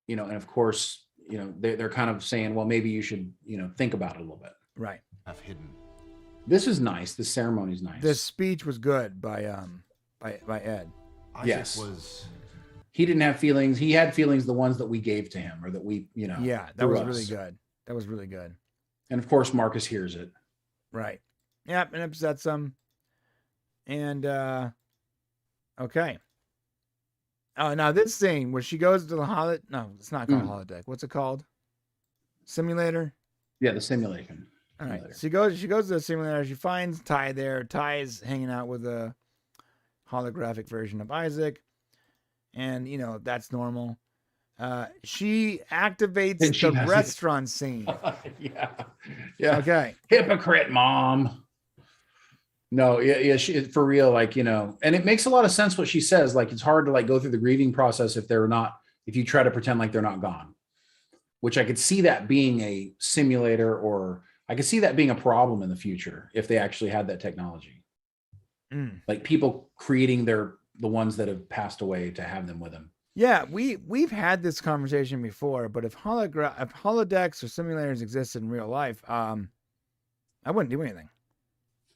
of course, they're kind of saying, well, maybe you should, think about it a little bit. Right. I've hidden. This is nice. The ceremony's nice. The speech was good by Ed. Isaac he didn't have feelings. He had feelings, the ones that we gave to him or that we, Yeah, that was really good. That was really good. And of course, Marcus hears it. Right. Yep, and upsets him. And okay. Oh, now this scene where she goes to the no, it's not called holodeck. What's it called? Simulator? Yeah, the simulation. All right. She goes to the simulator. She finds Ty there. Ty is hanging out with a holographic version of Isaac. And, that's normal. She activates the restaurant scene. Yeah. Okay. Hypocrite, mom. No, yeah, she, for real, and it makes a lot of sense what she says. Like, it's hard to go through the grieving process if you try to pretend like they're not gone, which I could see that being a simulator, or I could see that being a problem in the future if they actually had that technology. Like people creating the ones that have passed away to have them with them. Yeah, we've had this conversation before, but if holodecks or simulators existed in real life, I wouldn't do anything.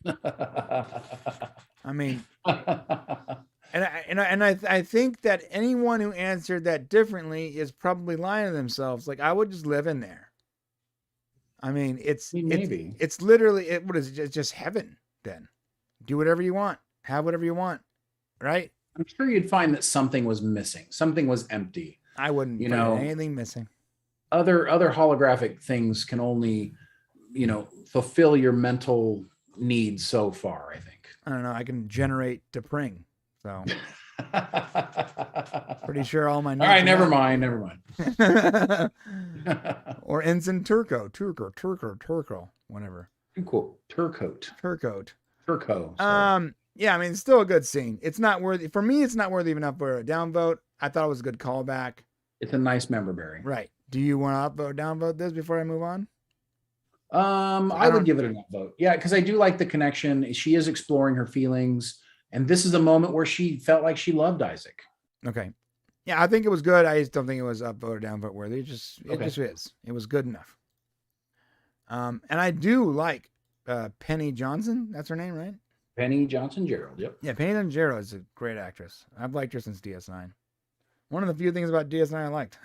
I mean, I think that anyone who answered that differently is probably lying to themselves. Like, I would just live in there. I mean, maybe it's literally what is it? It's just heaven. Then do whatever you want, have whatever you want, right? I'm sure you'd find that something was missing, something was empty. I wouldn't, anything missing. Other holographic things can only, fulfill your mental needs so far, I think. I don't know. I can generate Depring, so pretty sure all my. All right, never mind. Or Ensign Turco, whatever. Cool. Turco. Yeah, I mean, it's still a good scene. It's not worthy for me. It's not worthy enough for a downvote. I thought it was a good callback. It's a nice member berry. Right. Do you want to upvote, downvote this before I move on? I would give it an upvote. Yeah, because I do like the connection. She is exploring her feelings, and this is a moment where she felt like she loved Isaac. Okay. Yeah, I think it was good. I just don't think it was upvote or downvote worthy. It just is. It was good enough. And I do like Penny Johnson. That's her name, right? Penny Johnson Gerald. Yep. Yeah, Penny Johnson Gerald is a great actress. I've liked her since DS9. One of the few things about DS9 I liked.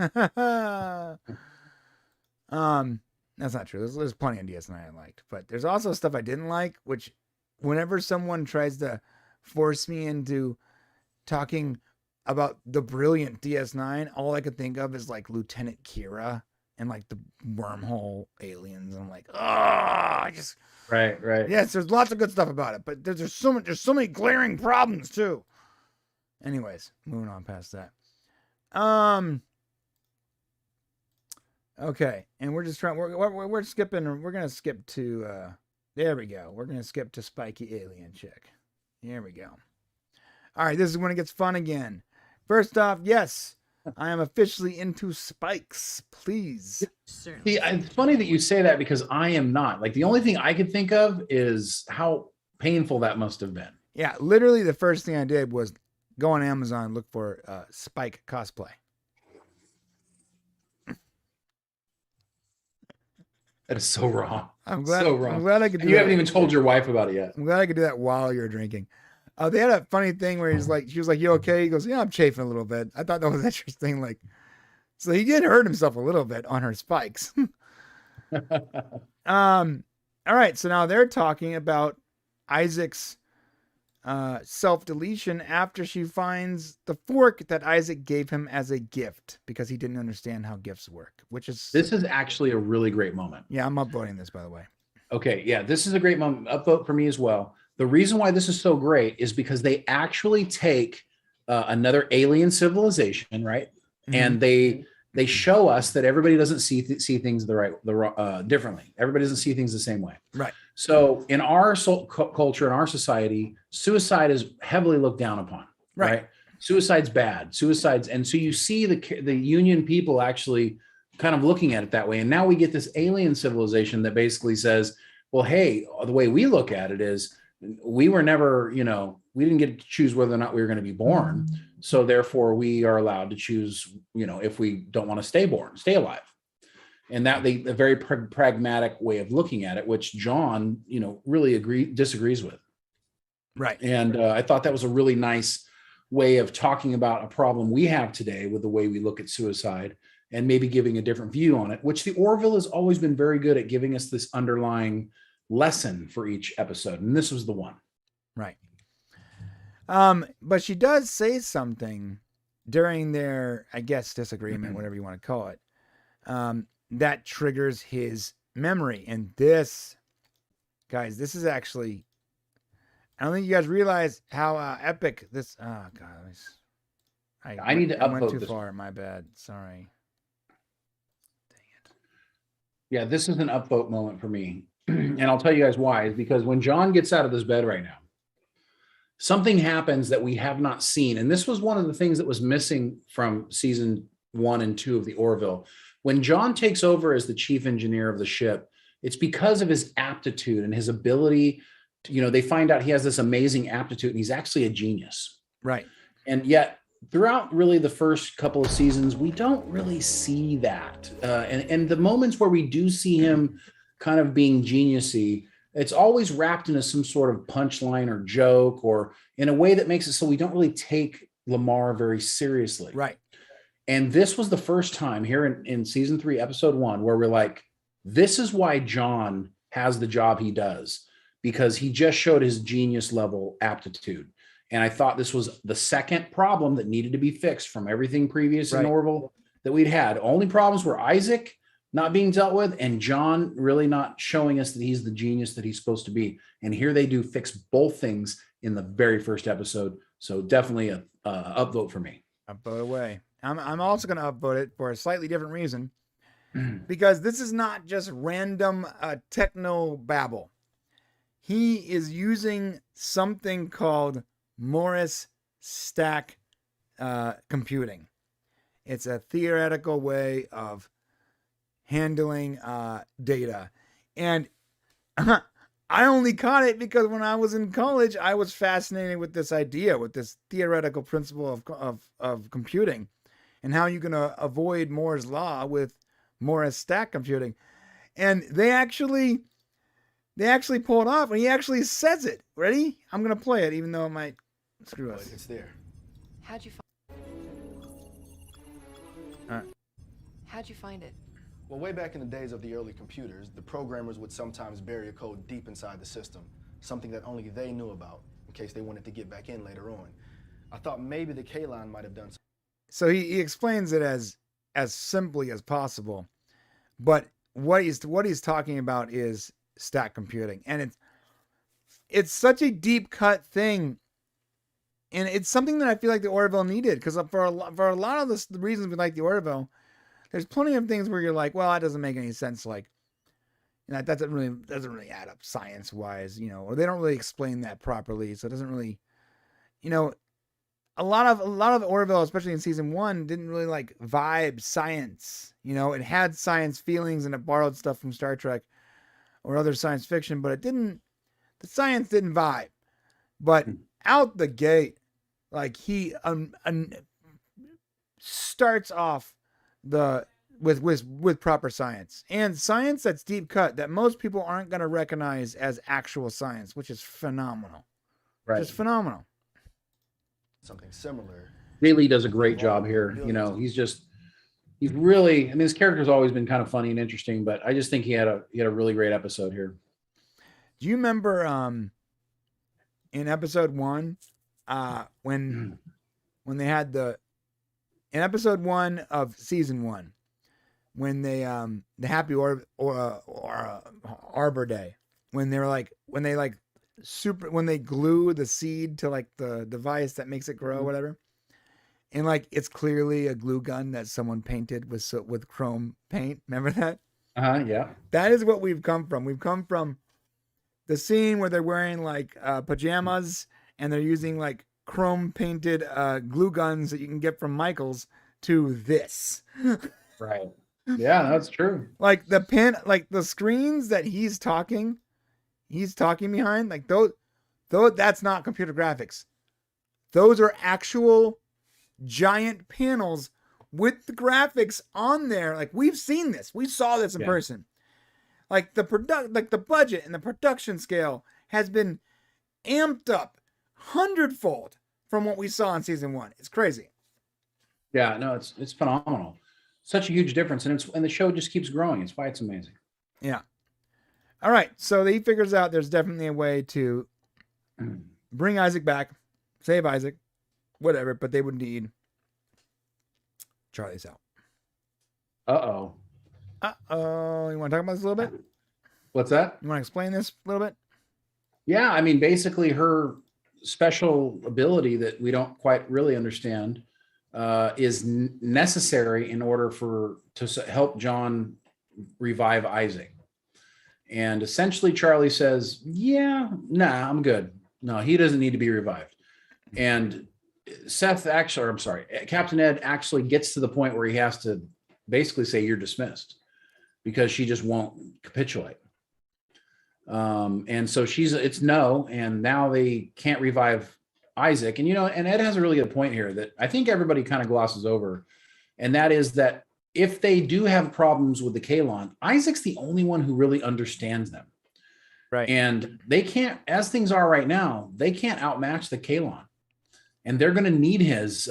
That's not true. There's plenty of DS9 I liked, but there's also stuff I didn't like, which whenever someone tries to force me into talking about the brilliant DS9, all I could think of is like Lieutenant Kira and like the wormhole aliens. And I'm like, I just right. Yes, there's lots of good stuff about it, but there's so many glaring problems too. Anyways, moving on past that. Okay, and we're just trying. We're skipping. We're gonna skip to. There we go. We're gonna skip to Spiky Alien Chick. Here we go. All right, this is when it gets fun again. First off, yes, I am officially into spikes. Please. Certainly. See, it's funny that you say that because I am not. Like the only thing I could think of is how painful that must have been. Yeah, literally the first thing I did was go on Amazon, look for Spike cosplay. That is so wrong. I'm glad. So wrong. I'm glad I could do You that. haven't even told your wife about it yet. I'm glad I could do that while you're drinking. They had a funny thing where she was like, "You okay?" He goes, "Yeah, I'm chafing a little bit." I thought that was interesting. Like, so he did hurt himself a little bit on her spikes. All right. So now they're talking about Isaac's self-deletion after she finds the fork that Isaac gave him as a gift because he didn't understand how gifts work, this is actually a really great moment. Yeah, I'm upvoting this, by the way. Okay. Yeah, this is a great moment. Upvote for me as well. The reason why this is so great is because they actually take another alien civilization, right? Mm-hmm. And they show us that everybody doesn't see things differently. Everybody doesn't see things the same way. Right. So in our culture, in our society, suicide is heavily looked down upon. Right. Suicide's bad. And so you see the Union people actually kind of looking at it that way. And now we get this alien civilization that basically says, well, hey, the way we look at it is we were never, we didn't get to choose whether or not we were going to be born. So therefore we are allowed to choose, if we don't want to stay alive. And that a very pragmatic way of looking at it, which John, really disagrees with. Right. And I thought that was a really nice way of talking about a problem we have today with the way we look at suicide and maybe giving a different view on it, which the Orville has always been very good at giving us this underlying lesson for each episode. And this was the one. Right. But she does say something during their, I guess, disagreement, whatever you want to call it, that triggers his memory. And this, guys, this is actually, I don't think you guys realize how epic this, oh God. I need to upvote went too this far. My bad. Sorry. Dang it. Yeah, this is an upvote moment for me. And I'll tell you guys why, is because when John gets out of this bed right now, something happens that we have not seen. And this was one of the things that was missing from season 1 and 2 of the Orville. When John takes over as the chief engineer of the ship, it's because of his aptitude and his ability to, they find out he has this amazing aptitude and he's actually a genius. Right. And yet throughout really the first couple of seasons, we don't really see that. And the moments where we do see him kind of being geniusy, it's always wrapped into some sort of punchline or joke, or in a way that makes it so we don't really take Lamar very seriously. Right. And this was the first time here in season 3, episode 1, where we're like, this is why John has the job he does, because he just showed his genius level aptitude. And I thought this was the second problem that needed to be fixed from everything previous in Orville that we'd had. Only problems were Isaac not being dealt with and John really not showing us that he's the genius that he's supposed to be. And here they do fix both things in the very first episode. So definitely a upvote for me. Upvote away. I'm also going to upvote it for a slightly different reason, because this is not just random techno babble. He is using something called Morris stack computing. It's a theoretical way of handling data. And I only caught it because when I was in college, I was fascinated with this idea, with this theoretical principle of computing, and how you can avoid Moore's law with Morris stack computing. And they actually pull it off, and he actually says it. Ready? I'm going to play it, even though it might screw us. It's there. How'd you find it? Well, way back in the days of the early computers, the programmers would sometimes bury a code deep inside the system, something that only they knew about, in case they wanted to get back in later on. I thought maybe the K-line might have done something. So he explains it as simply as possible, but what he's talking about is stack computing, and it's such a deep cut thing, and it's something that I feel like the Orville needed, because for a lot of the reasons we like the Orville, there's plenty of things where you're like, well, that doesn't make any sense, like, you know, that doesn't really add up science wise, you know, or they don't really explain that properly, so it doesn't really, you know. A lot of Orville, especially in season 1, didn't really like vibe science. You know, it had science feelings and it borrowed stuff from Star Trek or other science fiction, but the science didn't vibe. But out the gate, like he starts off with proper science, and science that's deep cut, that most people aren't going to recognize as actual science, which is phenomenal. Right. Just phenomenal. Something similar. Bailey does a great job here. You know, he's really, I mean, his character's always been kind of funny and interesting, but I just think he had a really great episode here. Do you remember in episode 1 when they had in episode 1 of season 1, when they the Happy Arbor Day, when they glue the seed to like the device that makes it grow, whatever, and like it's clearly a glue gun that someone painted with chrome paint. Remember that? Yeah. That is what we've come from. We've come from the scene where they're wearing like pajamas and they're using like chrome painted glue guns that you can get from Michael's, to this. Right. Yeah, that's true. Like the screens that he's talking behind, like those that's not computer graphics. Those are actual giant panels with the graphics on there. Like we've seen this. We saw this in person. Like the budget and the production scale has been amped up 100-fold from what we saw in season 1. It's crazy. Yeah, no, it's phenomenal. Such a huge difference, and the show just keeps growing. It's why it's amazing. Yeah. All right, so he figures out there's definitely a way to bring Isaac back, save Isaac, whatever, but they would need Charlie's help. Uh-oh. You want to talk about this a little bit? What's that? You want to explain this a little bit? Yeah, I mean, basically her special ability that we don't quite really understand is necessary in order to help John revive Isaac. And essentially Charlie says, I'm good. No, he doesn't need to be revived. And Captain Ed actually gets to the point where he has to basically say, you're dismissed, because she just won't capitulate. And so it's no, and now they can't revive Isaac. And, and Ed has a really good point here that I think everybody kind of glosses over. And that is that if they do have problems with the Kalon, Isaac's the only one who really understands them. Right. And they can't, as things are right now, they can't outmatch the Kalon. And they're going to need his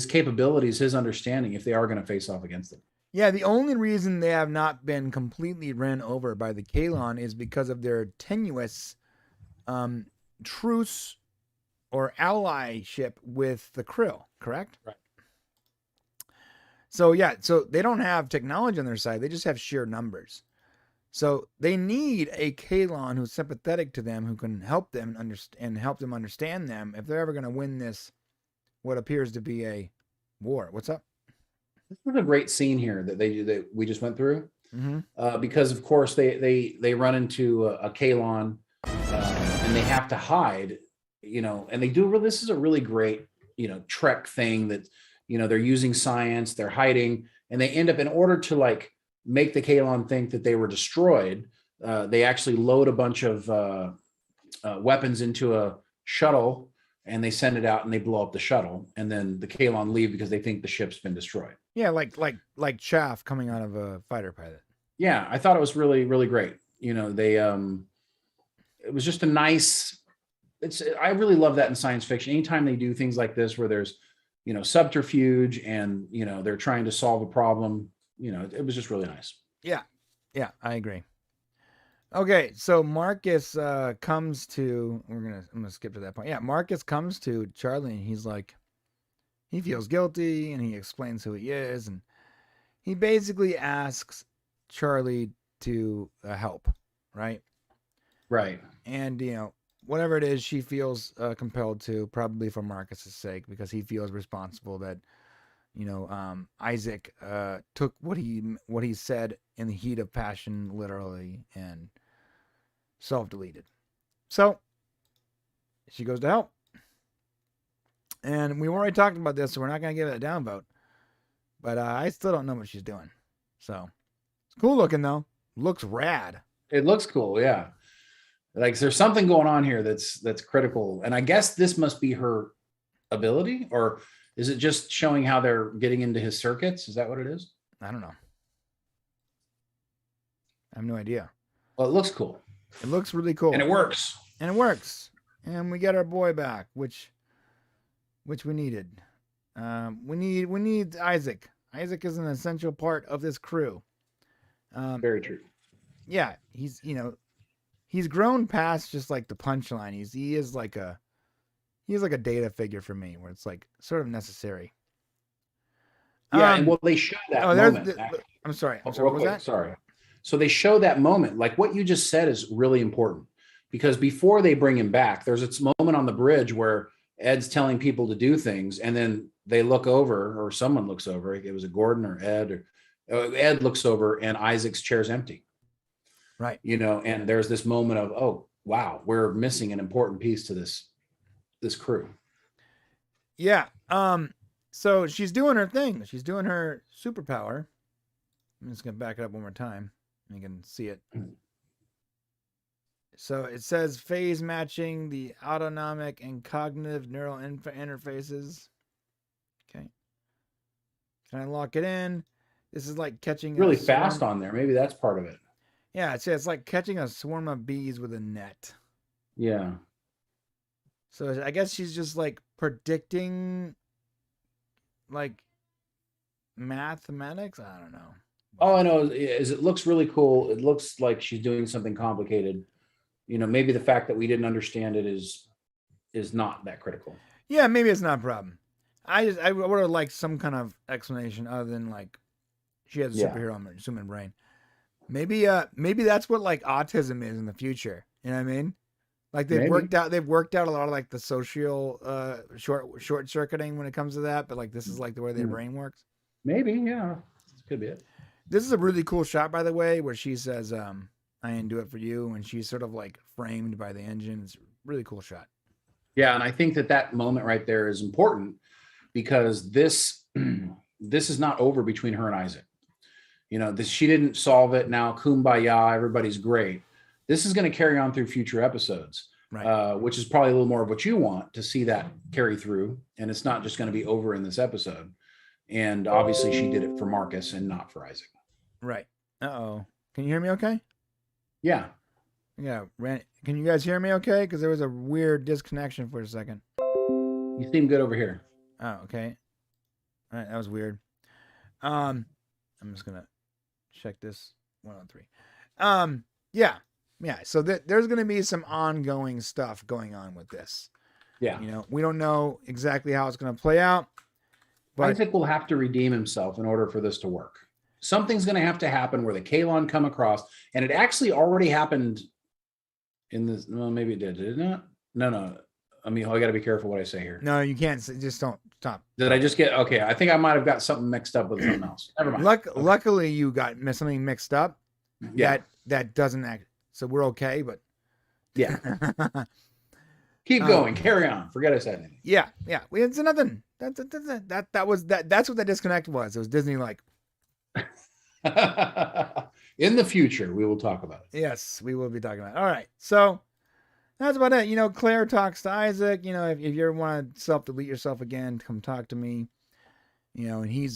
capabilities, his understanding, if they are going to face off against him. Yeah, the only reason they have not been completely ran over by the Kalon is because of their tenuous truce or allyship with the Krill, correct? Right. So yeah, so they don't have technology on their side. They just have sheer numbers. So they need a Kalon who's sympathetic to them, who can help them and help them understand them if they're ever going to win this, what appears to be a war. What's up? This was a great scene here that we just went through, Mm-hmm. because of course they run into a Kalon, and they have to hide, and they do. This is a really great, Trek thing that, they're using science, they're hiding, and they end up, in order to like make the Kalon think that they were destroyed, they actually load a bunch of weapons into a shuttle, and they send it out and they blow up the shuttle, and then the Kalon leave because they think the ship's been destroyed. Yeah, like chaff coming out of a fighter pilot. Yeah, I thought it was really, really great. They it was just a nice. I really love that in science fiction. Anytime they do things like this where there's, subterfuge and they're trying to solve a problem, it was just really nice. Yeah, I agree. Okay, so Marcus comes to. I'm gonna skip to that point. Yeah, Marcus comes to Charlie, and he's like, he feels guilty, and he explains who he is, and he basically asks Charlie to help, right? Right. And whatever it is, she feels compelled to, probably for Marcus's sake, because he feels responsible that Isaac took what he said in the heat of passion literally and self-deleted. So she goes to help. And we already talked about this, so we're not going to give it a downvote. But I still don't know what she's doing. So it's cool looking, though. Looks rad. It looks cool, yeah. Like there's something going on here that's critical. And I guess this must be her ability, or is it just showing how they're getting into his circuits? Is that what it is? I don't know. I have no idea. Well, it looks cool. It looks really cool. And it works. And we get our boy back, which we needed. We need Isaac. Isaac is an essential part of this crew. Very true. Yeah, he's grown past just like the punchline. He's like a data figure for me, where it's like sort of necessary. Yeah, and they show that moment. I'm sorry. What was that? Sorry. So they show that moment. Like what you just said is really important, because before they bring him back, there's this moment on the bridge where Ed's telling people to do things, and then they look over, or someone looks over. It was a Gordon or Ed, or Ed looks over, and Isaac's chair's empty. Right. And there's this moment of, oh wow, we're missing an important piece to this crew. Yeah. So she's doing her thing. She's doing her superpower. I'm just gonna back it up one more time. You can see it. So it says phase matching the autonomic and cognitive neural interfaces. Okay. Can I lock it in? This is like catching Really fast on there. Maybe that's part of it. Yeah, it's like catching a swarm of bees with a net. Yeah. So I guess she's just like predicting like mathematics. I don't know. All I know is it looks really cool. It looks like she's doing something complicated. Maybe the fact that we didn't understand it is not that critical. Yeah, maybe it's not a problem. I would have liked some kind of explanation other than like she has a superhero human brain. Maybe that's what like autism is in the future. You know what I mean? Like they've worked out a lot of like the social short circuiting when it comes to that, but like this is like the way their brain works. Maybe, yeah. This could be it. This is a really cool shot, by the way, where she says, I didn't do it for you, and she's sort of like framed by the engine. It's a really cool shot. Yeah, and I think that moment right there is important, because this is not over between her and Isaac. She didn't solve it. Now, kumbaya, everybody's great. This is going to carry on through future episodes, right? Which is probably a little more of what you want to see that carry through. And it's not just going to be over in this episode. And obviously she did it for Marcus and not for Isaac. Right. Uh-oh. Can you hear me okay? Yeah. Yeah, can you guys hear me okay? Because there was a weird disconnection for a second. You seem good over here. Oh, okay. All right, that was weird. I'm just gonna check this 103. Yeah. So there's gonna be some ongoing stuff going on with this. Yeah. You know, we don't know exactly how it's gonna play out, but Isaac will have to redeem himself in order for this to work. Something's going to have to happen where the Kalon come across, and it actually already happened in this. Well, maybe it did it not? No. I mean, I got to be careful what I say here. no, you can't. Just don't stop. Did I just get okay? I think I might have got something mixed up with something else. Never mind. Luckily, you got something mixed up. Yeah. That doesn't act. So we're okay, but Yeah. Keep going. Carry on. Forget I said anything. Yeah. It's nothing. That's what that disconnect was. It was Disney like. In the future, we will talk about it. Yes, we will be talking about it. All right. So that's about it. You know, Claire talks to Isaac. You know, if you ever want to self-delete yourself again, come talk to me. You know, and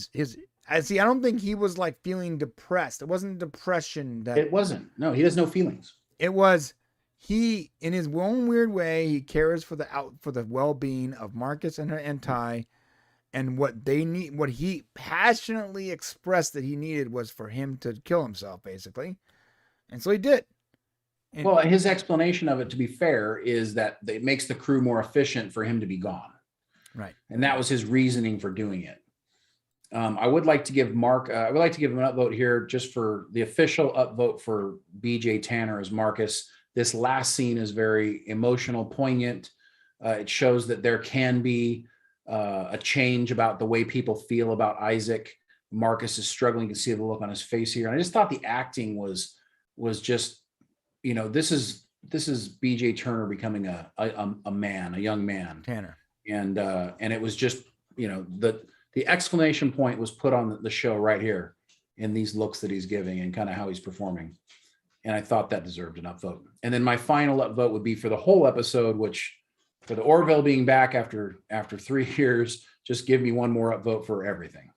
I don't think he was like feeling depressed. It wasn't depression that It wasn't. No, he has no feelings. it was. He, in his own weird way, he cares for the well-being of Marcus and Ty, and what they need. What he passionately expressed that he needed was for him to kill himself, basically, and so he did. And, Well, his explanation of it, to be fair, is that it makes the crew more efficient for him to be gone. right. And that was his reasoning for doing it. I would like to give Mark, I would like to give him an upvote here just for the official upvote for BJ Tanner as Marcus. This last scene is very emotional, poignant. It shows that there can be a change about the way people feel about Isaac. Marcus is struggling to see the look on his face here. And I just thought the acting was just, you know, this is BJ Turner becoming a man, a young man. Tanner. And it was just, you know, the exclamation point was put on the show right here in these looks that he's giving and kind of how he's performing. And I thought that deserved an upvote. And then my final upvote would be for the whole episode, which for the Orville being back after 3 years, just give me one more upvote for everything.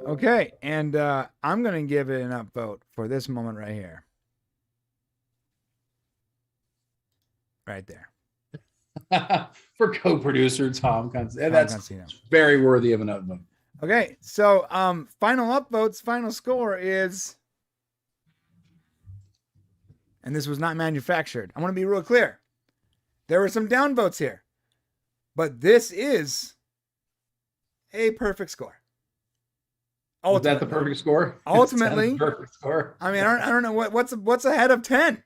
Okay, and I'm gonna give it an upvote for this moment right here. Right there. For co-producer Tom Constantino. Tom That's Constantino. very worthy of an upvote. Okay, so final upvotes, final score is, and this was not manufactured. I want to be real clear. There were some downvotes here, but this is a perfect score. Is that the perfect score? Ultimately, Is that the perfect score. I mean, I don't know what's ahead of 10.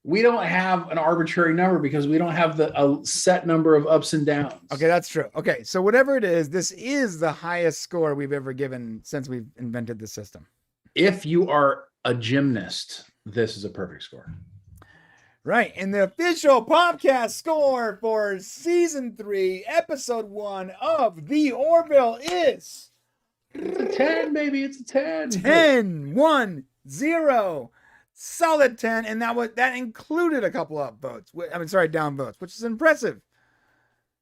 We don't have an arbitrary number because we don't have a set number of ups and downs. Okay, that's true. Okay, so whatever it is, this is the highest score we've ever given since we've invented the system. If you are a gymnast, this is a perfect score. Right, and the official Popcast score for season 3, episode 1 of The Orville is It's a 10, baby. It's a 10. 10, 1, 0. Solid 10, and that included a couple of votes. Down votes, which is impressive.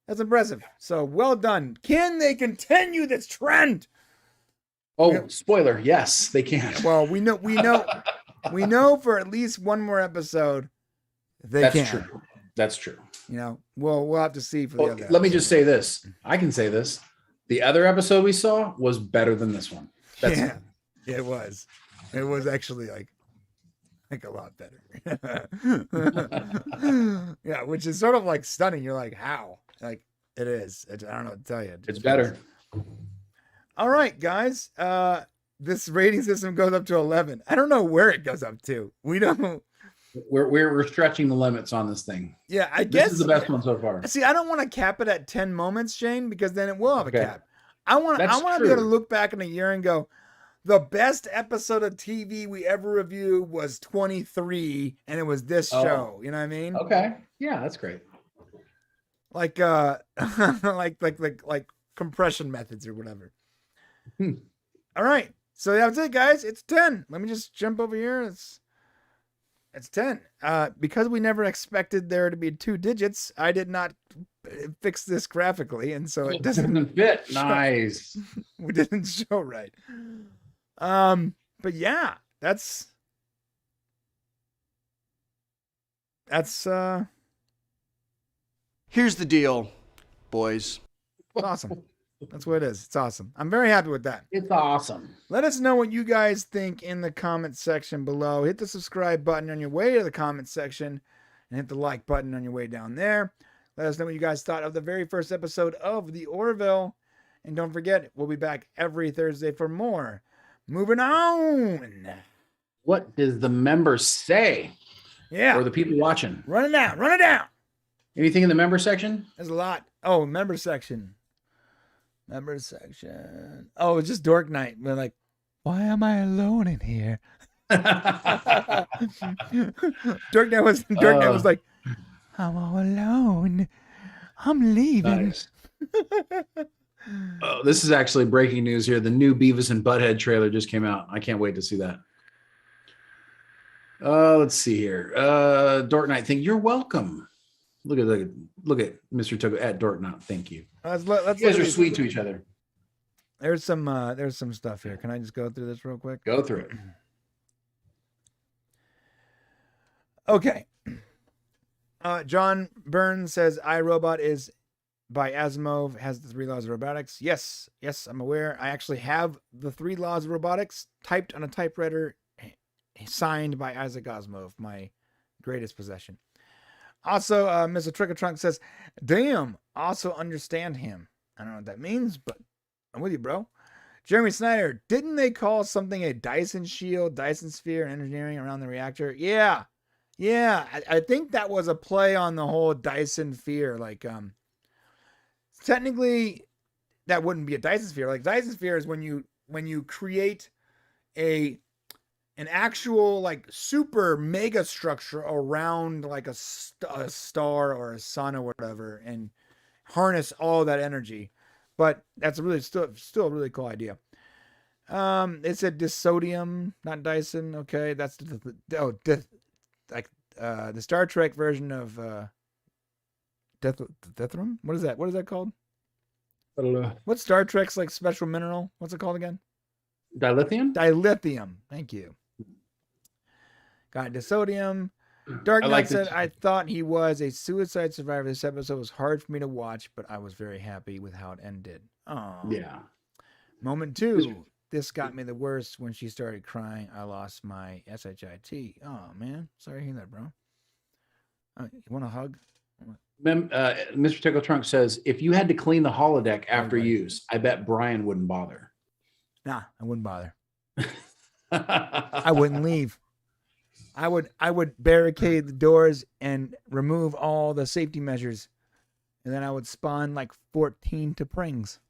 That's impressive. So well done. Can they continue this trend? Oh, spoiler. Yes, they can. Well, we know for at least one more episode they can. True. That's true. You know, we'll have to see for the other. Let me just say this. I can say this. The other episode we saw was better than this one. Yeah, it was. It was actually like a lot better. Yeah, which is sort of like stunning. You're like, how? Like it is. I don't know what to tell you. It's better. All right, guys. This rating system goes up to 11. I don't know where it goes up to. We don't. We're stretching the limits on this thing. Yeah, I guess this is the best one so far. See, I don't want to cap it at 10 moments, Shane, because then it will have a cap. I want to That's be able to true. look back in a year and go, the best episode of TV we ever reviewed was 23, and it was this show. You know what I mean? Okay. Yeah, that's great. Like like compression methods or whatever. All right. So that's it, guys. It's 10. Let me just jump over here. It's 10. Because we never expected there to be 2 digits, I did not fix this graphically, and so it doesn't fit. Nice. We didn't show right. But yeah, that's that's Here's the deal, boys. awesome. That's what it is. It's awesome. I'm very happy with that. It's awesome. Let us know what you guys think in the comment section below. Hit the subscribe button on your way to the comment section and hit the like button on your way down there. Let us know what you guys thought of the very first episode of The Orville. And don't forget, we'll be back every Thursday for more. Moving on. What does the members say? Yeah. Or the people watching? Run it down. Run it down. Anything in the member section? There's a lot. Oh, member section. Member section. Oh, it's just Dork Night. We're like, why am I alone in here? Dork Night was like, I'm all alone. I'm leaving. Nice. Oh, this is actually breaking news here. The new Beavis and Butthead trailer just came out. I can't wait to see that. Let's see here. Dork Night thing. You're welcome. Look at Mr. Togo at Dork Night. Thank you. Let's You guys are sweet to each other. There's some stuff here. Can I just go through this real quick? Go through it. Okay. John Burns says iRobot is by Asimov, has the 3 laws of robotics. Yes, I'm aware. I actually have the 3 laws of robotics typed on a typewriter, signed by Isaac Asimov, my greatest possession. Also, Mr. Trick-or-Trunk says, damn, also understand him. I don't know what that means, but I'm with you, bro. Jeremy Snyder, didn't they call something a Dyson shield, Dyson sphere in engineering around the reactor? Yeah. I think that was a play on the whole Dyson sphere. Like, technically, that wouldn't be a Dyson sphere. Like, Dyson sphere is when you create an actual like super mega structure around like a star or a sun or whatever, and harness all that energy. But that's really still a really cool idea. It said dysodium, not Dyson. Okay, that's the Star Trek version of Dithrum. What is that? What is that called? I don't know. What's Star Trek's like special mineral? What's it called again? Dilithium? Dilithium. Thank you. Got dysodium. Dark Knight said, I thought he was a suicide survivor. This episode was hard for me to watch, but I was very happy with how it ended. Oh, yeah. Moment 2. This got me the worst when she started crying. I lost my SHIT. Oh, man. Sorry to hear that, bro. You want a hug? Mr. Tickle Trunk says, if you had to clean the holodeck after use, I bet Brian wouldn't bother. Nah, I wouldn't bother. I wouldn't leave. I would barricade the doors and remove all the safety measures. And then I would spawn like 14 T'Prings.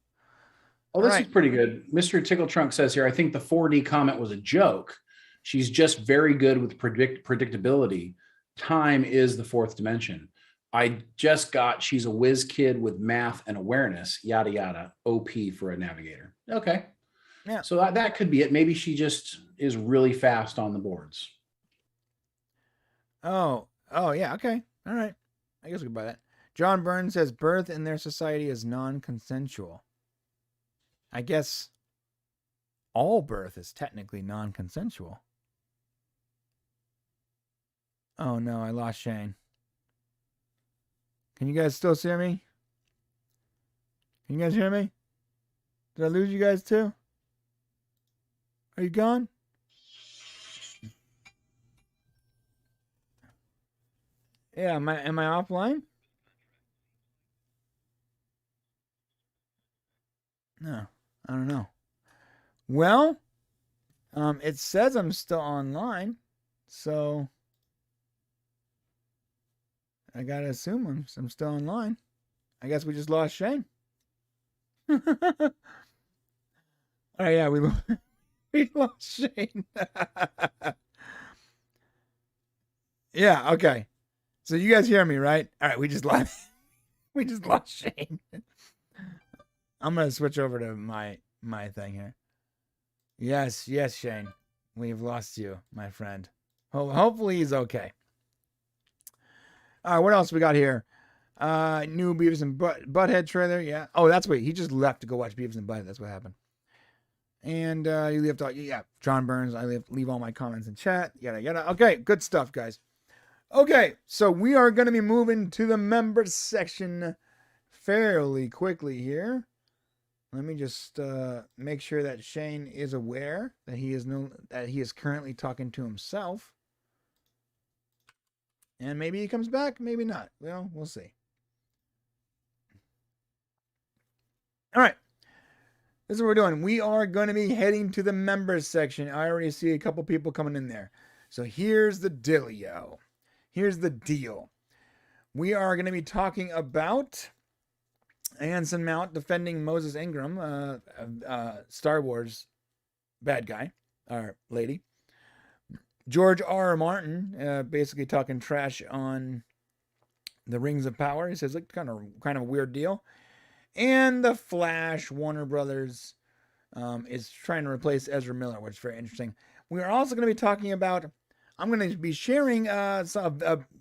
Oh, this is pretty good. Mr. Tickle Trunk says here, I think the 4D comment was a joke. She's just very good with predictability. Time is the 4th dimension. I just got she's a whiz kid with math and awareness, yada, yada, OP for a navigator. Okay. Yeah. So that could be it. Maybe she just is really fast on the boards. Oh, yeah. Okay. All right. I guess we can buy that. John Burns says birth in their society is non-consensual. I guess all birth is technically non-consensual. Oh no, I lost Shane. Can you guys still hear me? Can you guys hear me? Did I lose you guys too? Are you gone? Yeah, am I offline? No, I don't know. Well, it says I'm still online, so I gotta assume I'm still online. I guess we just lost Shane. All right, yeah, we lost Shane. Yeah, okay. So you guys hear me, right? All right, we just lost Shane. I'm gonna switch over to my thing here. Yes, Shane. We've lost you, my friend. Hopefully he's okay. All right, what else we got here? New Beavis and Butthead trailer. Yeah. Oh, that's wait. He just left to go watch Beavis and Butthead. That's what happened. And you left all. Yeah, John Burns. I leave all my comments in chat. Yada yada. Okay, good stuff, guys. Okay, so we are going to be moving to the members section fairly quickly here. Let me just make sure that Shane is aware that he is currently talking to himself. And maybe he comes back, maybe not. Well, we'll see. All right. This is what we're doing. We are going to be heading to the members section. I already see a couple people coming in there. So here's the dealio. Here's the deal. We are going to be talking about Anson Mount defending Moses Ingram, Star Wars bad guy, or lady. George R. Martin, basically talking trash on the Rings of Power. He says, like, kind of a weird deal. And the Flash, Warner Brothers, is trying to replace Ezra Miller, which is very interesting. We are also going to be talking about, I'm going to be sharing a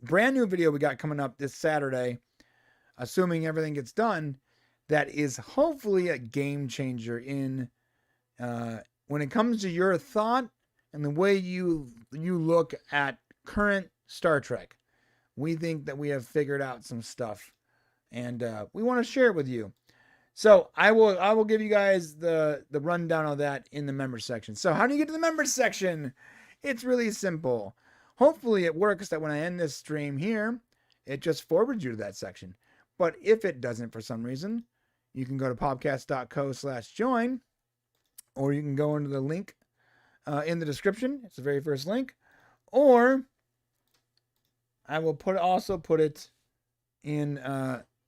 brand new video we got coming up this Saturday, assuming everything gets done, that is hopefully a game changer in when it comes to your thought and the way you look at current Star Trek. We think that we have figured out some stuff, and we want to share it with you. So I will give you guys the rundown of that in the members section. So how do you get to the members section? It's really simple. Hopefully it works that when I end this stream here, it just forwards you to that section. But if it doesn't for some reason, you can go to popcast.co/join, or you can go into the link in the description. It's the very first link. Or I will also put it in,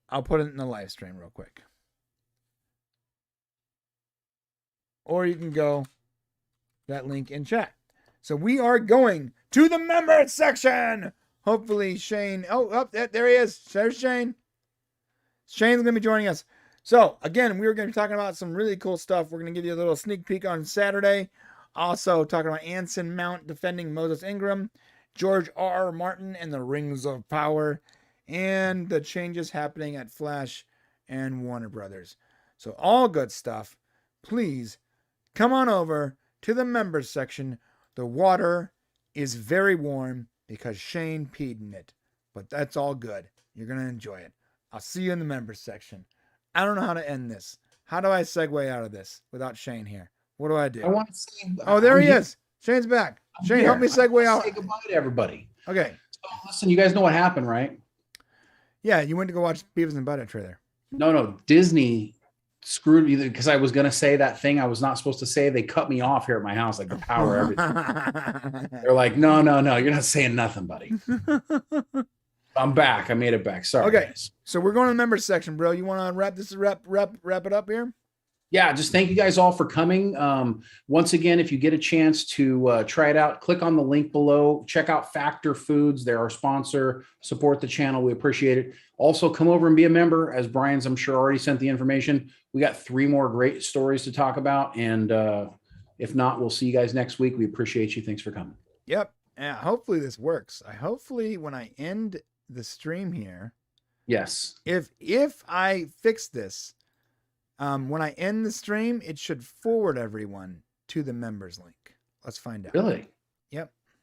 I'll put it in the live stream real quick. Or you can go that link in chat. So we are going to the members section. Hopefully Shane, there he is. There's Shane. Shane's going to be joining us. So again, we were going to be talking about some really cool stuff. We're going to give you a little sneak peek on Saturday. Also talking about Anson Mount defending Moses Ingram, George R. Martin and the Rings of Power, and the changes happening at Flash and Warner Brothers. So all good stuff. Please come on over to the members section. The water is very warm because Shane peed in it, but that's all good. You're going to enjoy it. I'll see you in the members section. I don't know how to end this. How do I segue out of this without Shane here? What do I do? I want to say. Oh, there he is. Shane's back. Shane, help me segue out. Say goodbye to everybody. Okay. So listen, you guys know what happened, right? Yeah, you went to go watch Beavis and Butthead trailer. No. Disney screwed me because I was going to say that thing I was not supposed to say. They cut me off here at my house, like the power, everything. They're like, no, you're not saying nothing, buddy. I'm back. I made it back. Sorry. Okay. Guys. So we're going to the members section, bro. You want to wrap it up here? Yeah, just thank you guys all for coming. Once again, if you get a chance to try it out, click on the link below. Check out Factor Foods. They're our sponsor. Support the channel. We appreciate it. Also, come over and be a member. As Brian's, I'm sure, already sent the information. We got 3 more great stories to talk about. And if not, we'll see you guys next week. We appreciate you. Thanks for coming. Yep. Yeah, hopefully this works. Hopefully when I end the stream here. Yes. If I fix this, when I end the stream, it should forward everyone to the members link. Let's find out. Really? Yep.